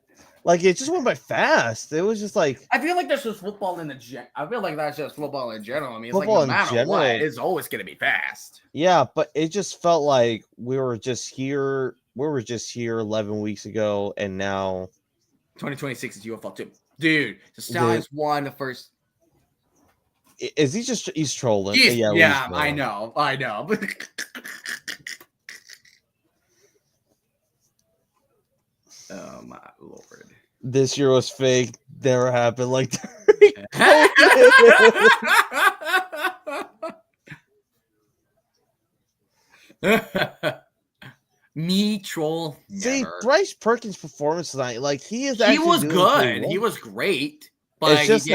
it just went by fast. It was just like, I feel like that's just football in I feel like that's just football in general. I mean, it's football like no matter what, it's always going to be fast. Yeah, but it just felt like we were just here 11 weeks ago, and now 2026 is UFL 2. Dude, the Stallions won the first. Is he's trolling? Yeah, I know. Oh my lord! This year was fake. Never happened like that. Me troll. See, Bryce Perkins' performance tonight, he was good. He was great. But it's just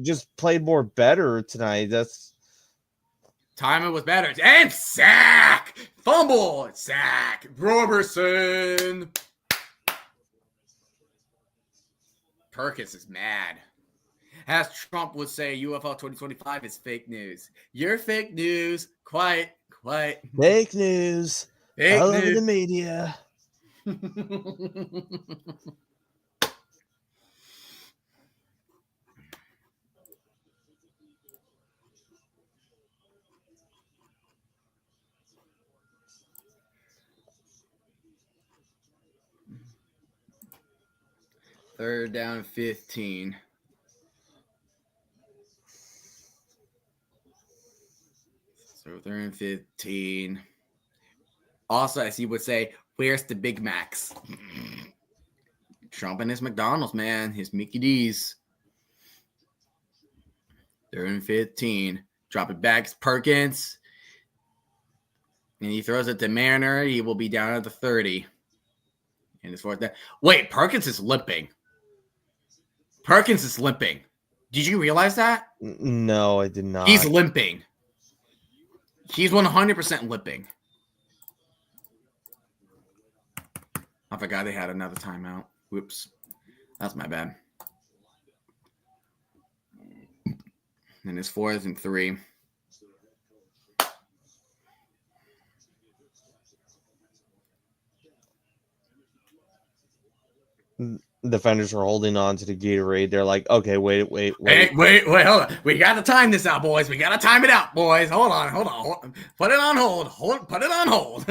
just played more better tonight. That's timing was better. And sack, fumble, sack, Robertson. Perkins is mad. As Trump would say, UFL 2025 is fake news. You're fake news. Quiet. Fake news. Fake All over news. the media. Third down 15. So 3-15. Also, as he would say, where's the Big Macs? Trump and his McDonald's, man. His Mickey D's. 3-15. Drop it back. It's Perkins. And he throws it to Mariner. He will be down at the 30. And it's fourth down. Wait, Perkins is limping. Did you realize that? No, I did not. He's limping. He's 100% limping. I forgot they had another timeout. Whoops. That's my bad. And it's 4th and 3. Defenders are holding on to the Gatorade. They're like, okay, wait. Hey, wait, hold on. We got to time this out, boys. We got to time it out, boys. Hold on. Put it on hold. Put it on hold.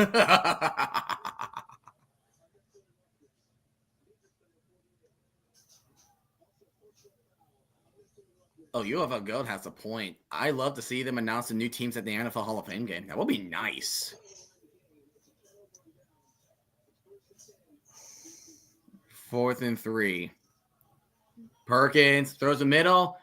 Oh, UFL Gold has a point. I love to see them announce the new teams at the NFL Hall of Fame game. That would be nice. 4th and 3. Perkins throws the middle.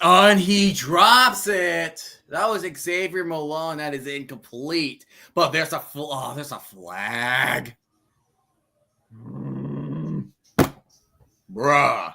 And he drops it. That was Xavier Malone. That is incomplete. But there's a flag. Bruh.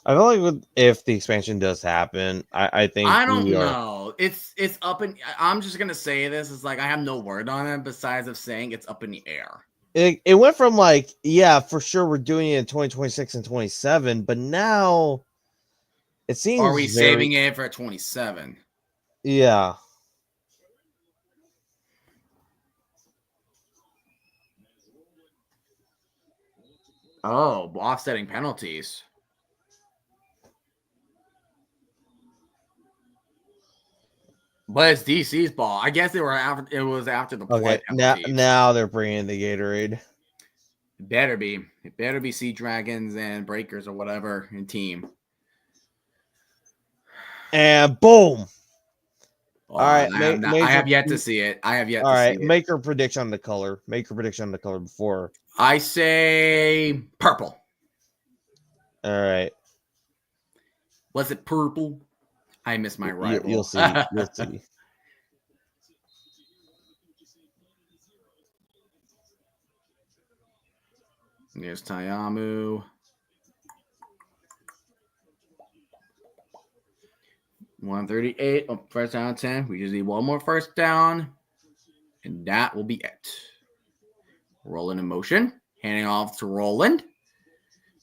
I feel like if the expansion does happen, I think I don't know. It's up in. I'm just gonna say this. It's like I have no word on it besides of saying it's up in the air. It went from like, yeah, for sure we're doing it in 2026 and 27, but now it seems. Are we saving it for 27? Yeah. Oh, offsetting penalties. But it's DC's ball. I guess it was after the play. Okay. Now they're bringing the Gatorade. It better be Sea Dragons and Breakers or whatever in team. And boom. All right. I have yet to see it. All right. Make your prediction on the color. Before. I say purple. All right. Was it purple? I miss my rival. You'll see. You'll see. There's Tayamu. 138. Oh, first down 10. We just need one more first down. And that will be it. Roland in motion. Handing off to Roland.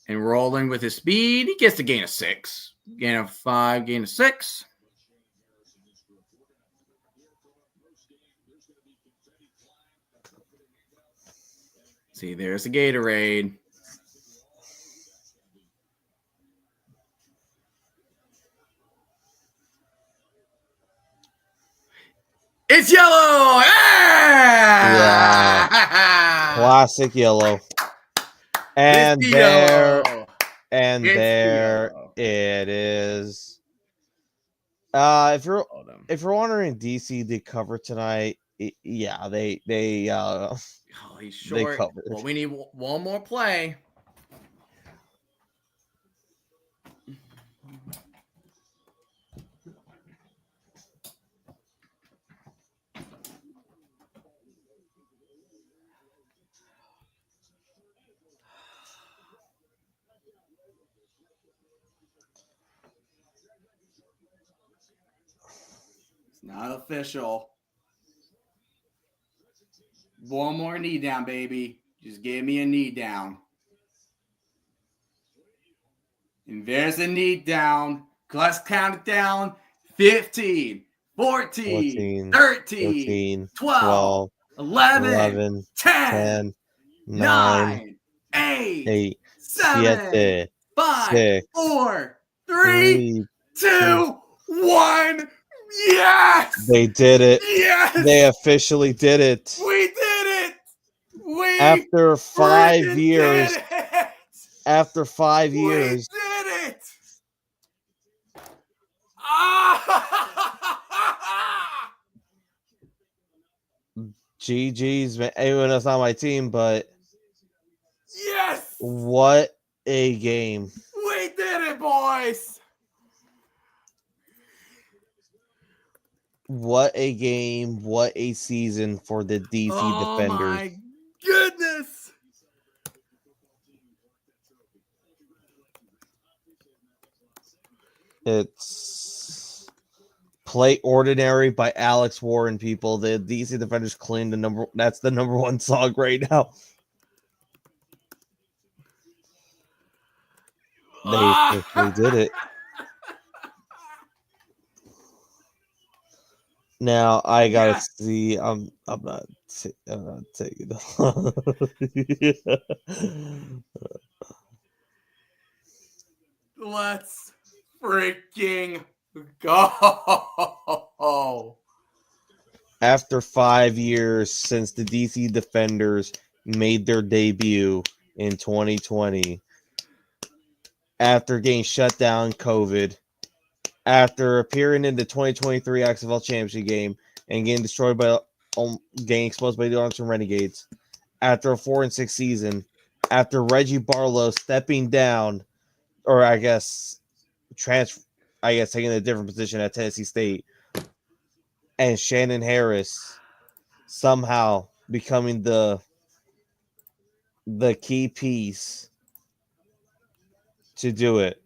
And Roland with his speed. He gets the gain of 6. Gain of 5. Gain of 6. See, there's the Gatorade. It's yellow! Yeah. Classic yellow. And there it is. If you're wondering, DC did cover tonight. Yeah, they oh, he's short. They covered. Well, we need one more play. Not official. One more knee down, baby. Just give me a knee down. And there's a knee down. Let's count it down. 15, 14, 13, 12, 11, 10, 9, 8, 7, 5, 4, 3, 2, 1. Yes! They did it. Yes! They officially did it. We did it! We After 5 freaking years. did it! After 5 years. We did it! Ah! GG's, man. Anyone that's not my team, but Yes! what a game. We did it, boys! What a game. What a season for the DC Defenders. Oh my goodness! It's Play Ordinary by Alex Warren, people. The DC Defenders claim that's the number one song right now. They did it. Now I gotta see. I'm not taking the. Let's freaking go! After 5 years since the DC Defenders made their debut in 2020, after getting shut down COVID, after appearing in the 2023 XFL Championship game and getting destroyed by getting exposed by the Arlington Renegades, after a 4-6 season, after Reggie Barlow stepping down, or I guess taking a different position at Tennessee State, and Shannon Harris somehow becoming the key piece to do it,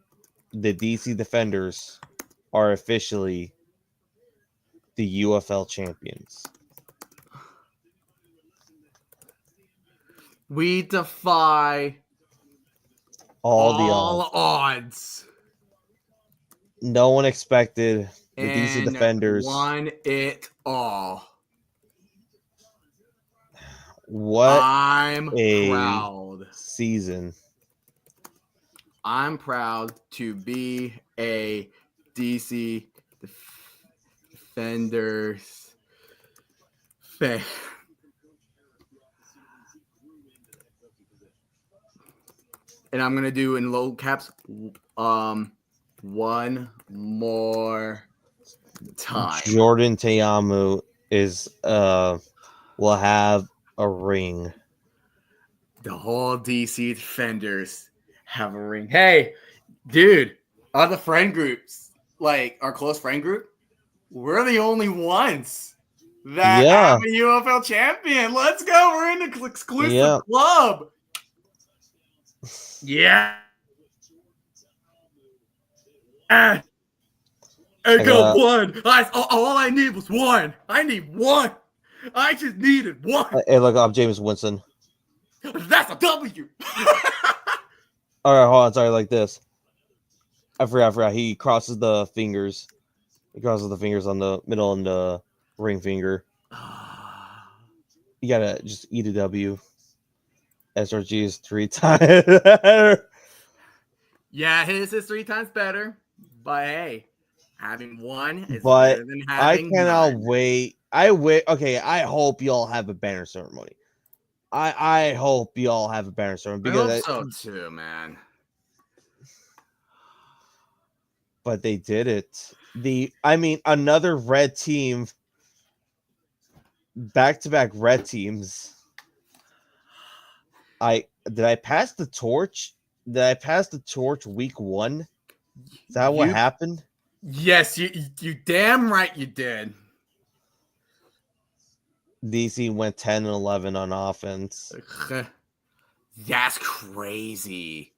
the DC Defenders are officially the UFL champions. We defy All the odds. No one expected the DC And Defenders. won it all. What I'm a proud. season. I'm proud to be a DC Defenders fan. And I'm gonna do in low caps one more time. Jordan Teamu is will have a ring. The whole DC Defenders have a ring. Hey, dude, other friend groups, like our close friend group, we're the only ones that have a UFL champion. Let's go. We're in the exclusive club. Yeah. I got one. All I need was one. I need one. I just needed one. Hey, look, I'm James Winston. That's a W. All right, hold on. Sorry, like this. I forgot. He crosses the fingers. He crosses the fingers on the middle and the ring finger. You gotta just eat a W. SRG is 3 times. Yeah, his is 3 times better. But hey, having one is better than having I cannot none. wait. Okay, I hope y'all have a banner ceremony. I hope y'all have a banner ceremony because I hope so too, man. But they did it. Another red team. Back-to-back red teams. Did I pass the torch? Did I pass the torch week 1? Is that what happened? Yes, you damn right you did. DC went 10-11 on offense. That's crazy.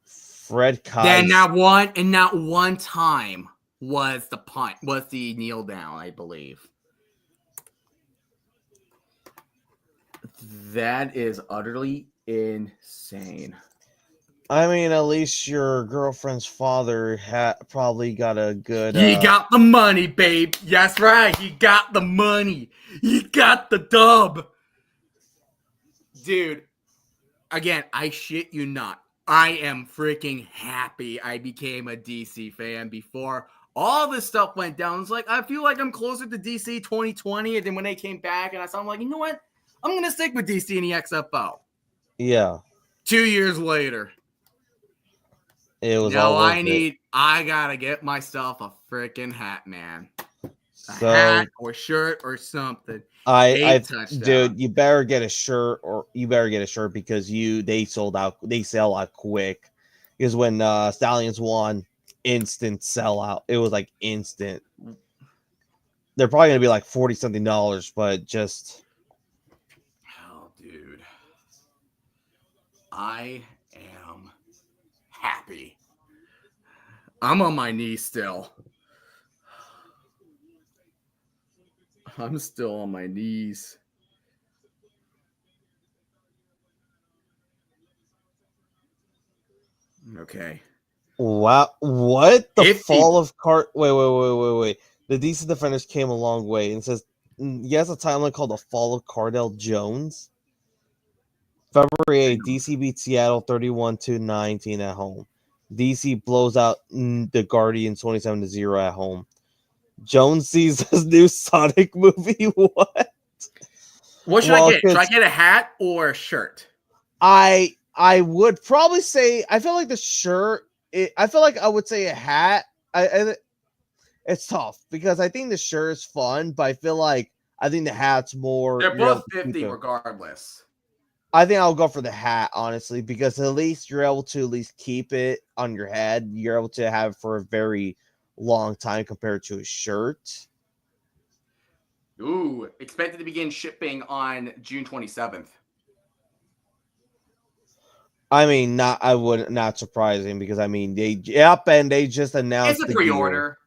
Fred Kais. Then not one time was the punt, was the kneel down, I believe. That is utterly insane. I mean, at least your girlfriend's father probably got a good. He got the money, babe. That's right. He got the money. He got the dub. Dude, again, I shit you not. I am freaking happy I became a DC fan before all this stuff went down. It's like, I feel like I'm closer to DC 2020 than when they came back. And I'm like, you know what? I'm going to stick with DC in the XFL. Yeah. 2 years later. It was now all worth I gotta get myself a freaking hat, man. A So hat or shirt or something. Dude, you better get a shirt because they sell out quick. Because when Stallions won, instant sellout. It was like instant. They're probably gonna be like $40-something, but just oh, dude, I am happy. I'm on my knees still. I'm still on my knees. Okay. wow. What the If fall of Cart? Wait. The DC Defenders came a long way, and it says he has a timeline called the Fall of Cardell Jones. February 8th, DC beats Seattle 31-19 at home. DC blows out the Guardians 27-0 at home. Jones sees his new Sonic movie. What? What should I get? Should I get a hat or a shirt? I would probably say I feel like the shirt. I feel like I would say a hat. It's tough because I think the shirt is fun, but I think the hat's more. They're both 50 regardless. I think I'll go for the hat, honestly, because at least you're able to at least keep it on your head. You're able to have it for a very long time compared to a shirt. Ooh, expected to begin shipping on June 27th. I mean, not surprising because I mean they just announced it's a pre-order.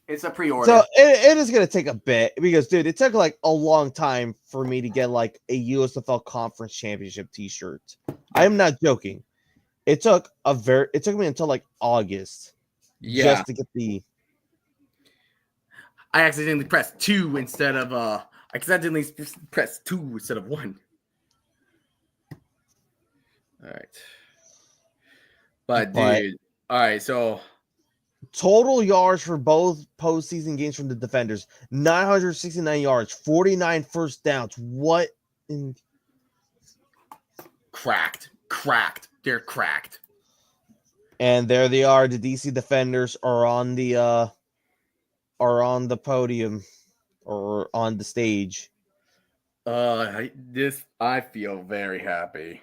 It's a pre-order. So it is gonna take a bit because dude, it took like a long time for me to get like a USFL Conference Championship T-shirt. I am not joking. It took me until like August just to get the. I accidentally pressed 2 instead of 1. All right. But dude, all right, so total yards for both postseason games from the Defenders, 969 yards, 49 first downs. What in cracked. They're cracked. And there they are. The DC Defenders are on the podium or on the stage. I feel very happy.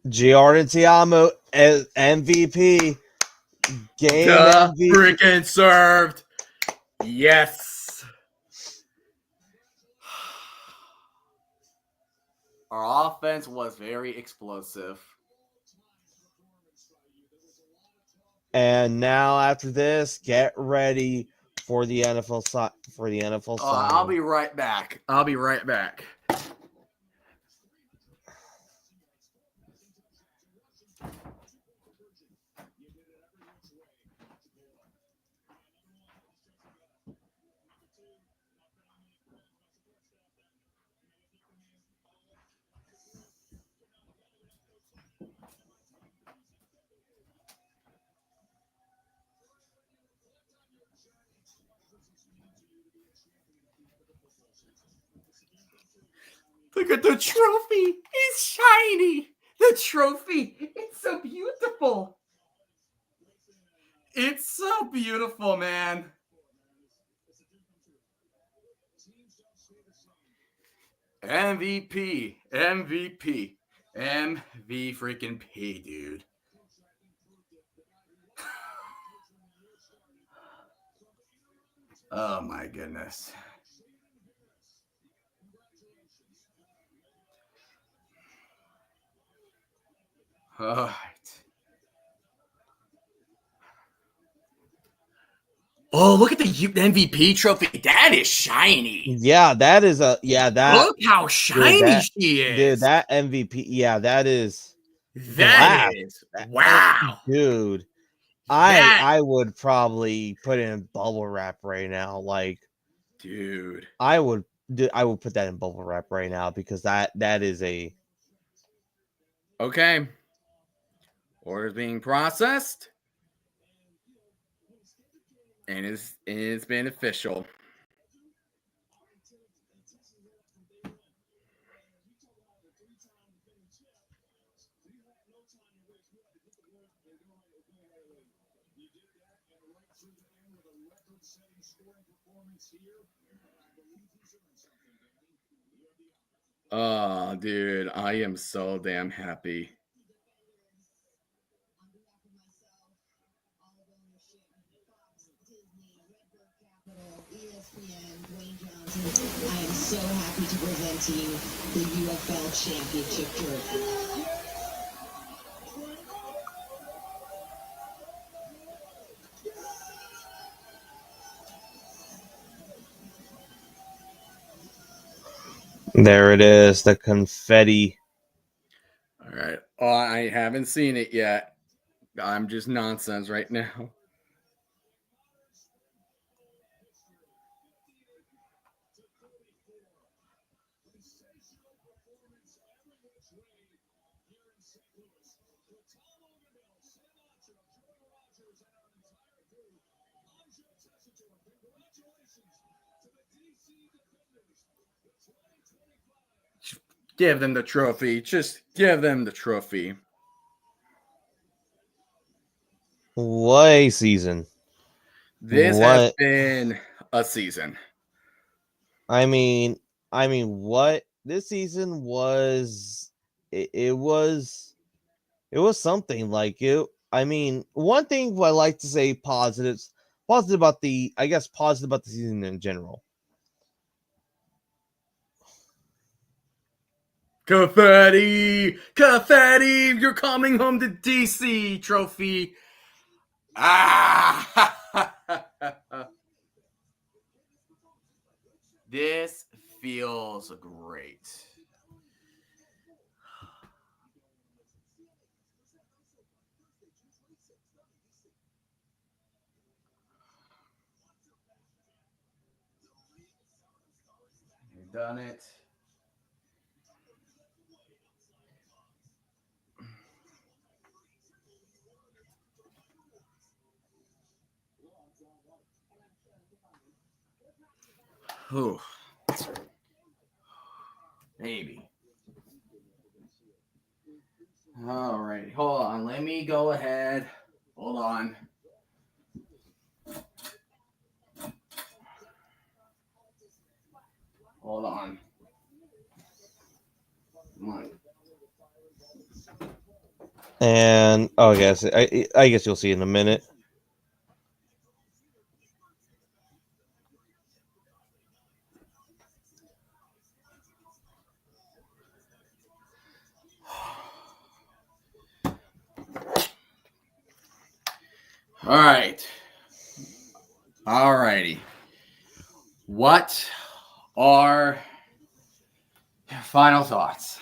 Jordan Tiamo as MVP. Game the MVP. Freaking served. Yes. Our offense was very explosive. And now after this, get ready for the NFL side. I'll be right back. Look at the trophy. It's shiny. The trophy. It's so beautiful. It's so beautiful, man. MVP freaking P, dude. Oh my goodness. All right. Oh, look at the MVP trophy. That is shiny. Yeah, that is that Look how shiny that- she is. dude, that MVP. Yeah, that is That black. is wow. Dude. That I would probably put it in bubble wrap right now. Like dude. I would put that in bubble wrap right now because that is a Okay. Orders being processed. And it's been official. Oh, dude, I am so damn happy. I am so happy to present to you the UFL Championship jersey. there it is, the confetti. All right. Oh, I haven't seen it yet. I'm just nonsense right now. Give them the trophy. Just give them the trophy. What a season. This has What been a season. I mean what this season was it was something like it. I mean, one thing I like to say positive about the season in general. Confetti! Confetti! You're coming home to DC trophy. Ah! This feels great. You've done it. Whew. Maybe. All right. Hold on. Let me go ahead. Hold on. Hold on. Come on. And I guess you'll see in a minute. All right. All righty. What are your final thoughts?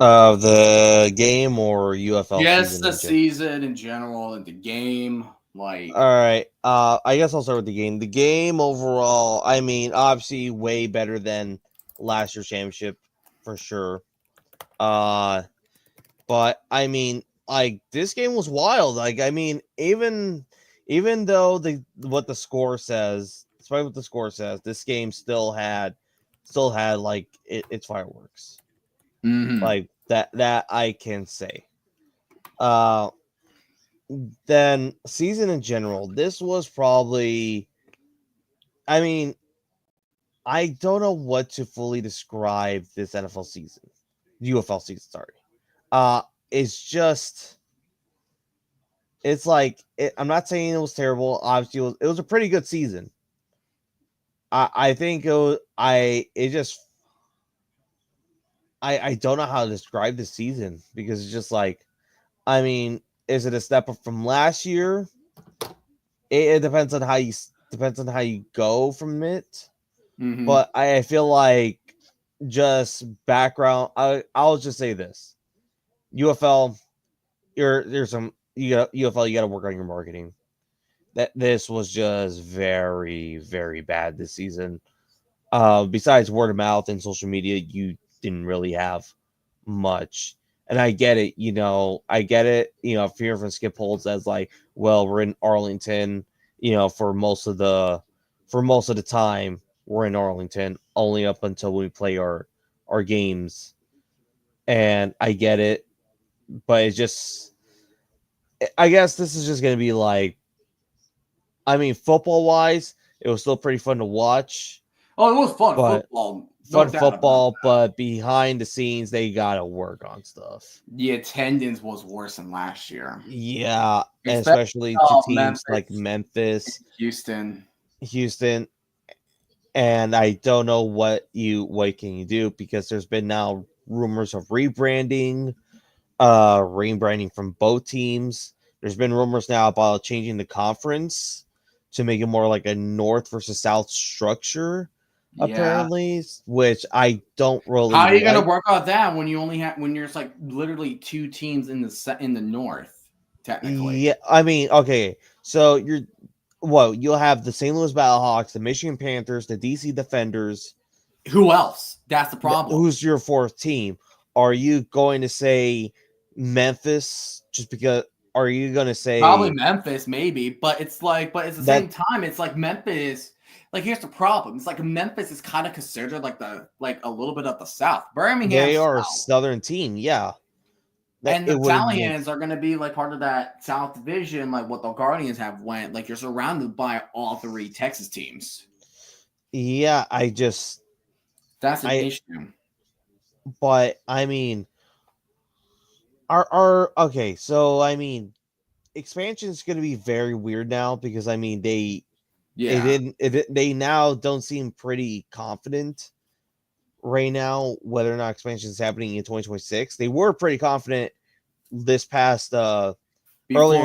Of the game or UFL Yes, season? the season in general and the game. Like, all right. I guess I'll start with the game. The game overall, I mean, obviously way better than last year's championship for sure. But I mean, like this game was wild. Like, I mean, even though what the score says, despite what the score says, this game still had like its fireworks. mhm. Like that I can say. Then season in general, this was probably, I mean, I don't know what to fully describe this NFL season, UFL season. Sorry, it's just, it's like I'm not saying it was terrible. Obviously, it was a pretty good season. I think it was. I don't know how to describe the season because it's just like I mean, is it a step up from last year? It depends on how you go from it. Mhm. But I feel like just background. I'll just say this: UFL, there's some UFL. You got to work on your marketing. That this was just very, very bad this season. Besides word of mouth and social media, you didn't really have much. And I get it, I get it, if you're from Skip Holtz as like, well, we're in Arlington, for most of the time, we're in Arlington, only up until we play our games. And I get it, but it's just I guess this is just gonna be like, I mean, football wise, it was still pretty fun to watch. Oh, it was fun But football. No fun doubt about football, that. but behind the scenes, they gotta work on stuff. The attendance was worse than last year. Yeah, and Especially especially to teams Memphis, like Memphis, Houston. Houston, and I don't know what can you do, because there's been now rumors of rebranding from both teams. There's been rumors now about changing the conference to make it more like a North versus South structure, Yeah. apparently, which I don't really How are you gonna like. work out that when there's like literally two teams in the North, technically? Yeah, I mean, okay, so you'll have the St. Louis Battlehawks, the Michigan Panthers, the DC Defenders. Who else? That's the problem. Who's your fourth team? Are you going to say Memphis just because? Are you going to say Probably Memphis, maybe, but it's the same that time, it's like Memphis. Like, here's the problem: it's like Memphis is kind of considered like a little bit of the South. Birmingham, they are a South. Southern team? Yeah, And the it wouldn't make. Italians are going to be like part of that South Division, like what the Guardians have went. Like, you're surrounded by all three Texas teams. Yeah, That's an issue. but I mean, are okay. So I mean, expansion is going to be very weird now, because I mean they they now don't seem pretty confident right now whether or not expansion is happening in 2026. They were pretty confident this past earlier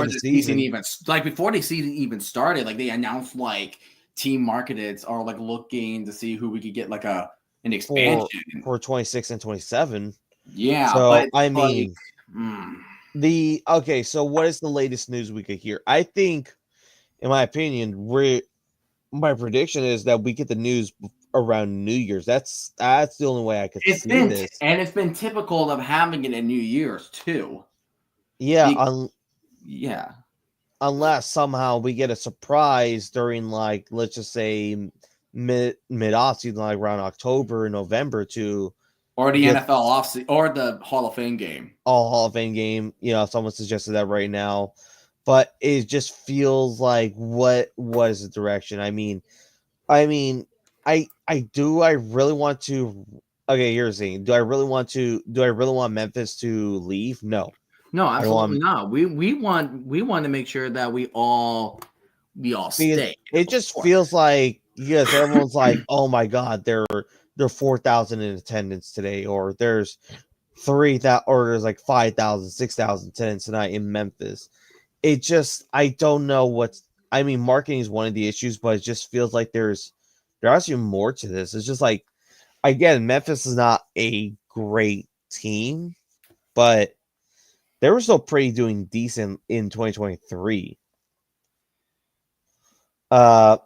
in the season. Before the season even started, like they announced like team marketed or like looking to see who we could get like an expansion for 26 and 27. Yeah, so but I mean, so what is the latest news we could hear? I think, in my opinion, my prediction is that we get the news around New Year's. That's the only way I could see this. And it's been typical of having it in New Year's too. Yeah, yeah. Unless somehow we get a surprise during, like, let's just say mid off season, like around October, November, or the NFL offseason, or the Hall of Fame game. Hall of Fame game. Someone suggested that right now. But it just feels like, what is the direction? I really want to. Okay, here's the thing. Do I really want Memphis to leave? No. No, absolutely not. We want to make sure that we all stay. It just feels like, yes, everyone's like, oh my god, they're 4,000 in attendance today, or there's 3,000, or there's like 5,000, 6,000 attendance tonight in Memphis. It just, I don't know marketing is one of the issues, but it just feels like there's actually more to this. It's just like, again, Memphis is not a great team, but they were still doing decent in 2023. I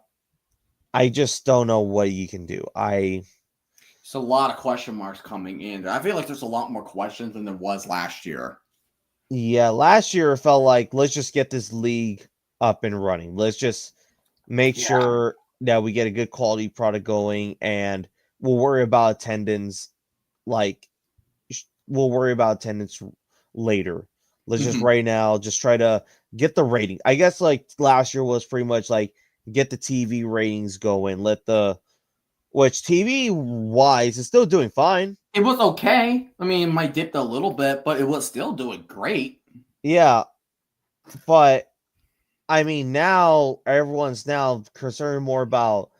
just don't know what you can do. It's a lot of question marks coming in. I feel like there's a lot more questions than there was last year. Yeah, last year it felt like, let's just get this league up and running. Let's just make sure that we get a good quality product going, and we'll worry about attendance. We'll worry about attendance later. Let's just right now just try to get the rating. I guess like last year was pretty much like, get the TV ratings going. Which TV wise is still doing fine. It was okay. I mean, it might dip a little bit, but it was still doing great. Yeah. But I mean, now everyone's now concerned more about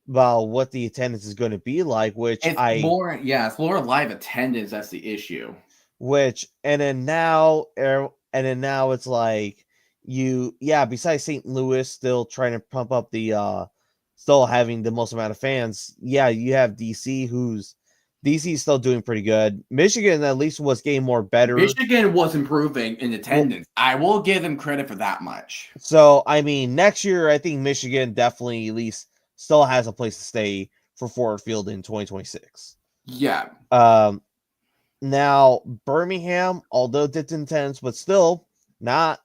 what the attendance is going to be like, it's more live attendance. That's the issue. And then now and then now it's like besides St. Louis still trying to pump up the still having the most amount of fans. Yeah, you have DC DC's still doing pretty good. Michigan at least was getting more better. Michigan was improving in attendance. I will give them credit for that much. So I mean, next year I think Michigan definitely at least still has a place to stay for Ford Field in 2026. Yeah. Now Birmingham, although it's intense, but still not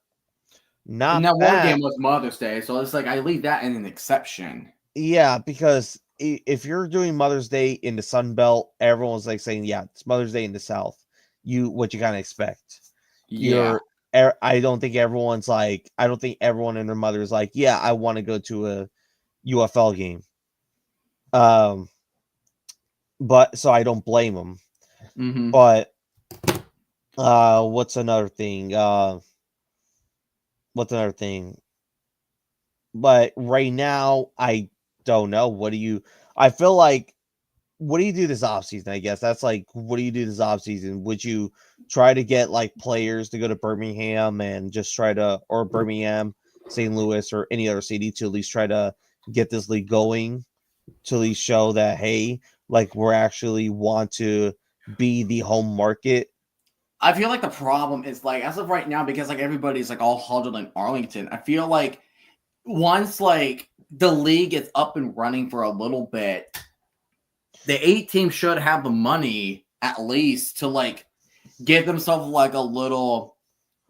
And that bad. one game was Mother's Day, so it's like I leave that in an exception. Yeah, because if you're doing Mother's Day in the Sun Belt, everyone's like saying, "Yeah, it's Mother's Day in the South." What you kind of expect. Yeah. I don't think everyone's like. I don't think everyone and their mother is like, "Yeah, I want to go to a UFL game." But so I don't blame them. Mm-hmm. But what's another thing? What's another thing? But right now, I don't know. I feel like, what do you do this offseason? I guess that's like, what do you do this offseason? Would you try to get like players to go to Birmingham and just or Birmingham, St. Louis, or any other city to at least try to get this league going, to at least show that, hey, like we're actually want to be the home market? I feel like the problem is like as of right now, because like everybody's like all huddled in Arlington. I feel like once like the league is up and running for a little bit, the 8 teams should have the money at least to like give themselves like a little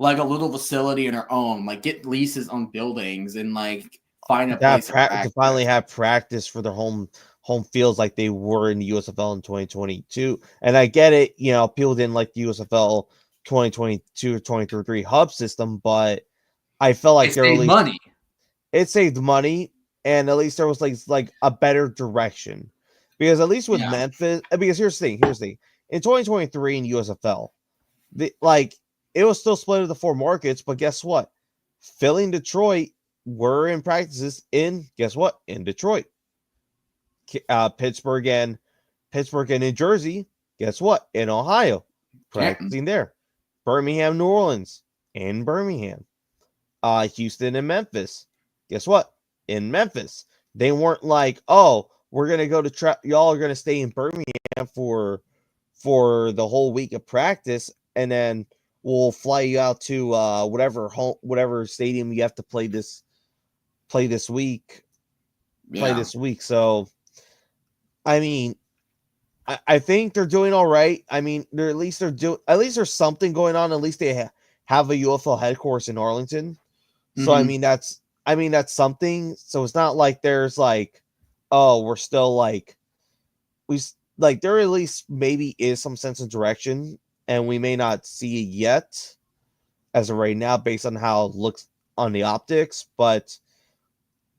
facility in their own, like get leases on buildings and like find a place To finally have practice for their home fields like they were in the USFL in 2022. And I get it, people didn't like the USFL 2022 or 2023 hub system, but I felt like money. It saved money, and at least there was like a better direction. Because at least with Memphis, because here's the thing. In 2023 in USFL, it was still split into 4 markets, but guess what? Philly and Detroit were in practices in Detroit. Pittsburgh and New Jersey, guess what? In Ohio, practicing there. Birmingham, New Orleans, in Birmingham. Houston and Memphis, guess what? In Memphis. They weren't like, oh, we're gonna go to y'all are gonna stay in Birmingham for the whole week of practice, and then we'll fly you out to whatever stadium you have to play this week. So I mean, I think they're doing all right. I mean, at least there's something going on. At least they have a UFL headquarters in Arlington. So Mm-hmm. I mean that's something. So it's not like there's like, oh, we're still like there at least maybe is some sense of direction, and we may not see it yet as of right now based on how it looks on the optics, but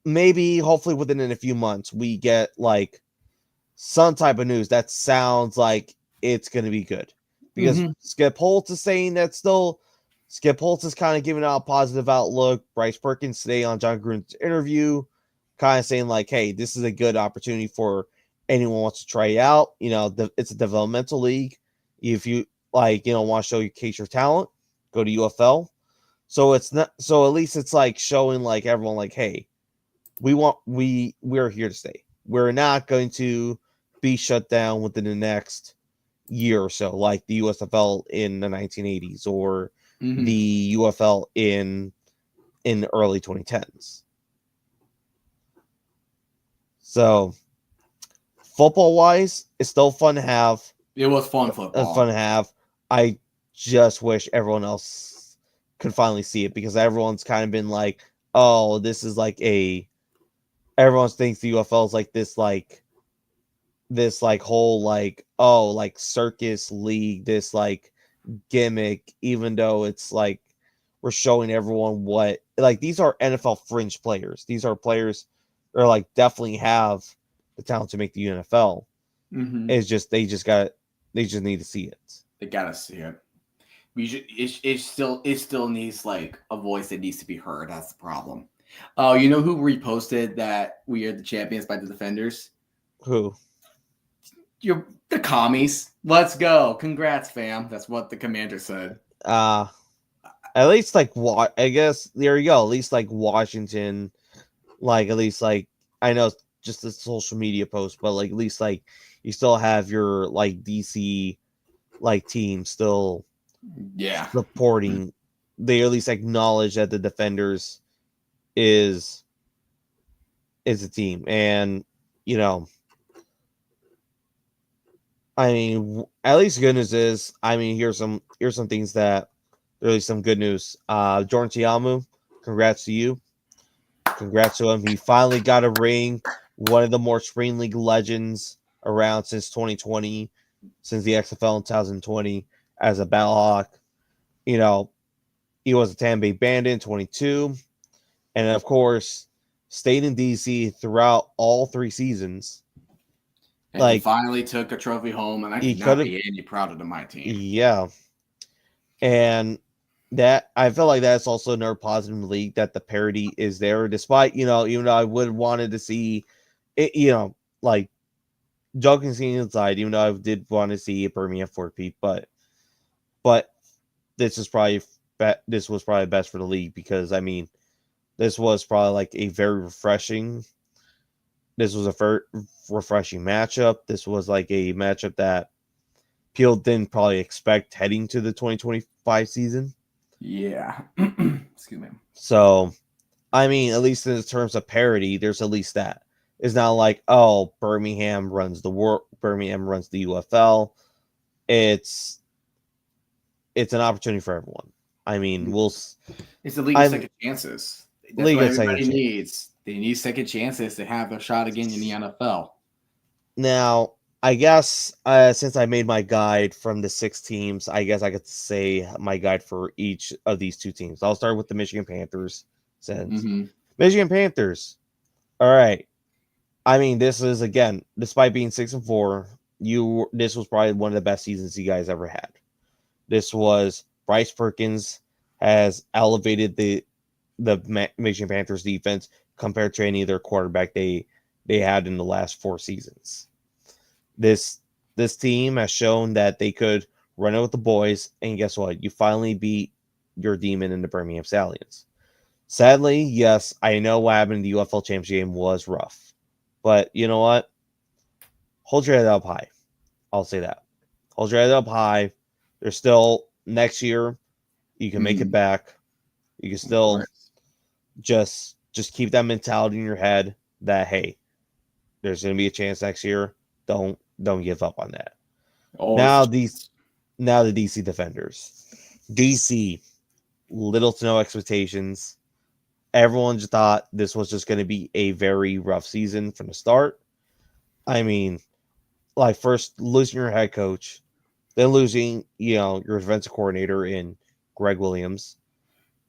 maybe hopefully within a few months we get like some type of news that sounds like it's going to be good, because Skip Holtz is saying that still. Skip Holtz is kind of giving out a positive outlook. Bryce Perkins today on John Gruden's interview, kind of saying like, "Hey, this is a good opportunity for anyone who wants to try it out. It's a developmental league. If you want to show your talent, go to UFL." So it's not. So at least it's like showing like everyone like, "Hey, we're here to stay. We're not going to be shut down within the next year or so, like the USFL in the 1980s or the UFL in the early 2010s." So football wise, it's still fun to have. It was fun football. It's fun to have. I just wish everyone else could finally see it, because everyone's kind of been like, oh, this is like everyone thinks the UFL is like this whole like, oh, like circus league, this like gimmick, even though it's like we're showing everyone what, like, these are NFL fringe players. These are players that are like definitely have the talent to make the NFL. It's just they just need to see it. They gotta see it. It still needs like a voice that needs to be heard. That's the problem. Oh, you know who reposted that we are the champions by the Defenders? Who? The commies. Let's go. Congrats, fam. That's what the commander said. at least like what I guess there you go. At least like Washington, like at least like I know it's just a social media post, but like at least like you still have your like DC like team still Yeah. supporting. They at least acknowledge that the Defenders is a team, and you know, I mean, at least good news is, I mean, here's some things that really some good news. Jordan Tiamu, congrats to you. Congrats to him. He finally got a ring. One of the more Spring League legends around since 2020, since the XFL in 2020 as a Battlehawk. You know, he was a Tampa Bay Bandit in 22. And of course, stayed in DC throughout all 3 seasons. And Like, he finally took a trophy home, and I he could not could've- be any prouder than my team. yeah. And that I feel like that's also another positive in the league, that the parity is there, despite, you know, even though I would wanted to see it, you know, like joking scene inside, even though I did want to see a Birmingham 4P, but this is probably this was probably best for the league, because I mean, this was probably like a very refreshing. This was a very refreshing matchup. This was like a matchup that people didn't probably expect heading to the 2025 season. Yeah. Excuse me. So, I mean, at least in terms of parity, there's at least that. It's not like, oh, Birmingham runs the UFL. It's an opportunity for everyone. I mean, It's the league of second chances. That's League what of second everybody chance. needs. They need second chances to have their shot again in the NFL. Now, I guess since I made my guide from the 6 teams, I guess I could say my guide for each of these 2 teams. I'll start with the Michigan Panthers. Since Michigan Panthers, all right. I mean, this is, again, despite being 6-4, this was probably one of the best seasons you guys ever had. This was Bryce Perkins has elevated the Michigan Panthers defense compared to any other quarterback they had in the last 4 seasons. This team has shown that they could run it with the boys, and guess what? You finally beat your demon in the Birmingham Stallions. Sadly, yes, I know what happened in the UFL championship game was rough, but you know what? Hold your head up high. I'll say that. Hold your head up high. There's still next year. You can make it back. You can still just keep that mentality in your head that, hey, there's going to be a chance next year. Don't give up on that. Now the DC Defenders. DC, little to no expectations. Everyone just thought this was just going to be a very rough season from the start. I mean, like, first losing your head coach, then losing, you know, your defensive coordinator in Greg Williams,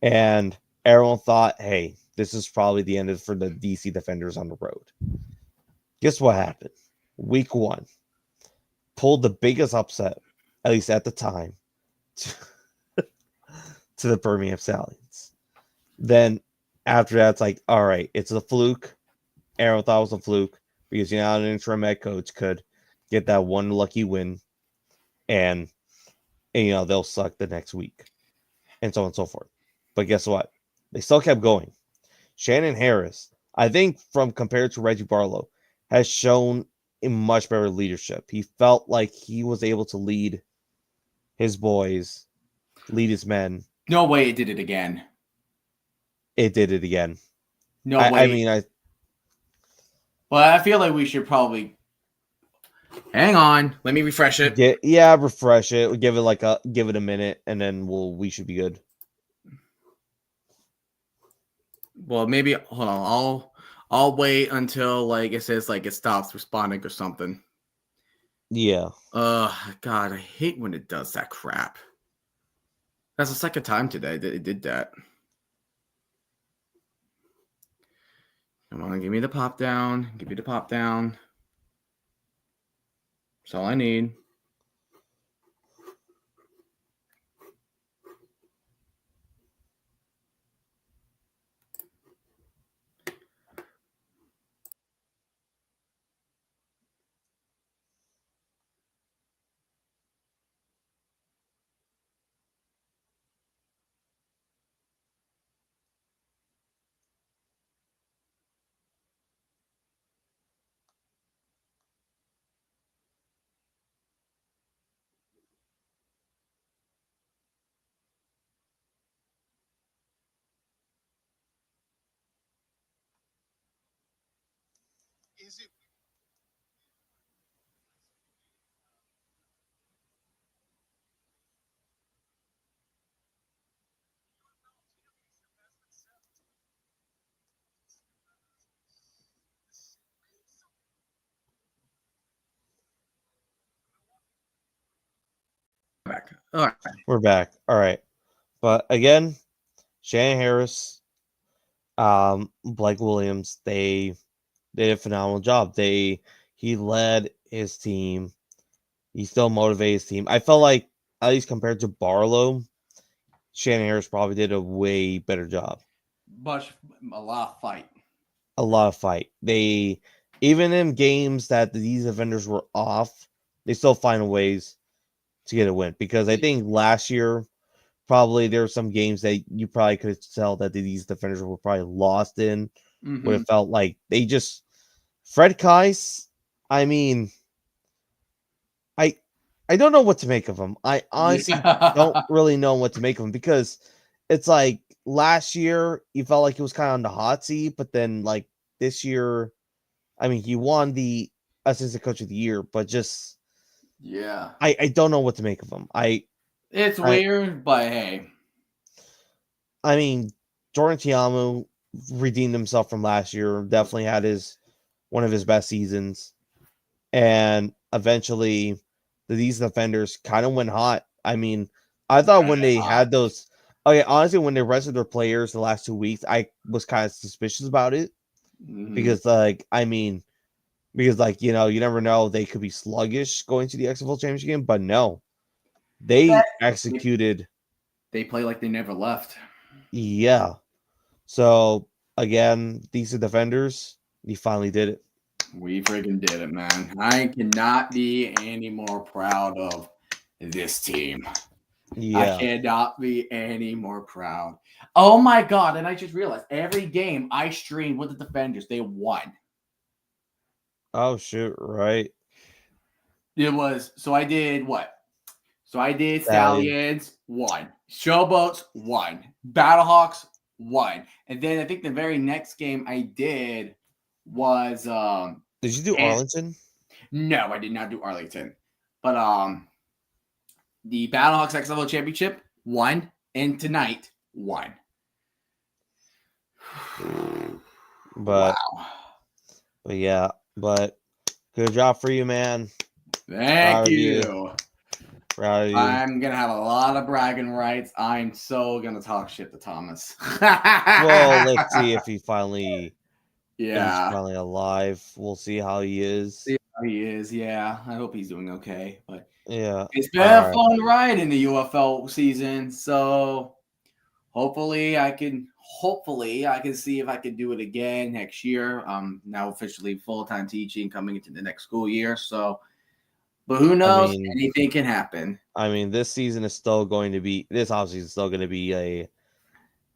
and everyone thought, hey, this is probably the end for the DC Defenders on the road. Guess what happened? Week 1, pulled the biggest upset, at least at the time, to the Birmingham Stallions. Then after that, it's like, all right, it's a fluke. Everyone thought it was a fluke because, you know, an interim head coach could get that one lucky win, and you know, they'll suck the next week, and so on and so forth. But guess what? They still kept going. Shannon Harris, I think, from compared to Reggie Barlow, has shown a much better leadership. He felt like he was able to lead his boys, lead his men. No way it did it again. It did it again. No way. I mean, Well, I feel like we should probably hang on. Let me refresh it. refresh it. Give it a minute, and then we should be good. Well, maybe hold on. I'll wait until like it says like it stops responding or something. Yeah. God, I hate when it does that crap. That's the second time today that it did that. Come on, give me the pop down. Give me the pop down. That's all I need. Back. All right. We're back. All right. But again, Shannon Harris, Blake Williams, they did a phenomenal job. He led his team. He still motivated his team. I felt like, at least compared to Barlow, Shannon Harris probably did a way better job. But a lot of fight. A lot of fight. They, even in games that these defenders were off, they still find ways to get a win. Because I think last year, probably there were some games that you probably could tell that these defenders were probably lost in. Mm-hmm. Would have felt like they just Fred Kais. I mean, I don't know what to make of him. I honestly don't really know what to make of him because it's like last year he felt like he was kind of on the hot seat, but then like this year, I mean, he won the assistant coach of the year, but just I don't know what to make of him. It's weird, but hey. I mean, Jordan Tiamu redeemed himself from last year. Definitely had one of his best seasons, and eventually these defenders kind of went hot. I mean, I thought when they had those, honestly, when they rested their players the last 2 weeks, I was kind of suspicious about it because, you never know, they could be sluggish going to the XFL Championship game, but no, they executed. They play like they never left. Yeah. So again, these are defenders. He finally did it. We freaking did it, man. I cannot be any more proud of this team. Yeah. I cannot be any more proud. Oh my God. And I just realized every game I streamed with the defenders, they won. Oh, shoot. Right. It was, so I did what? So I did Stallions, 1. Showboats, 1. Battlehawks, 1. And then I think the very next game I did was did you do Arlington? No, I did not do Arlington. But the Battlehawks XFL Championship, 1, and tonight, 1. But wow. But yeah, but good job for you, man. Thank you. Proud of you. I'm gonna have a lot of bragging rights. I'm so gonna talk shit to Thomas. Well, let's see if he finally he's Yeah. finally alive. We'll see how he is. See how he is, yeah. I hope he's doing okay. But Yeah. it's been a fun ride in the UFL season. So hopefully I can see if I can do it again next year. Now officially full-time teaching coming into the next school year. So but who knows? Anything can happen. I mean, this season is still going to be this offseason is still going to be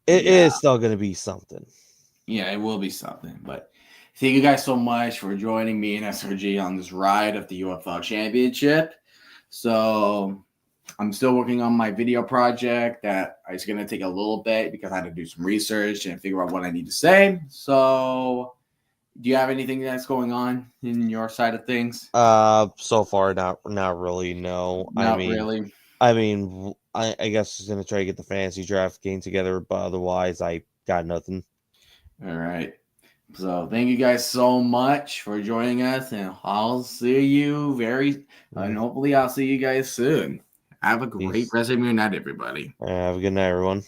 is still going to be something. Yeah, it will be something. But thank you guys so much for joining me and SRG on this ride of the UFL Championship. So I'm still working on my video project that is going to take a little bit because I had to do some research and figure out what I need to say. So do you have anything that's going on in your side of things? So far, not really. No, not really. I mean, I guess I'm gonna try to get the fantasy draft game together, but otherwise, I got nothing. All right. So thank you guys so much for joining us, and I'll see you and hopefully I'll see you guys soon. Have a great rest of your night, everybody. Have a good night, everyone.